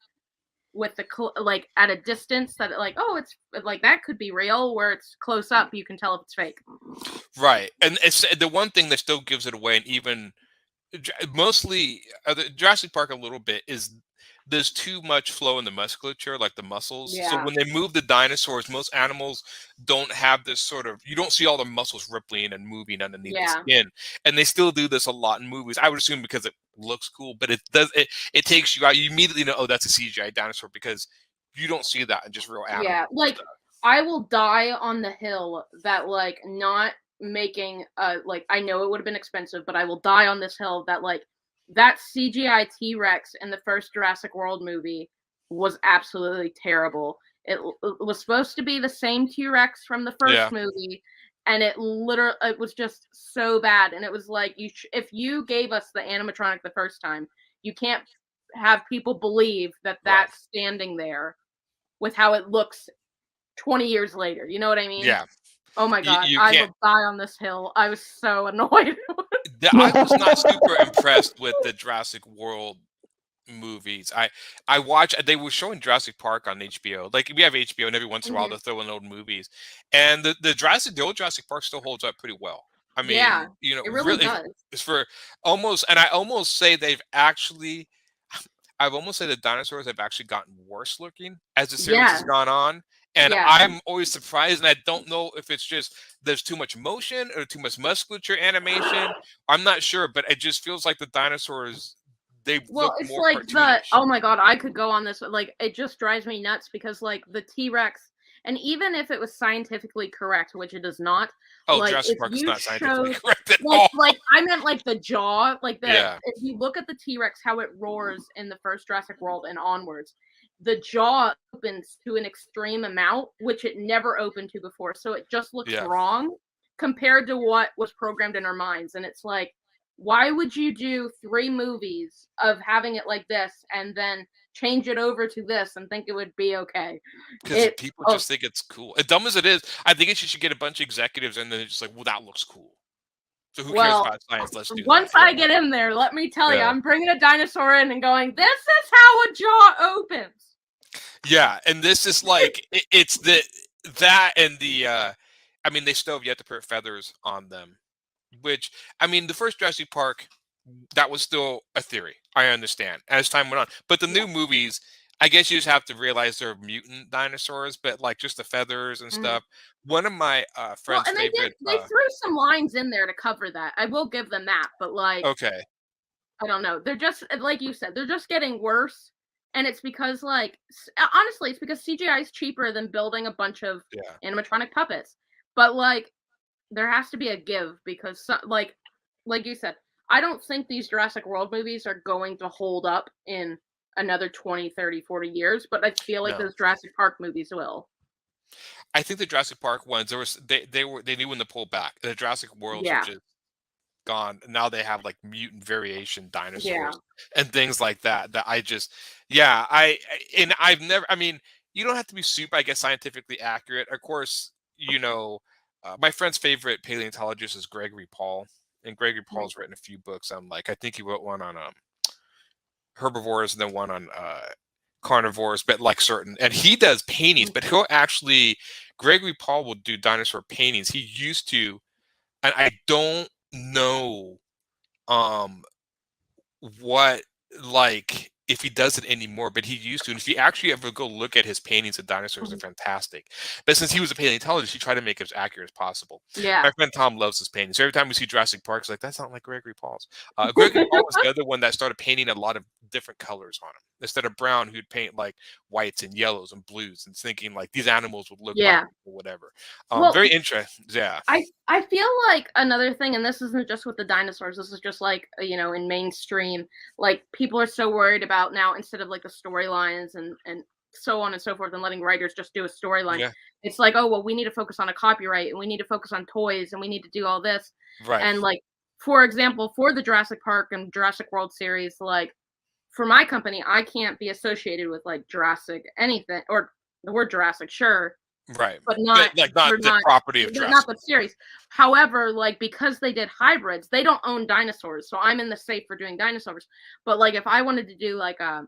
S8: with the like at a distance that like, oh, it's like that could be real, where it's close up you can tell if it's fake.
S7: Right, and it's the one thing that still gives it away, and even mostly Jurassic Park a little bit, is there's too much flow in the musculature, like the muscles.
S8: Yeah.
S7: So when they move the dinosaurs, most animals don't have this sort of, you don't see all the muscles rippling and moving underneath the skin. And they still do this a lot in movies. I would assume because it looks cool, but it takes you out. You immediately know, oh, that's a CGI dinosaur, because you don't see that in just real animals.
S8: Yeah, like I will die on the hill that like not making like I know it would have been expensive, but I will die on this hill that like that CGI T-Rex in the first Jurassic World movie was absolutely terrible. It was supposed to be the same T-Rex from the first movie, and it was just so bad. And it was like if you gave us the animatronic the first time, you can't have people believe that that's standing there with how it looks 20 years later. You know what I mean?
S7: Yeah.
S8: Oh my God. I will die on this hill. I was so annoyed.
S7: I was not super impressed with the Jurassic World movies. I watched, they were showing Jurassic Park on HBO. Like, we have HBO, and every once in a while they'll throw in old movies. And the old Jurassic Park still holds up pretty well. I mean, you know,
S8: it really does.
S7: It's for almost, and I almost say I've almost said the dinosaurs have actually gotten worse looking as the series has gone on. And I'm always surprised, and I don't know if it's just there's too much motion or too much musculature animation. I'm not sure, but it just feels like the dinosaurs, they look
S8: it's
S7: more
S8: like
S7: cartoonish.
S8: oh my God, I could go on this. Like, it just drives me nuts because like the T-Rex, and even if it was scientifically correct, which it is not.
S7: Oh,
S8: like,
S7: Jurassic Park is not scientifically correct at
S8: like,
S7: all.
S8: Like, I meant like the jaw, like if you look at the T-Rex, how it roars in the first Jurassic World and onwards, the jaw opens to an extreme amount, which it never opened to before. So it just looks wrong compared to what was programmed in our minds. And it's like, why would you do 3 movies of having it like this and then change it over to this and think it would be okay?
S7: Because people just think it's cool. As dumb as it is, I think it should get a bunch of executives and then it's just like, well, that looks cool. So who cares about science? Let's do
S8: once
S7: that.
S8: I get in there, let me tell you, I'm bringing a dinosaur in and going, this is how a jaw opens.
S7: Yeah, and this is like it's that and the I mean, they still have yet to put feathers on them, which, I mean, the first Jurassic Park, that was still a theory. I understand as time went on, but the new movies, I guess you just have to realize they're mutant dinosaurs, but like just the feathers and stuff. One of my friends' favorite.
S8: They threw some lines in there to cover that. I will give them that, but like,
S7: okay,
S8: I don't know. They're just, like you said, they're just getting worse. And it's because, like, honestly, it's because CGI is cheaper than building a bunch of animatronic puppets. But, like, there has to be a give because, like you said, I don't think these Jurassic World movies are going to hold up in another 20, 30, 40 years. But I feel like those Jurassic Park movies will.
S7: I think the Jurassic Park ones, they knew when to pull back. The Jurassic Worlds are just gone. Now they have like mutant variation dinosaurs and things like that. That I just, I've never. I mean, you don't have to be super, I guess, scientifically accurate. Of course, you know, my friend's favorite paleontologist is Gregory Paul, and Gregory Paul's written a few books on, like, I think he wrote one on herbivores and then one on carnivores, but like certain, and he does paintings, but he'll actually, Gregory Paul will do dinosaur paintings. He used to, and I don't know what, like, if he does it anymore, but he used to. And if you actually ever go look at his paintings of dinosaurs, they're fantastic. But since he was a paleontologist, he tried to make it as accurate as possible. My friend Tom loves his paintings. So every time we see Jurassic Park, he's like, that's not like Gregory Paul's. Gregory Paul was the other one that started painting a lot of different colors on him. Instead of brown, he'd paint like whites and yellows and blues, and thinking like these animals would look like or whatever. Very interesting.
S8: I feel like another thing, and this isn't just with the dinosaurs, this is just like, you know, in mainstream, like, people are so worried about now, instead of like the storylines and so on and so forth, and letting writers just do a storyline, it's like, oh, well, we need to focus on a copyright, and we need to focus on toys, and we need to do all this. And like, for example, for the Jurassic Park and Jurassic World series, like, for my company, I can't be associated with like Jurassic anything, or the word Jurassic, sure, but not
S7: like not the property of Jurassic,
S8: not the series. However, like, because they did hybrids, they don't own dinosaurs, so I'm in the safe for doing dinosaurs. But like, if I wanted to do like a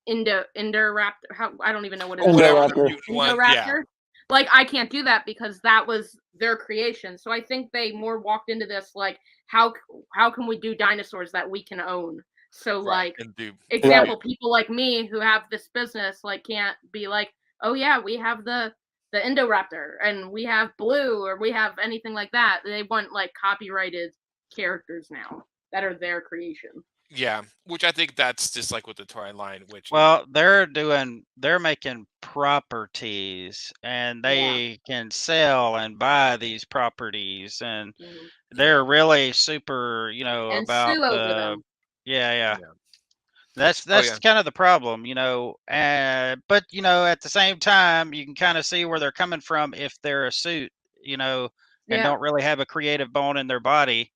S8: Indoraptor, I don't even know what it is. Indoraptor. Like, I can't do that because that was their creation. So I think they more walked into this like, how can we do dinosaurs that we can own? So like, example, people like me who have this business like can't be like, oh yeah, we have the Indoraptor and we have Blue, or we have anything like that. They want like copyrighted characters now that are their creation.
S7: Yeah, which I think that's just like with the toy line, which
S9: they're making properties, and they can sell and buy these properties, and they're really super,
S8: And
S9: about
S8: sue over
S9: the
S8: them.
S9: yeah.
S7: Yeah.
S9: That's kind of the problem, but at the same time, you can kind of see where they're coming from if they're a suit, and don't really have a creative bone in their body.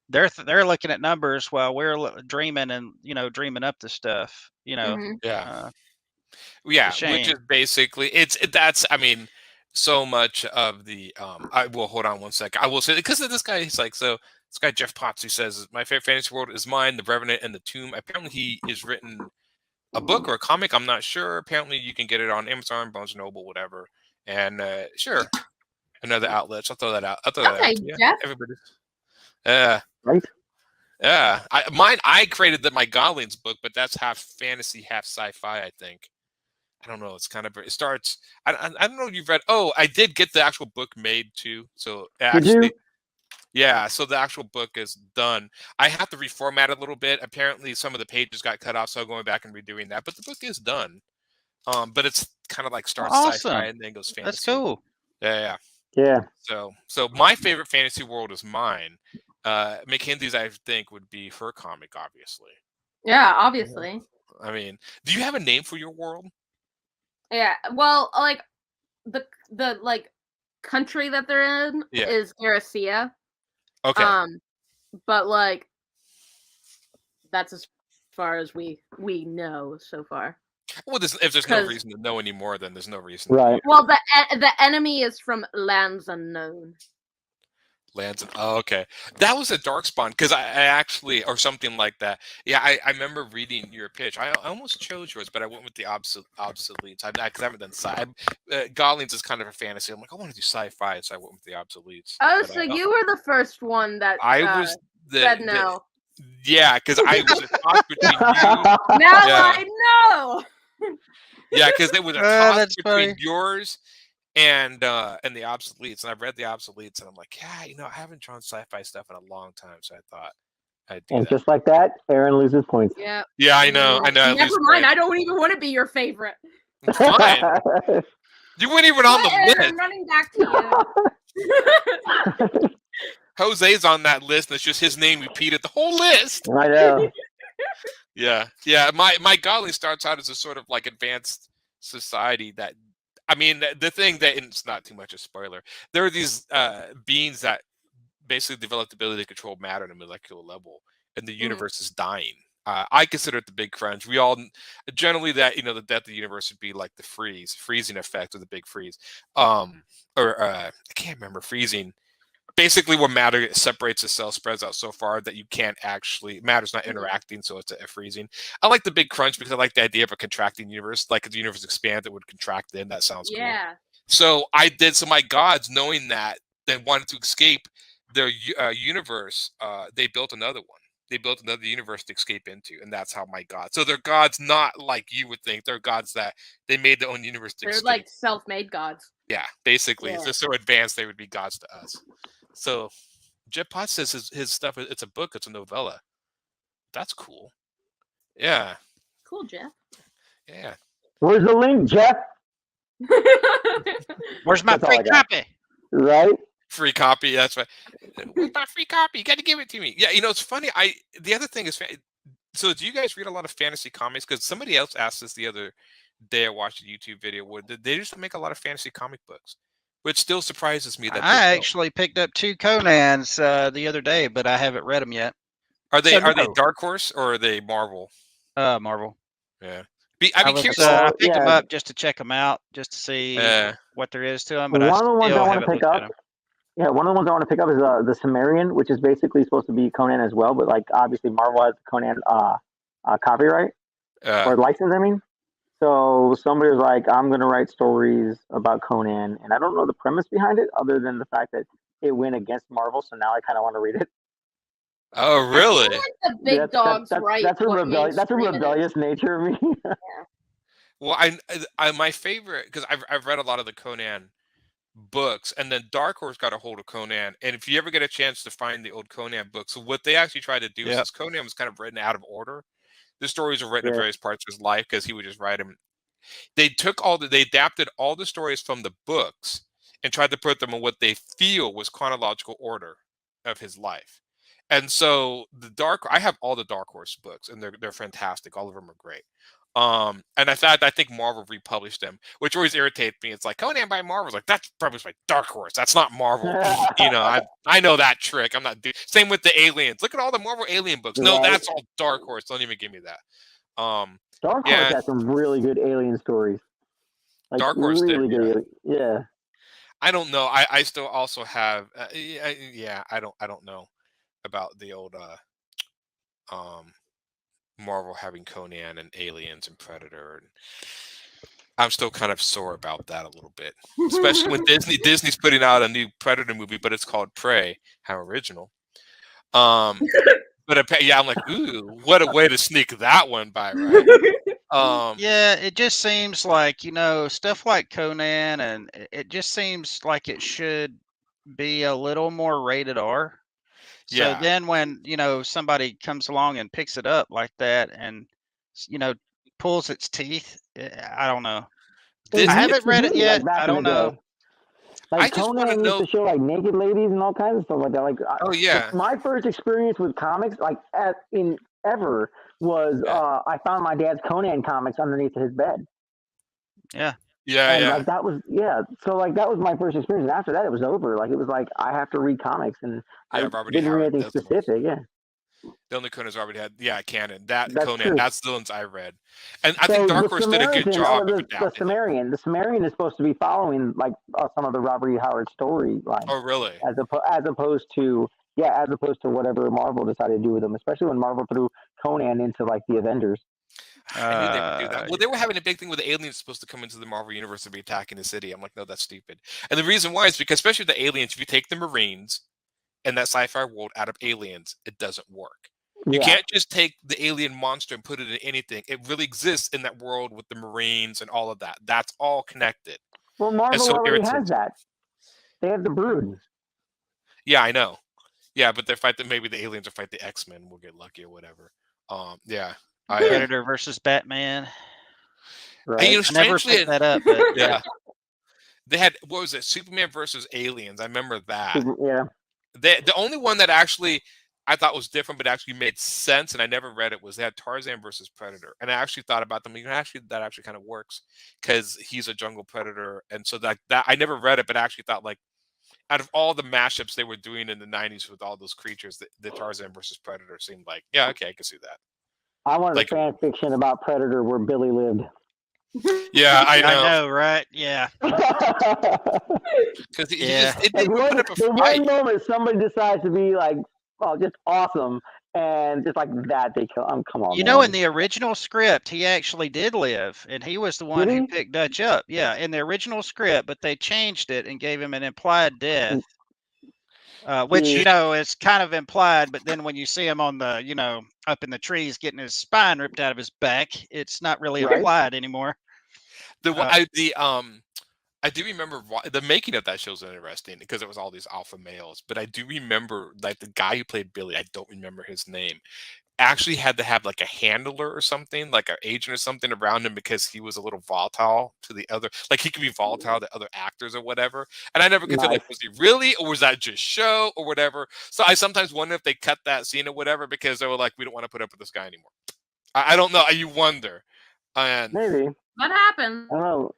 S9: They're looking at numbers while we're dreaming and dreaming up the stuff.
S7: Yeah.
S9: It's a
S7: Yeah, which
S9: shame.
S7: is basically so much of the I will hold on one second. I will say because this guy he's like so this guy Jeff Potts he says my favorite fantasy world is mine, the Revenant and the Tomb. Apparently he is written a book or a comic. I'm not sure. Apparently you can get it on Amazon, Barnes Noble, whatever. And sure, another outlet. So I'll throw that out. I'll throw that out. Yeah,
S8: Jeff.
S7: everybody. Yeah.
S10: Right.
S7: Yeah. I created my Godlings book, but that's half fantasy, half sci-fi. I think. I don't know. It's kind of it starts. I don't know if you've read. Oh, I did get the actual book made too. So actually, yeah. So the actual book is done. I have to reformat it a little bit. Apparently, some of the pages got cut off, so I'm going back and redoing that. But the book is done. But it's kind of like starts sci-fi and then goes fantasy.
S9: That's cool.
S7: Yeah. So my favorite fantasy world is mine. Mackenzie's, I think, would be her comic, obviously.
S8: Yeah, obviously.
S7: I mean, do you have a name for your world?
S8: Yeah, well, like the country that they're in is Erisea.
S7: Okay.
S8: But like that's as far as we know so far.
S7: Well, if there's no reason to know anymore, then there's no reason.
S10: Right.
S8: Well, the enemy is from lands unknown.
S7: Oh, okay. That was a Darkspawn because I actually, or something like that. Yeah, I remember reading your pitch. I almost chose yours, but I went with the obsoletes. Because I haven't done sci. Godlings is kind of a fantasy. I'm like, I want to do sci-fi, so I went with the obsoletes.
S8: Oh, so you were the first one that said no.
S7: Yeah, because I was a toss between you.
S8: Now I know.
S7: Yeah, because there was a toss between yours and the obsoletes, and I've read the obsoletes, and I'm like, I haven't drawn sci-fi stuff in a long time, so I thought I'd do
S10: and
S7: that.
S10: just like that, Aaron loses points.
S8: Yeah.
S7: Yeah, I know.
S8: Never mind. I don't even want to be your favorite.
S7: Fine. You weren't even on the list.
S8: I'm running back to you.
S7: Jose's on that list, and it's just his name repeated the whole list.
S10: I know.
S7: Yeah. My Godling starts out as a sort of like advanced society that. I mean, the thing that, and it's not too much a spoiler, there are these beings that basically develop the ability to control matter at a molecular level, and the universe is dying. I consider it the big crunch. We all generally that the death of the universe would be like the freezing effect of the big freeze, I can't remember freezing. Basically, where matter separates itself, spreads out so far that you can't actually matter's not interacting, so it's a freezing. I like the big crunch because I like the idea of a contracting universe. Like if the universe expands, it would contract. Then that sounds cool. So I did. So my gods, knowing that they wanted to escape their universe, they built another one. They built another universe to escape into, and that's how my gods. So they're gods not like you would think. They're gods that they made their own universe to
S8: They're
S7: escape.
S8: like self-made gods.
S7: Yeah, basically, they're so advanced they would be gods to us. So, Jeff Potts says his stuff. It's a book. It's a novella. That's cool. Yeah.
S8: Cool, Jeff.
S7: Yeah.
S10: Where's the link, Jeff?
S9: Where's my free copy?
S10: Right.
S7: Free copy. That's right. Where's my free copy? You got to give it to me. Yeah. It's funny. The other thing is, so do you guys read a lot of fantasy comics? Because somebody else asked this the other day. I watched a YouTube video where they used to make a lot of fantasy comic books. Which still surprises me that
S9: I actually picked up 2 Conans the other day, but I haven't read them yet.
S7: Are they Dark Horse or are they Marvel?
S9: Marvel.
S7: Yeah.
S9: I picked them up just to check them out, just to see what there is to them. But
S10: one of the ones I want to pick up. Yeah, one of the ones I want to pick up is the Sumerian, which is basically supposed to be Conan as well, but like obviously Marvel has Conan copyright or license. I mean. So somebody was like, I'm going to write stories about Conan. And I don't know the premise behind it other than the fact that it went against Marvel. So now I kind of want to read it.
S7: Oh, really?
S8: Like the big dogs, right?
S10: That's a rebellious nature of me.
S7: Well, I my favorite, because I've read a lot of the Conan books, and then Dark Horse got a hold of Conan. And if you ever get a chance to find the old Conan books, so what they actually tried to do is Conan was kind of written out of order. The stories are written in various parts of his life because he would just write them. They adapted all the stories from the books and tried to put them in what they feel was chronological order of his life. And so I have all the Dark Horse books, and they're fantastic. All of them are great. And in fact, I think Marvel republished them, which always irritates me. It's like Conan by Marvel's like, that's published by Dark Horse. That's not Marvel. I know that trick. I'm not doing. Same with the aliens. Look at all the Marvel alien books. No, that's all Dark Horse. Don't even give me that.
S10: Dark Horse has some really good alien stories. Like,
S7: Dark Horse
S10: really
S7: did,
S10: good. Yeah.
S7: I don't know. I still also have. I don't know about the old Marvel having Conan and Aliens and Predator, and I'm still kind of sore about that a little bit, especially when Disney's putting out a new Predator movie, but it's called Prey. How original! But I'm like, ooh, what a way to sneak that one by, right?
S9: Yeah, it just seems like stuff like Conan, and it just seems like it should be a little more rated R. So then when, somebody comes along and picks it up like that and, pulls its teeth, I don't know. I haven't read it yet. I don't know.
S10: Like Conan used to show like naked ladies and all kinds of stuff like that. My first experience with comics, like ever, was I found my dad's Conan comics underneath his bed.
S9: Yeah.
S10: Like that was So like that was my first experience. And after that, it was over. Like it was like I have to read comics, and I didn't read anything specific.
S7: The only Conan's already had canon. That's Conan. True. That's the ones I read, and I think Dark Horse did a good job of adapting. The Sumerian is supposed to be following like some of the Robert E. Howard storyline. Oh, really?
S10: As opposed to whatever Marvel decided to do with them, especially when Marvel threw Conan into like the Avengers.
S7: I knew they would do that. Well, they were having a big thing with the aliens supposed to come into the Marvel universe and be attacking the city. I'm like, no, that's stupid. And the reason why is because, especially the aliens, if you take the Marines and that sci-fi world out of aliens, it doesn't work. You can't just take the alien monster and put it in anything. It really exists in that world with the Marines and all of that. That's all connected.
S10: Well, Marvel already has that. They have the Brood.
S7: Yeah, I know. Yeah, but maybe the aliens will fight the X-Men. We'll get lucky or whatever.
S9: Predator versus Batman.
S10: Right.
S9: I never picked that up. But
S7: yeah. They had, what was it? Superman versus Aliens. I remember that.
S10: Yeah.
S7: The only one that actually I thought was different, but actually made sense, and I never read it, was they had Tarzan versus Predator. And I actually thought about them. That actually kind of works because he's a jungle predator. And so that I never read it, but I actually thought like out of all the mashups they were doing in the 90s with all those creatures, the Tarzan versus Predator seemed like, yeah, okay, I can see that.
S10: I wanted a fan fiction about Predator where Billy lived.
S7: Yeah, I know.
S9: I know, right? Yeah.
S7: Because it didn't put up a fight.
S10: One moment somebody decides to be like, oh, just awesome, and just like that, they kill him. Come on,
S9: in the original script, he actually did live, and he was the one who picked Dutch up. Yeah, in the original script, but they changed it and gave him an implied death. Which, is kind of implied, but then when you see him on the, up in the trees getting his spine ripped out of his back, it's not really implied anymore.
S7: I do remember the making of that show is interesting because it was all these alpha males, but I do remember like the guy who played Billy, I don't remember his name, actually had to have like a handler or something, like an agent or something around him because he was a little volatile to the other, like he could be volatile to other actors or whatever. And I never could tell, like, was he really, or was that just show or whatever? So I sometimes wonder if they cut that scene or whatever because they were like, we don't want to put up with this guy anymore. I don't know. You wonder. And
S10: maybe
S8: that happens.
S10: Oh,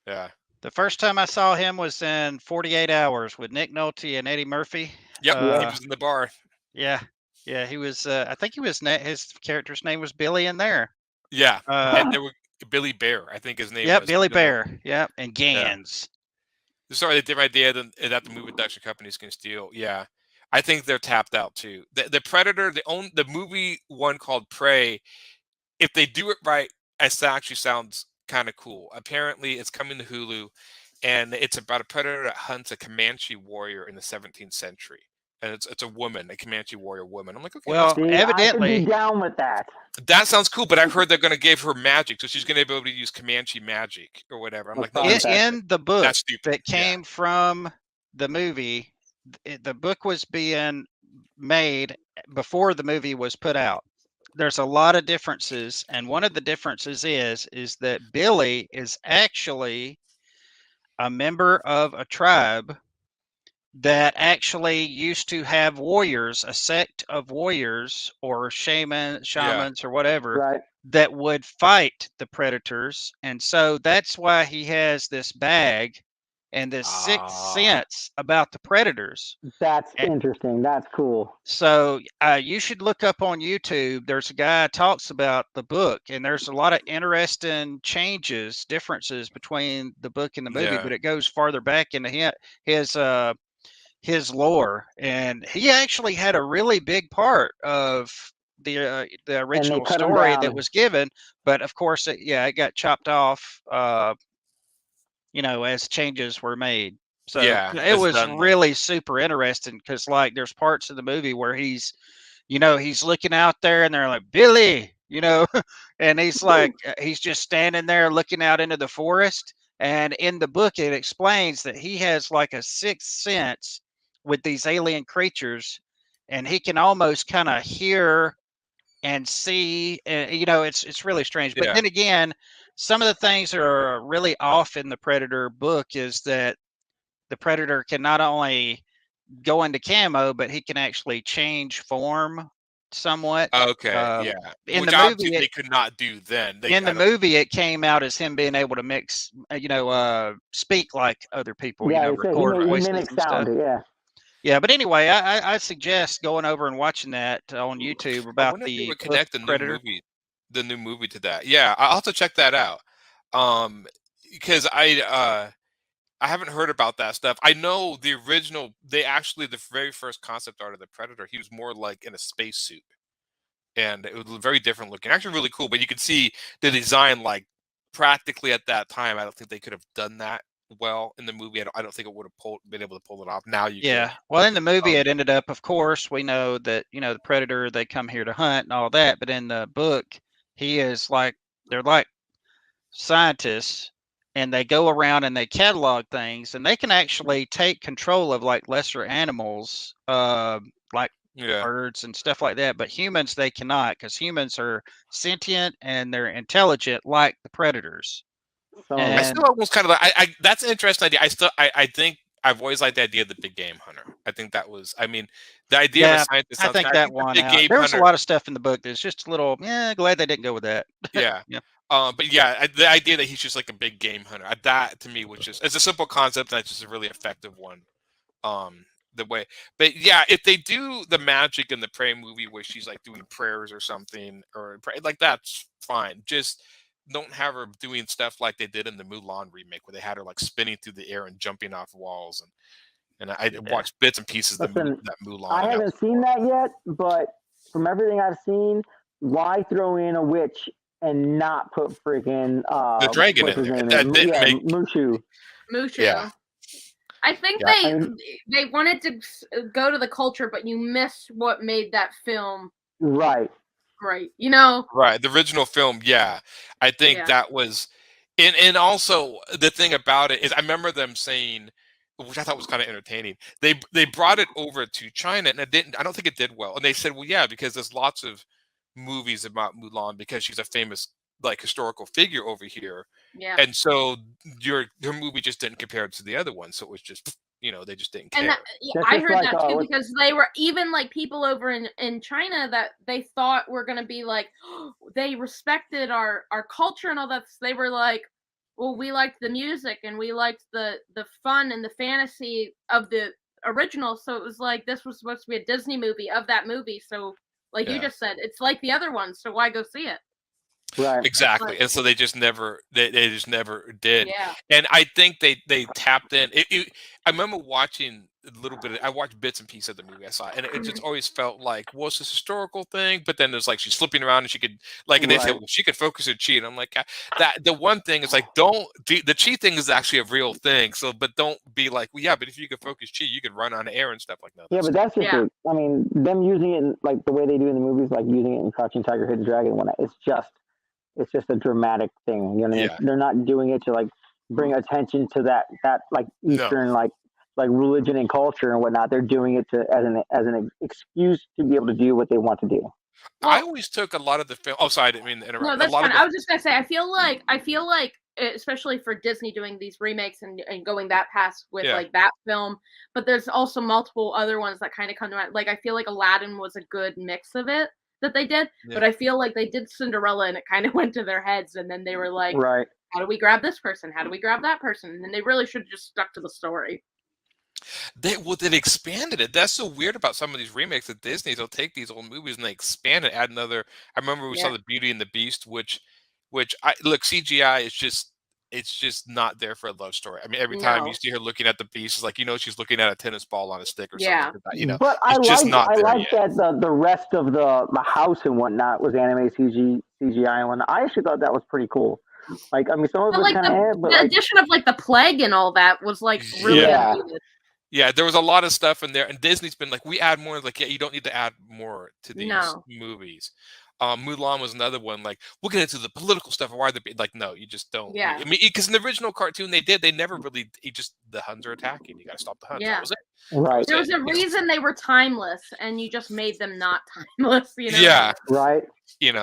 S7: yeah.
S9: The first time I saw him was in 48 Hours with Nick Nolte and Eddie Murphy.
S7: Yep, he was in the bar.
S9: Yeah, he was. I think he was. His character's name was Billy in there.
S7: Yeah, and there were Billy Bear. I think his name.
S9: Yep,
S7: was.
S9: Billy Bear. Yep, and Gans.
S7: Yeah. Sorry, the different idea that the movie production companies can steal. Yeah, I think they're tapped out too. The Predator, the movie one called Prey. If they do it right, it actually sounds kind of cool. Apparently, it's coming to Hulu, and it's about a predator that hunts a Comanche warrior in the 17th century, and it's a woman, a Comanche warrior woman. I'm like, okay,
S9: well, evidently,
S10: I could be down with that.
S7: That sounds cool, but I've heard they're going to give her magic, so she's going to be able to use Comanche magic or whatever. I'm like, no,
S9: in the book that came from the movie, the book was being made before the movie was put out. there's a lot of differences, and one of the differences is that Billy is actually a member of a tribe that actually used to have warriors, a sect of warriors or shamans or whatever, that would fight the predators. And so that's why he has this bag and this sixth sense about the predators.
S10: That's interesting. That's cool.
S9: So you should look up on YouTube. There's a guy who talks about the book, and there's a lot of interesting differences between the book and the movie, but it goes farther back into his lore, and he actually had a really big part of the original story that was given, but of course it got chopped off as changes were made. So it was really super interesting, because like there's parts of the movie where he's looking out there and they're like, Billy, and he's like, he's just standing there looking out into the forest. And in the book, it explains that he has like a sixth sense with these alien creatures, and he can almost kind of hear and see, it's really strange. But then again, some of the things that are really off in the Predator book is that the Predator can not only go into camo, but he can actually change form somewhat.
S7: Okay,
S9: In
S7: which
S9: the movie,
S7: they could not do then.
S9: In the movie, it came out as him being able to mix, speak like other people, record voices and stuff. Yeah, but anyway, I suggest going over and watching that on YouTube about the Predator.
S7: The new movie to that. Yeah, I'll have to check that out. Because I haven't heard about that stuff. I know the original, the very first concept art of the Predator, he was more like in a spacesuit. And it was very different looking. Actually really cool, but you could see the design like practically at that time. I don't think they could have done that well in the movie. I don't think it would have been able to pull it off. Now you can.
S9: Well, in the movie it ended up, of course, we know that, the Predator, they come here to hunt and all that, but in the book, he is like, they're like scientists, and they go around and they catalog things, and they can actually take control of like lesser animals, like birds and stuff like that. But humans, they cannot, because humans are sentient and they're intelligent like the predators.
S7: I still almost kind of like, that's an interesting idea. I think I've always liked the idea of the big game hunter. I think that was, the idea of a scientist.
S9: I think that one. There was a lot of stuff in the book that's just a little, glad they didn't go with that.
S7: Yeah. But yeah, the idea that he's just like a big game hunter, that to me was just, it's a simple concept, and it's just a really effective one. But yeah, if they do the magic in the Prey movie where she's like doing prayers or something, or like, that's fine. Just don't have her doing stuff like they did in the Mulan remake, where they had her like spinning through the air and jumping off walls. And I watched bits and pieces of that Mulan.
S10: I haven't seen that yet, but from everything I've seen, why throw in a witch and not put freaking
S7: the dragon in there? That didn't make
S10: Mushu.
S8: Yeah. I think they wanted to go to the culture, but you missed what made that film
S10: right.
S8: Right.
S7: Right. The original film. Yeah. I think that was, and also the thing about it is, I remember them saying, which I thought was kind of entertaining. They brought it over to China, and I don't think it did well. And they said, well, yeah, because there's lots of movies about Mulan because she's a famous like historical figure over here.
S8: Yeah.
S7: And so your movie just didn't compare to the other one. So it was just, they just didn't care.
S8: And I heard that too, because they were even like people over in China that they thought were going to be like, they respected our culture and all that. So they were like, well, we liked the music and we liked the fun and the fantasy of the original. So it was like, this was supposed to be a Disney movie of that movie. So like you just said, it's like the other one. So why go see it?
S10: Right.
S7: Exactly. And so they just never they just never did.
S8: Yeah.
S7: And I think they tapped in. I remember watching a little bit. I watched bits and pieces of the movie I saw, and it just always felt like, well, it's this historical thing, but then there's like she's flipping around and she could and they said, well, she could focus her chi, and I'm like, that the one thing is like, the chi thing is actually a real thing. So, but don't be like, well, yeah, but if you could focus chi, you could run on air and stuff like that.
S10: Yeah, but that's just them using it in, like the way they do in the movies, like using it in Crouching Tiger, Hidden Dragon. It's just a dramatic thing. You know what I mean? They're not doing it to like bring attention to that like Eastern like religion and culture and whatnot. They're doing it as an excuse to be able to do what they want to do.
S7: I always took a lot of the film. Oh, sorry, I didn't mean to interrupt.
S8: No, that's fine. I was just gonna say, I feel like, especially for Disney doing these remakes and going that past with like that film, but there's also multiple other ones that kind of come to mind. Like I feel like Aladdin was a good mix of it that they did, but I feel like they did Cinderella and it kind of went to their heads, and then they were like,
S10: right.
S8: How do we grab this person? How do we grab that person? And then they really should have just stuck to the story.
S7: They've expanded it. That's so weird about some of these remakes at Disney. They'll take these old movies and they expand it, add another. I remember we saw the Beauty and the Beast, which I look, CGI is just not there for a love story. I mean, every time you see her looking at the beast, it's like she's looking at a tennis ball on a stick or something.
S10: But I like that the rest of the house and whatnot was animated CGI and whatnot. I actually thought that was pretty cool. Like, I mean, some of it was kind of
S8: the addition of like the plague and all that was like really needed.
S7: Yeah, there was a lot of stuff in there, and Disney's been like, we add more. Like, you don't need to add more to these movies. Mulan was another one. Like, we'll get into the political stuff. Why like, no, you just don't.
S8: Yeah.
S7: I mean, because in the original cartoon, they never really. The Huns are attacking. You got to stop the Huns.
S8: Yeah.
S7: That was it.
S10: Right.
S8: There was a reason they were timeless, and you just made them not timeless.
S7: Yeah.
S10: Right.
S7: It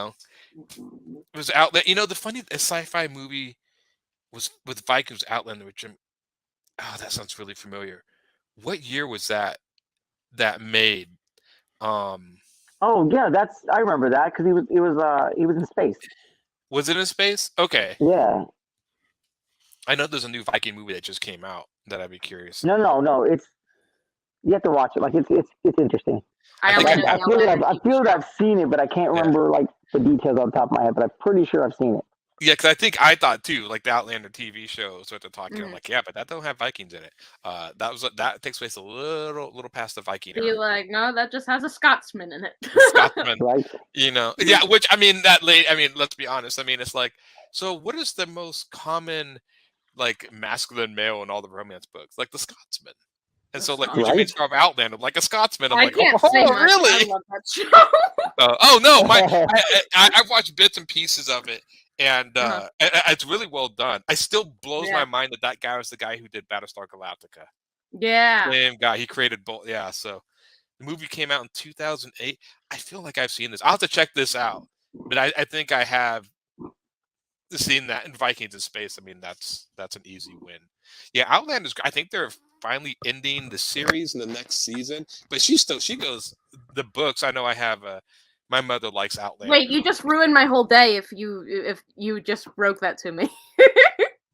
S7: was out there. The funny sci-fi movie was with Vikings Outlander, which that sounds really familiar. What year was that made?
S10: Oh yeah, I remember that because he was in space.
S7: Was it in space? Okay.
S10: Yeah.
S7: I know there's a new Viking movie that just came out that I'd be curious.
S10: No. You have to watch it. Like it's interesting. I feel like I've seen it, but I can't remember like the details on top of my head. But I'm pretty sure I've seen it.
S7: Yeah, because I thought too, like the Outlander TV show. So to talk, I'm like, but that don't have Vikings in it. That takes place a little past the Viking.
S8: You're like, no, that just has a Scotsman in it.
S10: Scotsman, right?
S7: Yeah. Which let's be honest. I mean, it's like, so what is the most common like masculine male in all the romance books? Like the Scotsman. And so, like, would you mean of Outlander, like a Scotsman? I'm like, really?
S8: I love that show.
S7: No, I watched bits and pieces of it, and it's really well done. It still blows my mind that guy was the guy who did Battlestar Galactica.
S8: Yeah,
S7: same guy. He created both. Yeah, so the movie came out in 2008. I feel like I've seen this. I'll have to check this out, but I think I have seen that in Vikings in Space. I mean, that's an easy win. Yeah, Outlander is. I think they're finally ending the series in the next season, but she goes the books. I know I have my mother likes Outlander.
S8: Wait, you just ruined my whole day if you just broke that to me.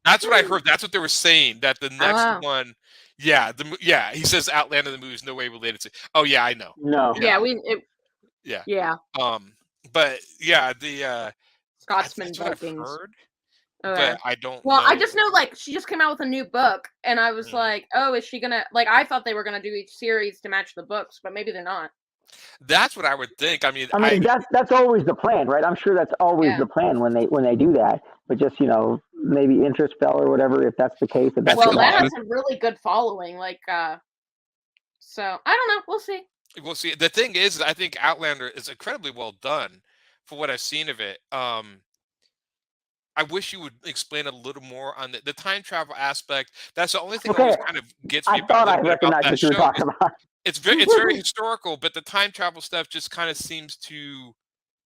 S7: That's what I heard. That's what they were saying, that the next one he says Outlander the movie is no way related to. Oh yeah, I know.
S10: No.
S8: Yeah.
S7: But yeah, the
S8: Scotsman
S7: Vikings.
S8: Okay.
S7: But I don't
S8: know.
S7: I
S8: just know like she just came out with a new book, and I was like, oh, is she gonna like? I thought they were gonna do each series to match the books, but maybe they're not.
S7: That's what I would think. I mean,
S10: that's always the plan, right? I'm sure that's always the plan when they do that. But just maybe interest fell or whatever. If that's the case,
S8: that has a really good following. Like, so I don't know. We'll see.
S7: We'll see. The thing is, I think Outlander is incredibly well done for what I've seen of it. I wish you would explain a little more on the time travel aspect. That's the only thing that always kind of gets me about that show. It's very historical, but the time travel stuff just kind of seems to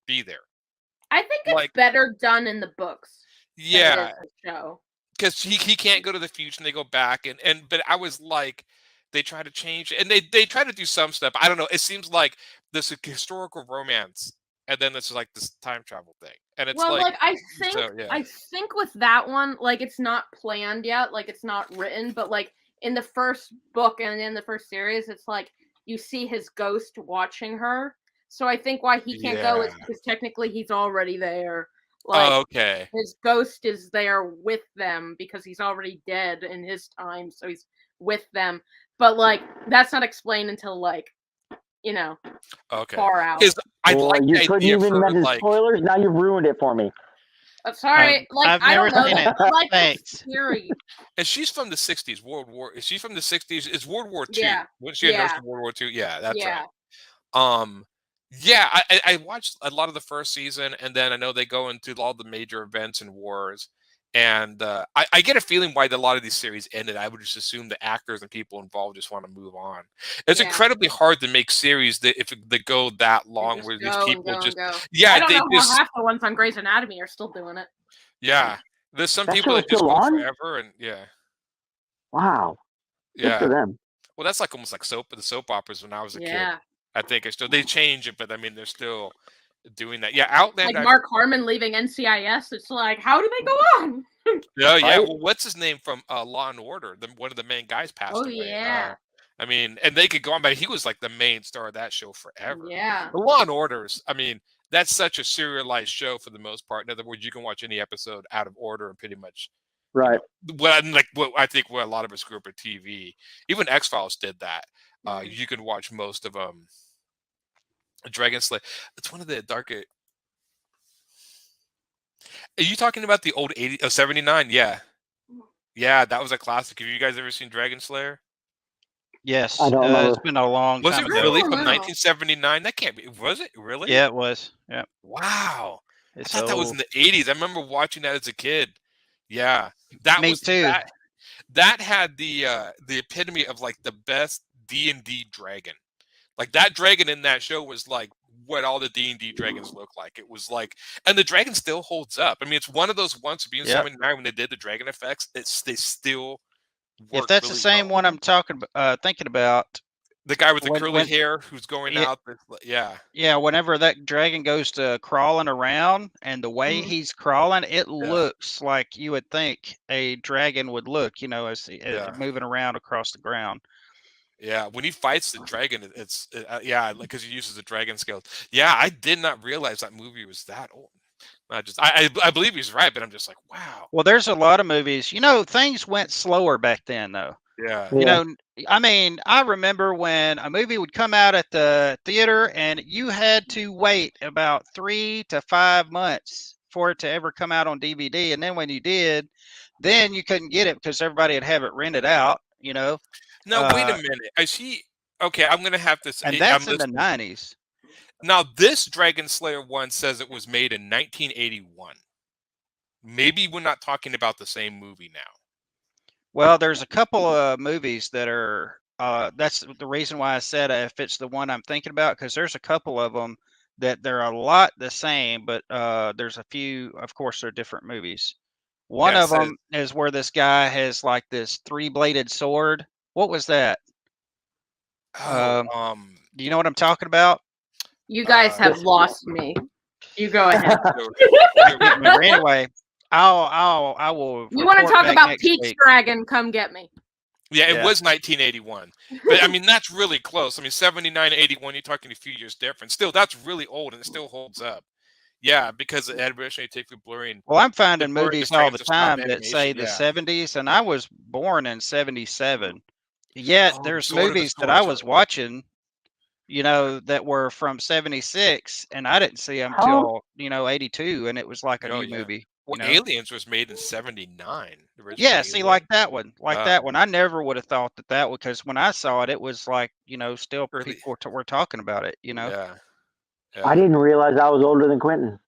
S7: be there.
S8: I think it's better done in the books.
S7: Yeah.
S8: Show.
S7: Because he can't go to the future and they go back but I was like, they try to change it and they try to do some stuff. I don't know. It seems like this historical romance. And then it's like this time travel thing, and it's
S8: I think with that one, like it's not planned yet, like it's not written, but like in the first book and in the first series, it's like you see his ghost watching her. So I think why he can't go is because technically he's already there. Like,
S7: okay.
S8: His ghost is there with them because he's already dead in his time, so he's with them. But like that's not explained until like. Far out.
S10: You couldn't even mention spoilers. Now you've ruined it for me.
S8: Sorry,
S9: I've never seen it.
S8: Like
S9: Thanks.
S8: Theory.
S7: And she's from the '60s. World War. Is she from the '60s? It's World War II.
S8: Yeah.
S7: Was she a nurse in World War II? Yeah, that's right. Yeah, I watched a lot of the first season, and then I know they go into all the major events and wars, And I get a feeling why a lot of these series ended. I would just assume the actors and people involved just want to move on. It's incredibly hard to make series that go that long, where these people
S8: go.
S7: yeah,
S8: I don't
S7: they
S8: know
S7: just
S8: how half the ones on Grey's Anatomy are still doing it.
S7: yeah. There's some
S10: That
S7: people
S10: show
S7: that
S10: is
S7: just
S10: still
S7: go
S10: on?
S7: forever, and yeah.
S10: Wow. Good for them.
S7: Well, that's like almost like the soap operas when I was a kid.
S8: Yeah.
S7: I think it's still, they change it, but I mean they're still doing that. Yeah, Outlander.
S8: Like Mark Harmon leaving NCIS. It's like, how do they go on?
S7: Yeah. Well, what's his name from Law and Order? One of the main guys passed away.
S8: Yeah.
S7: I mean, and they could go on, but he was like the main star of that show forever.
S8: Yeah.
S7: The Law and Orders. I mean, that's such a serialized show for the most part. In other words, you can watch any episode out of order and pretty much.
S10: Right.
S7: What I think a lot of us grew up with TV. Even X-Files did that. You can watch most of Dragon Slayer. It's one of the darker. Are you talking about the old 79? Yeah. Yeah, that was a classic. Have you guys ever seen Dragon Slayer?
S9: Yes.
S10: I don't remember.
S9: It's been a long
S7: Was
S9: time
S7: it
S9: ago.
S7: really from 1979? That can't be. Was it really?
S9: Yeah, it was. Yeah.
S7: Wow.
S9: It's
S7: I thought that was in the 80s. I remember watching that as a kid. Yeah. That
S9: Me
S7: was
S9: too.
S7: That had the epitome of like the best D&D dragon. Like that dragon in that show was like what all the D&D dragons look like. It was like, and the dragon still holds up. I mean, it's one of those ones being 79 when they did the dragon effects. They still work.
S9: If that's
S7: really
S9: the same one I'm thinking about,
S7: the guy with the curly hair who's going out. Yeah.
S9: Yeah, whenever that dragon goes to crawling around, and the way he's crawling, it looks like you would think a dragon would look, as moving around across the ground.
S7: Yeah, when he fights the dragon, it's because he uses the dragon scales. Yeah, I did not realize that movie was that old. I believe he's right, but I'm just like, wow.
S9: Well, there's a lot of movies. Things went slower back then, though.
S7: Yeah.
S9: I mean, I remember when a movie would come out at the theater, and you had to wait about 3 to 5 months for it to ever come out on DVD, and then when you did, then you couldn't get it because everybody would have it rented out.
S7: No, wait a minute. Okay, I'm gonna have to.
S9: And that's in the 90s.
S7: Now, this Dragon Slayer one says it was made in 1981. Maybe we're not talking about the same movie now.
S9: Well, there's a couple of movies that are. That's the reason why I said if it's the one I'm thinking about, because there's a couple of them that they're a lot the same, but there's a few. Of course, they're different movies. One of them is where this guy has like this 3-bladed sword. What was that? Do you know what I'm talking about?
S8: You guys have lost me. You go ahead.
S9: Anyway, I will.
S8: You want to talk about Peach Dragon? Come get me.
S7: Yeah, it was 1981. But I mean, that's really close. I mean, 79 to 81, you're talking a few years different. Still, that's really old and it still holds up. Yeah, because the admiration take for blurring.
S9: Well, I'm finding movies all the time that say the 70s, and I was born in 77. Yet there's movies that I was watching, that were from 76, and I didn't see them till 82, and it was like a new movie.
S7: Well, Aliens was made in 79.
S9: Yeah, see, like that one, that one. I never would have thought that would, because when I saw it, it was like, still people were talking about it,
S7: Yeah.
S10: I didn't realize I was older than Quentin.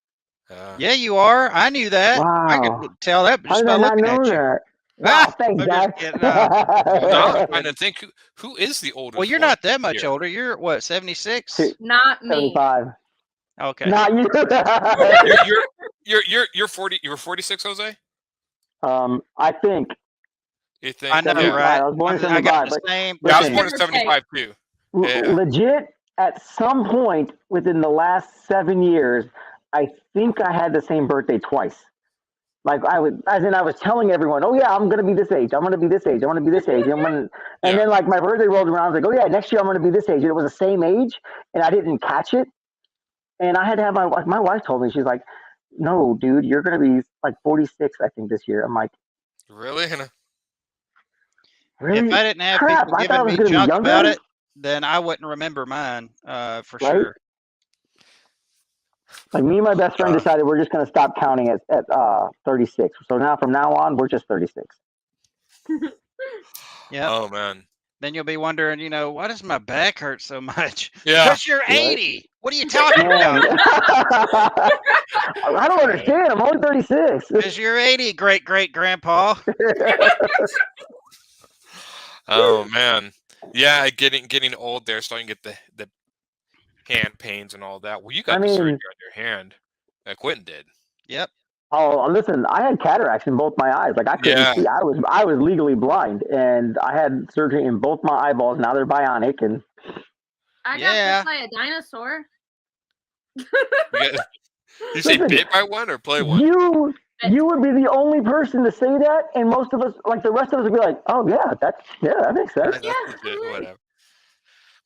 S9: Yeah, you are. I knew that.
S10: Wow.
S9: I could tell that just by looking at you.
S10: That? Wow, thanks, guys.
S7: I'm trying to think who is the oldest.
S9: Well, you're not that much older. You're what, 76?
S8: Not me.
S10: 75.
S9: Okay.
S10: Not you.
S7: You're 40. You were 46, Jose.
S10: I think.
S7: You think?
S9: I know, right?
S10: I was born in 75.
S9: I got the same.
S7: I was born in 75 too.
S10: Legit, at some point within the last 7 years, I think I had the same birthday twice. Like I was telling everyone, oh yeah, I'm gonna be this age. I'm gonna be this age. I'm gonna be this age. And then like my birthday rolled around, I was like, oh yeah, next year I'm gonna be this age. And it was the same age, and I didn't catch it. And I had to have my wife told me, she's like, no, dude, you're gonna be like 46, I think, this year. I'm like,
S7: really?
S10: Really?
S9: If I didn't have people giving me junk about it, then I wouldn't remember mine for sure.
S10: Like me and my best friend decided we're just going to stop counting at 36. So from now on, we're just 36.
S9: Yeah.
S7: Oh man.
S9: Then you'll be wondering, why does my back hurt so much?
S7: Yeah.
S9: Because you're 80. What are you talking about?
S10: I don't understand. I'm only 36.
S9: Because you're 80, great-great-grandpa.
S7: Oh man, yeah, getting old there, starting to get the hand pains and all that. Well, you got the surgery on your hand. Quentin did.
S9: Yep.
S10: Oh, listen, I had cataracts in both my eyes. Like I couldn't see. I was legally blind, and I had surgery in both my eyeballs. Now they're bionic, and
S8: I got bit by a dinosaur.
S7: You say bit by one or play one?
S10: You would be the only person to say that, and most of us, like the rest of us, would be like, "Oh yeah, that makes sense."
S7: Yeah, whatever.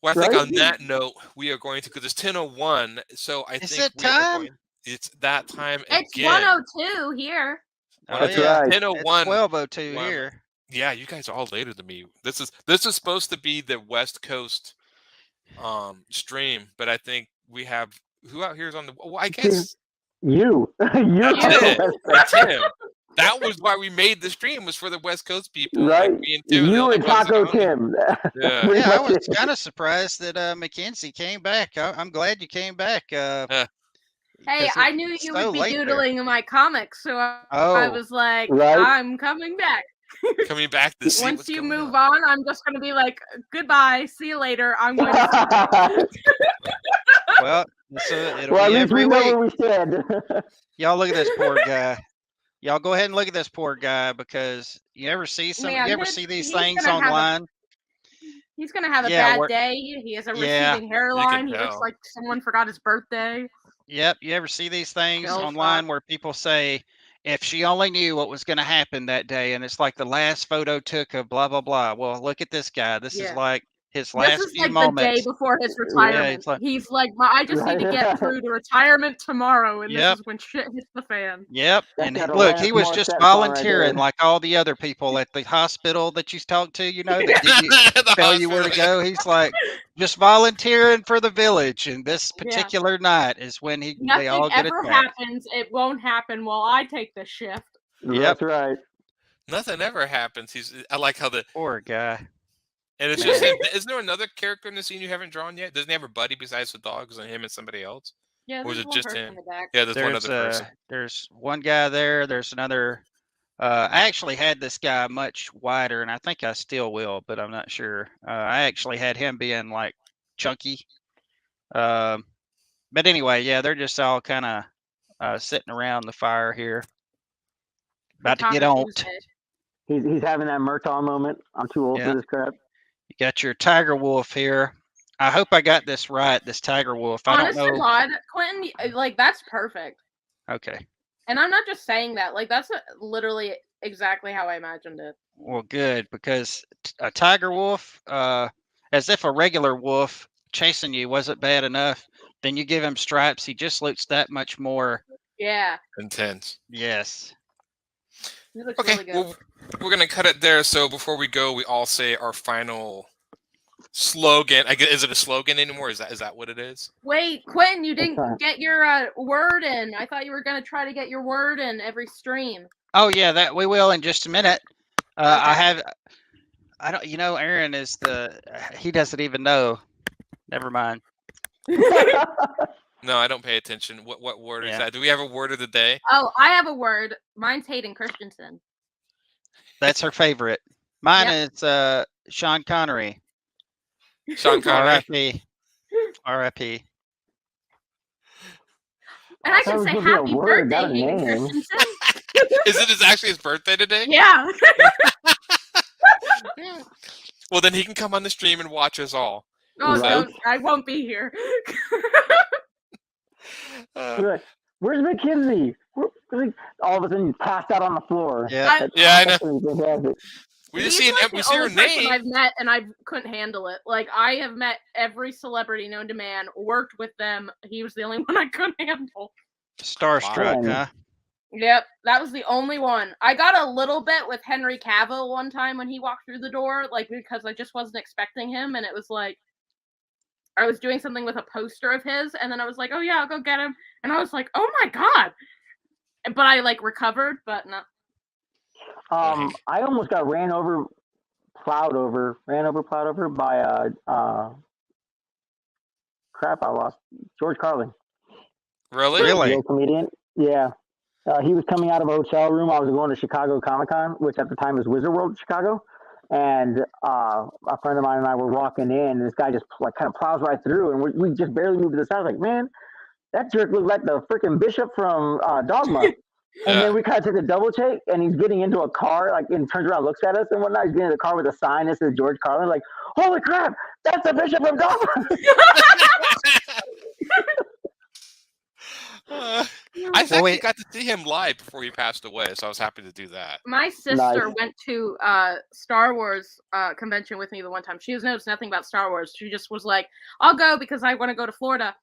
S7: Well, I think on that note, we are going to, because it's 10:01, so I think
S9: it time?
S7: It's that time
S8: it's
S7: again.
S8: 1:02 here.
S10: That's right.
S7: 10:01.
S9: 12:02 here.
S7: Yeah, you guys are all later than me. This is supposed to be the West Coast stream, but I think we have who out here is on the. Well, I guess
S10: you're
S7: That's him. That was why we made the stream, was for the West Coast people.
S10: Right.
S7: Like me and Tim,
S10: you and Taco Tim.
S7: Yeah.
S9: I was kind of surprised that Mackenzie came back. I'm glad you came back.
S8: Hey, I knew you would be doodling in my comics, so I was like, I'm coming back.
S7: Coming back to see
S8: Once you move on, I'm just going to be like, goodbye, see you later. I'm going to
S9: Well, it'll
S10: at
S9: be
S10: least
S9: every
S10: we know
S9: week.
S10: where we stand.
S9: Y'all look at this poor guy. Y'all go ahead and look at this poor guy, because you ever see these things online?
S8: He's going to have a bad day. He has a receding hairline. He looks like someone forgot his birthday.
S9: Yep. You ever see these things online where people say, if she only knew what was going to happen that day, and it's like the last photo took of blah, blah, blah. Well, look at this guy. This is like his last few moments.
S8: The day before his retirement. He's like, I just need to get through the retirement tomorrow, and this is when shit hits the fan.
S9: Yep. And look, he was just volunteering like all the other people at the hospital that you talked to, that tell you where to go. He's like, just volunteering for the village. And this particular night is when they all get attacked.
S8: Nothing ever happens. It won't happen while I take the shift.
S9: Yep.
S10: That's right.
S7: Nothing ever happens. I like how the
S9: poor guy.
S7: And it's just is there another character in the scene you haven't drawn yet? Doesn't he have a buddy besides the dogs and him and somebody else?
S8: Yeah,
S7: or is it just him?
S9: Yeah,
S7: there's one other person.
S9: There's one guy there. There's another. I actually had this guy much wider, and I think I still will, but I'm not sure. I actually had him being like chunky. But anyway, yeah, they're just all kind of sitting around the fire here, about to get on.
S10: He's having that Murtaugh moment. I'm too old for this crap.
S9: You got your Tiger Wolf here. I hope I got this right. This Tiger Wolf.
S8: Honest
S9: I don't know.
S8: God, Quentin, like that's perfect.
S9: Okay.
S8: And I'm not just saying that. Like that's literally exactly how I imagined it.
S9: Well, good, because a tiger wolf, as if a regular wolf chasing you wasn't bad enough, then you give him stripes. He just looks that much more
S7: intense.
S9: Yes.
S8: He looks really good.
S7: Well, we're gonna cut it there. So before we go, we all say our final slogan. I guess, is it a slogan anymore? Is that what it is?
S8: Wait, Quentin, you didn't get your word in. I thought you were gonna try to get your word in every stream.
S9: Oh yeah, that we will in just a minute. I don't. Aaron is he doesn't even know. Never mind.
S7: No, I don't pay attention. What word is that? Do we have a word of the day?
S8: Oh, I have a word. Mine's Hayden Christensen.
S9: That's her favorite. Mine is Sean Connery.
S7: Sean Connery.
S9: R.I.P. R.I.P.
S8: And I can say happy birthday, Hayden Christensen.
S7: Is it actually his birthday today?
S8: Yeah.
S7: Well, then he can come on the stream and watch us all.
S8: Oh, no, I won't be here.
S10: Where's McKinsey? All of a sudden, you passed out on the floor.
S9: Yeah,
S7: I know. We just see her name.
S8: I've met and I couldn't handle it. Like I have met every celebrity known to man, worked with them. He was the only one I couldn't handle.
S9: Starstruck, huh?
S8: Yep, that was the only one. I got a little bit with Henry Cavill one time when he walked through the door, like because I just wasn't expecting him, and it was like I was doing something with a poster of his, and then I was like, "Oh yeah, I'll go get him," and I was like, "Oh my god!" But I like recovered, but no.
S10: I almost got plowed over by crap. I lost George Carlin.
S7: Really?
S10: The comedian. Yeah. He was coming out of a hotel room. I was going to Chicago Comic-Con, which at the time was Wizard World Chicago. And a friend of mine and I were walking in, and this guy just like kind of plows right through, and we just barely moved to the side. I was like, man, that jerk looked like the freaking bishop from Dogma. And then we kind of took a double take, and he's getting into a car, like, and turns around, looks at us, and whatnot. He's getting in the car with a sign that says George Carlin. Like, holy crap, that's the bishop from Dogma.
S7: I actually got to see him live before he passed away, so I was happy to do that.
S8: My sister went to Star Wars convention with me the one time. She knows nothing about Star Wars. She just was like, I'll go because I want to go to Florida.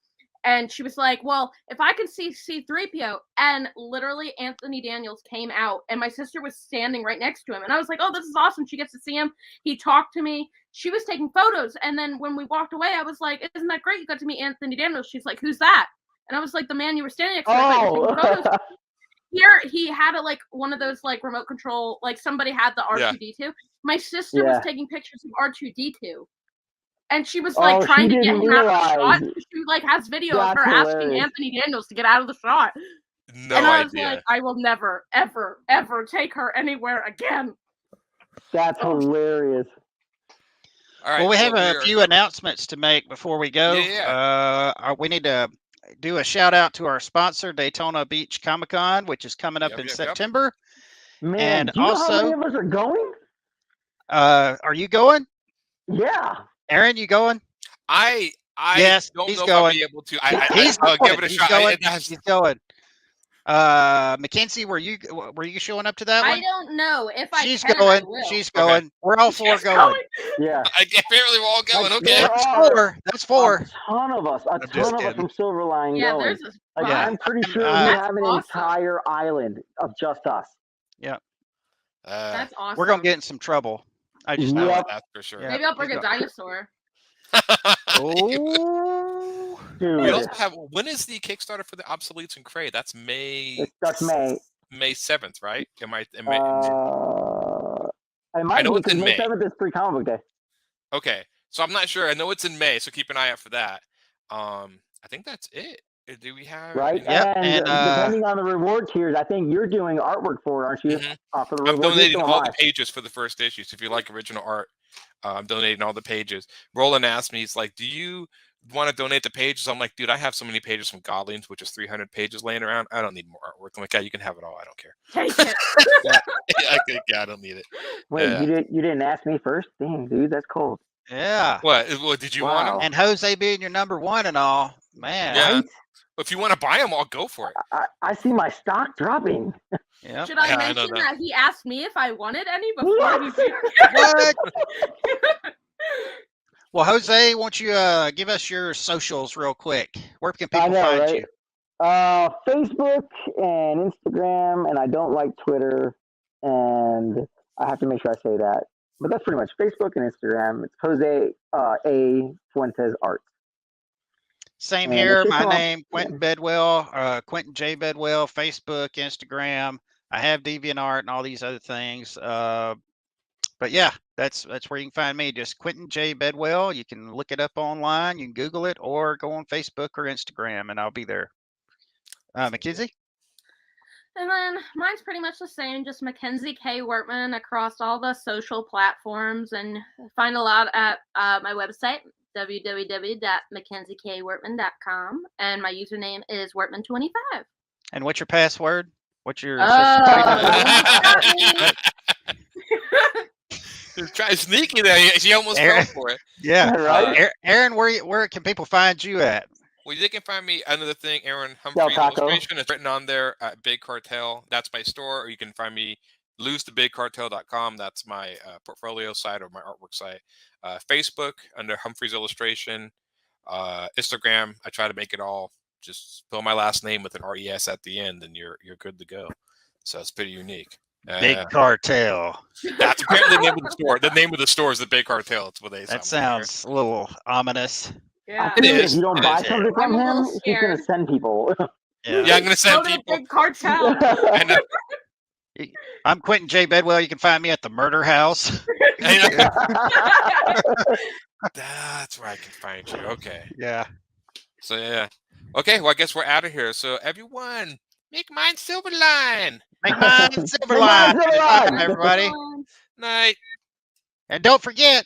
S8: And she was like, well, if I can see C-3PO, and literally Anthony Daniels came out, and my sister was standing right next to him. And I was like, oh, this is awesome. She gets to see him. He talked to me. She was taking photos. And then when we walked away, I was like, isn't that great? You got to meet Anthony Daniels. She's like, who's that? And I was like, the man you were standing next to.
S10: Oh.
S8: Here, he had one of those like remote control, like somebody had the R2-D2. My sister was taking pictures of R2-D2. And she was like trying to get him out of the shot. She like has video of her asking Anthony Daniels to get out of the shot.
S7: No
S8: and I
S7: idea.
S8: was like, I will never, ever, ever take her anywhere again.
S10: That's hilarious.
S7: All right,
S9: Well, we have a few announcements to make before we go. We need to do a shout out to our sponsor, Daytona Beach Comic Con, which is coming up in September.
S10: Man,
S9: and
S10: do you
S9: also,
S10: know how many of us are going?
S9: Are you going?
S10: Yeah.
S9: Aaron, you going?
S7: I
S9: yes,
S7: don't
S9: he's
S7: know
S9: going.
S7: if I'll be able to.
S9: I'll
S7: give it a shot.
S9: He's going. Mackenzie, were you showing up to that one?
S8: I don't know if
S9: She's
S8: can,
S9: going.
S8: I will.
S9: She's going. Okay. We're all four going.
S10: Yeah.
S7: Apparently we're all going. Okay.
S9: That's four. That's four.
S10: A ton of us. A ton of us from Silverline
S8: yeah,
S10: going.
S8: There's
S10: I'm pretty sure we have an entire island of just us.
S9: Yeah.
S8: That's awesome.
S9: We're gonna get in some trouble. I just know
S7: that's for sure.
S8: Maybe I'll bring a dinosaur.
S9: Oh,
S10: dude.
S7: We also have. When is the Kickstarter for the Obsoletes and Cray? That's May.
S10: That's May.
S7: May 7th, right?
S10: It might be because May 7th is pre-comic book day.
S7: Okay, so I'm not sure. I know it's in May, so keep an eye out for that. I think that's it. Do we have
S10: right? And depending on the reward tiers, I think you're doing artwork for it, aren't you? For the
S7: I'm donating all the pages for the first issue. So if you like original art, I'm donating all the pages. Roland asked me, he's like, "Do you want to donate the pages?" I'm like, "Dude, I have so many pages from Godlings, which is 300 pages laying around. I don't need more artwork." I'm like, "Yeah, you can have it all. I don't care."
S8: Take it.
S7: I don't need it.
S10: Wait, you didn't ask me first? Dang, dude, that's cold.
S9: Yeah.
S7: What did you want them?
S9: And Jose being your number one and all, man.
S7: Yeah.
S10: Right?
S7: If you want to buy them, I'll go for it.
S10: I see my stock dropping.
S9: Yeah.
S8: Should I mention that he asked me if I wanted any before
S10: What?
S8: he
S9: What? Well, Jose, won't you give us your socials real quick? Where can people find you?
S10: Facebook and Instagram, and I don't like Twitter, and I have to make sure I say that. But that's pretty much Facebook and Instagram. It's Jose A. Fuentes Art.
S9: Same here. My name, Quentin Bedwell, Quentin J. Bedwell, Facebook, Instagram. I have DeviantArt and all these other things. But yeah, that's where you can find me. Just Quentin J. Bedwell. You can look it up online. You can Google it or go on Facebook or Instagram, and I'll be there. Mackenzie?
S8: And then mine's pretty much the same, just Mackenzie K. Wortman across all the social platforms, and find a lot at my website, www.mackenziekwortman.com, and my username is Wortman25.
S9: And what's your password? What's your
S7: Try sneaky there. She almost fell for it.
S9: Yeah,
S10: right.
S9: Aaron, where can people find you at?
S7: Well, they can find me. Another thing, Aaron Humphrey Illustration is written on there at Big Cartel. That's my store, or you can find me losethebigcartel.com. That's my portfolio site or my artwork site. Facebook under Humphrey's Illustration. Instagram, I try to make it all just spell my last name with an RES at the end, and you're good to go. So it's pretty unique.
S9: Big Cartel.
S7: That's apparently the name of the store. The name of the store is the Big Cartel. It's what they.
S9: That sounds a little ominous.
S8: Yeah.
S10: It is. If you don't buy something from him, he's going to send people.
S7: Yeah, I'm going to send people.
S8: Big Cartel.
S9: I'm Quentin J. Bedwell. You can find me at the Murder House.
S7: That's where I can find you. Okay.
S9: Yeah.
S7: So yeah. Okay. Well, I guess we're out of here. So everyone, Make mine Silverline.
S9: Make mine Silverline. Everybody.
S7: Night.
S9: And don't forget,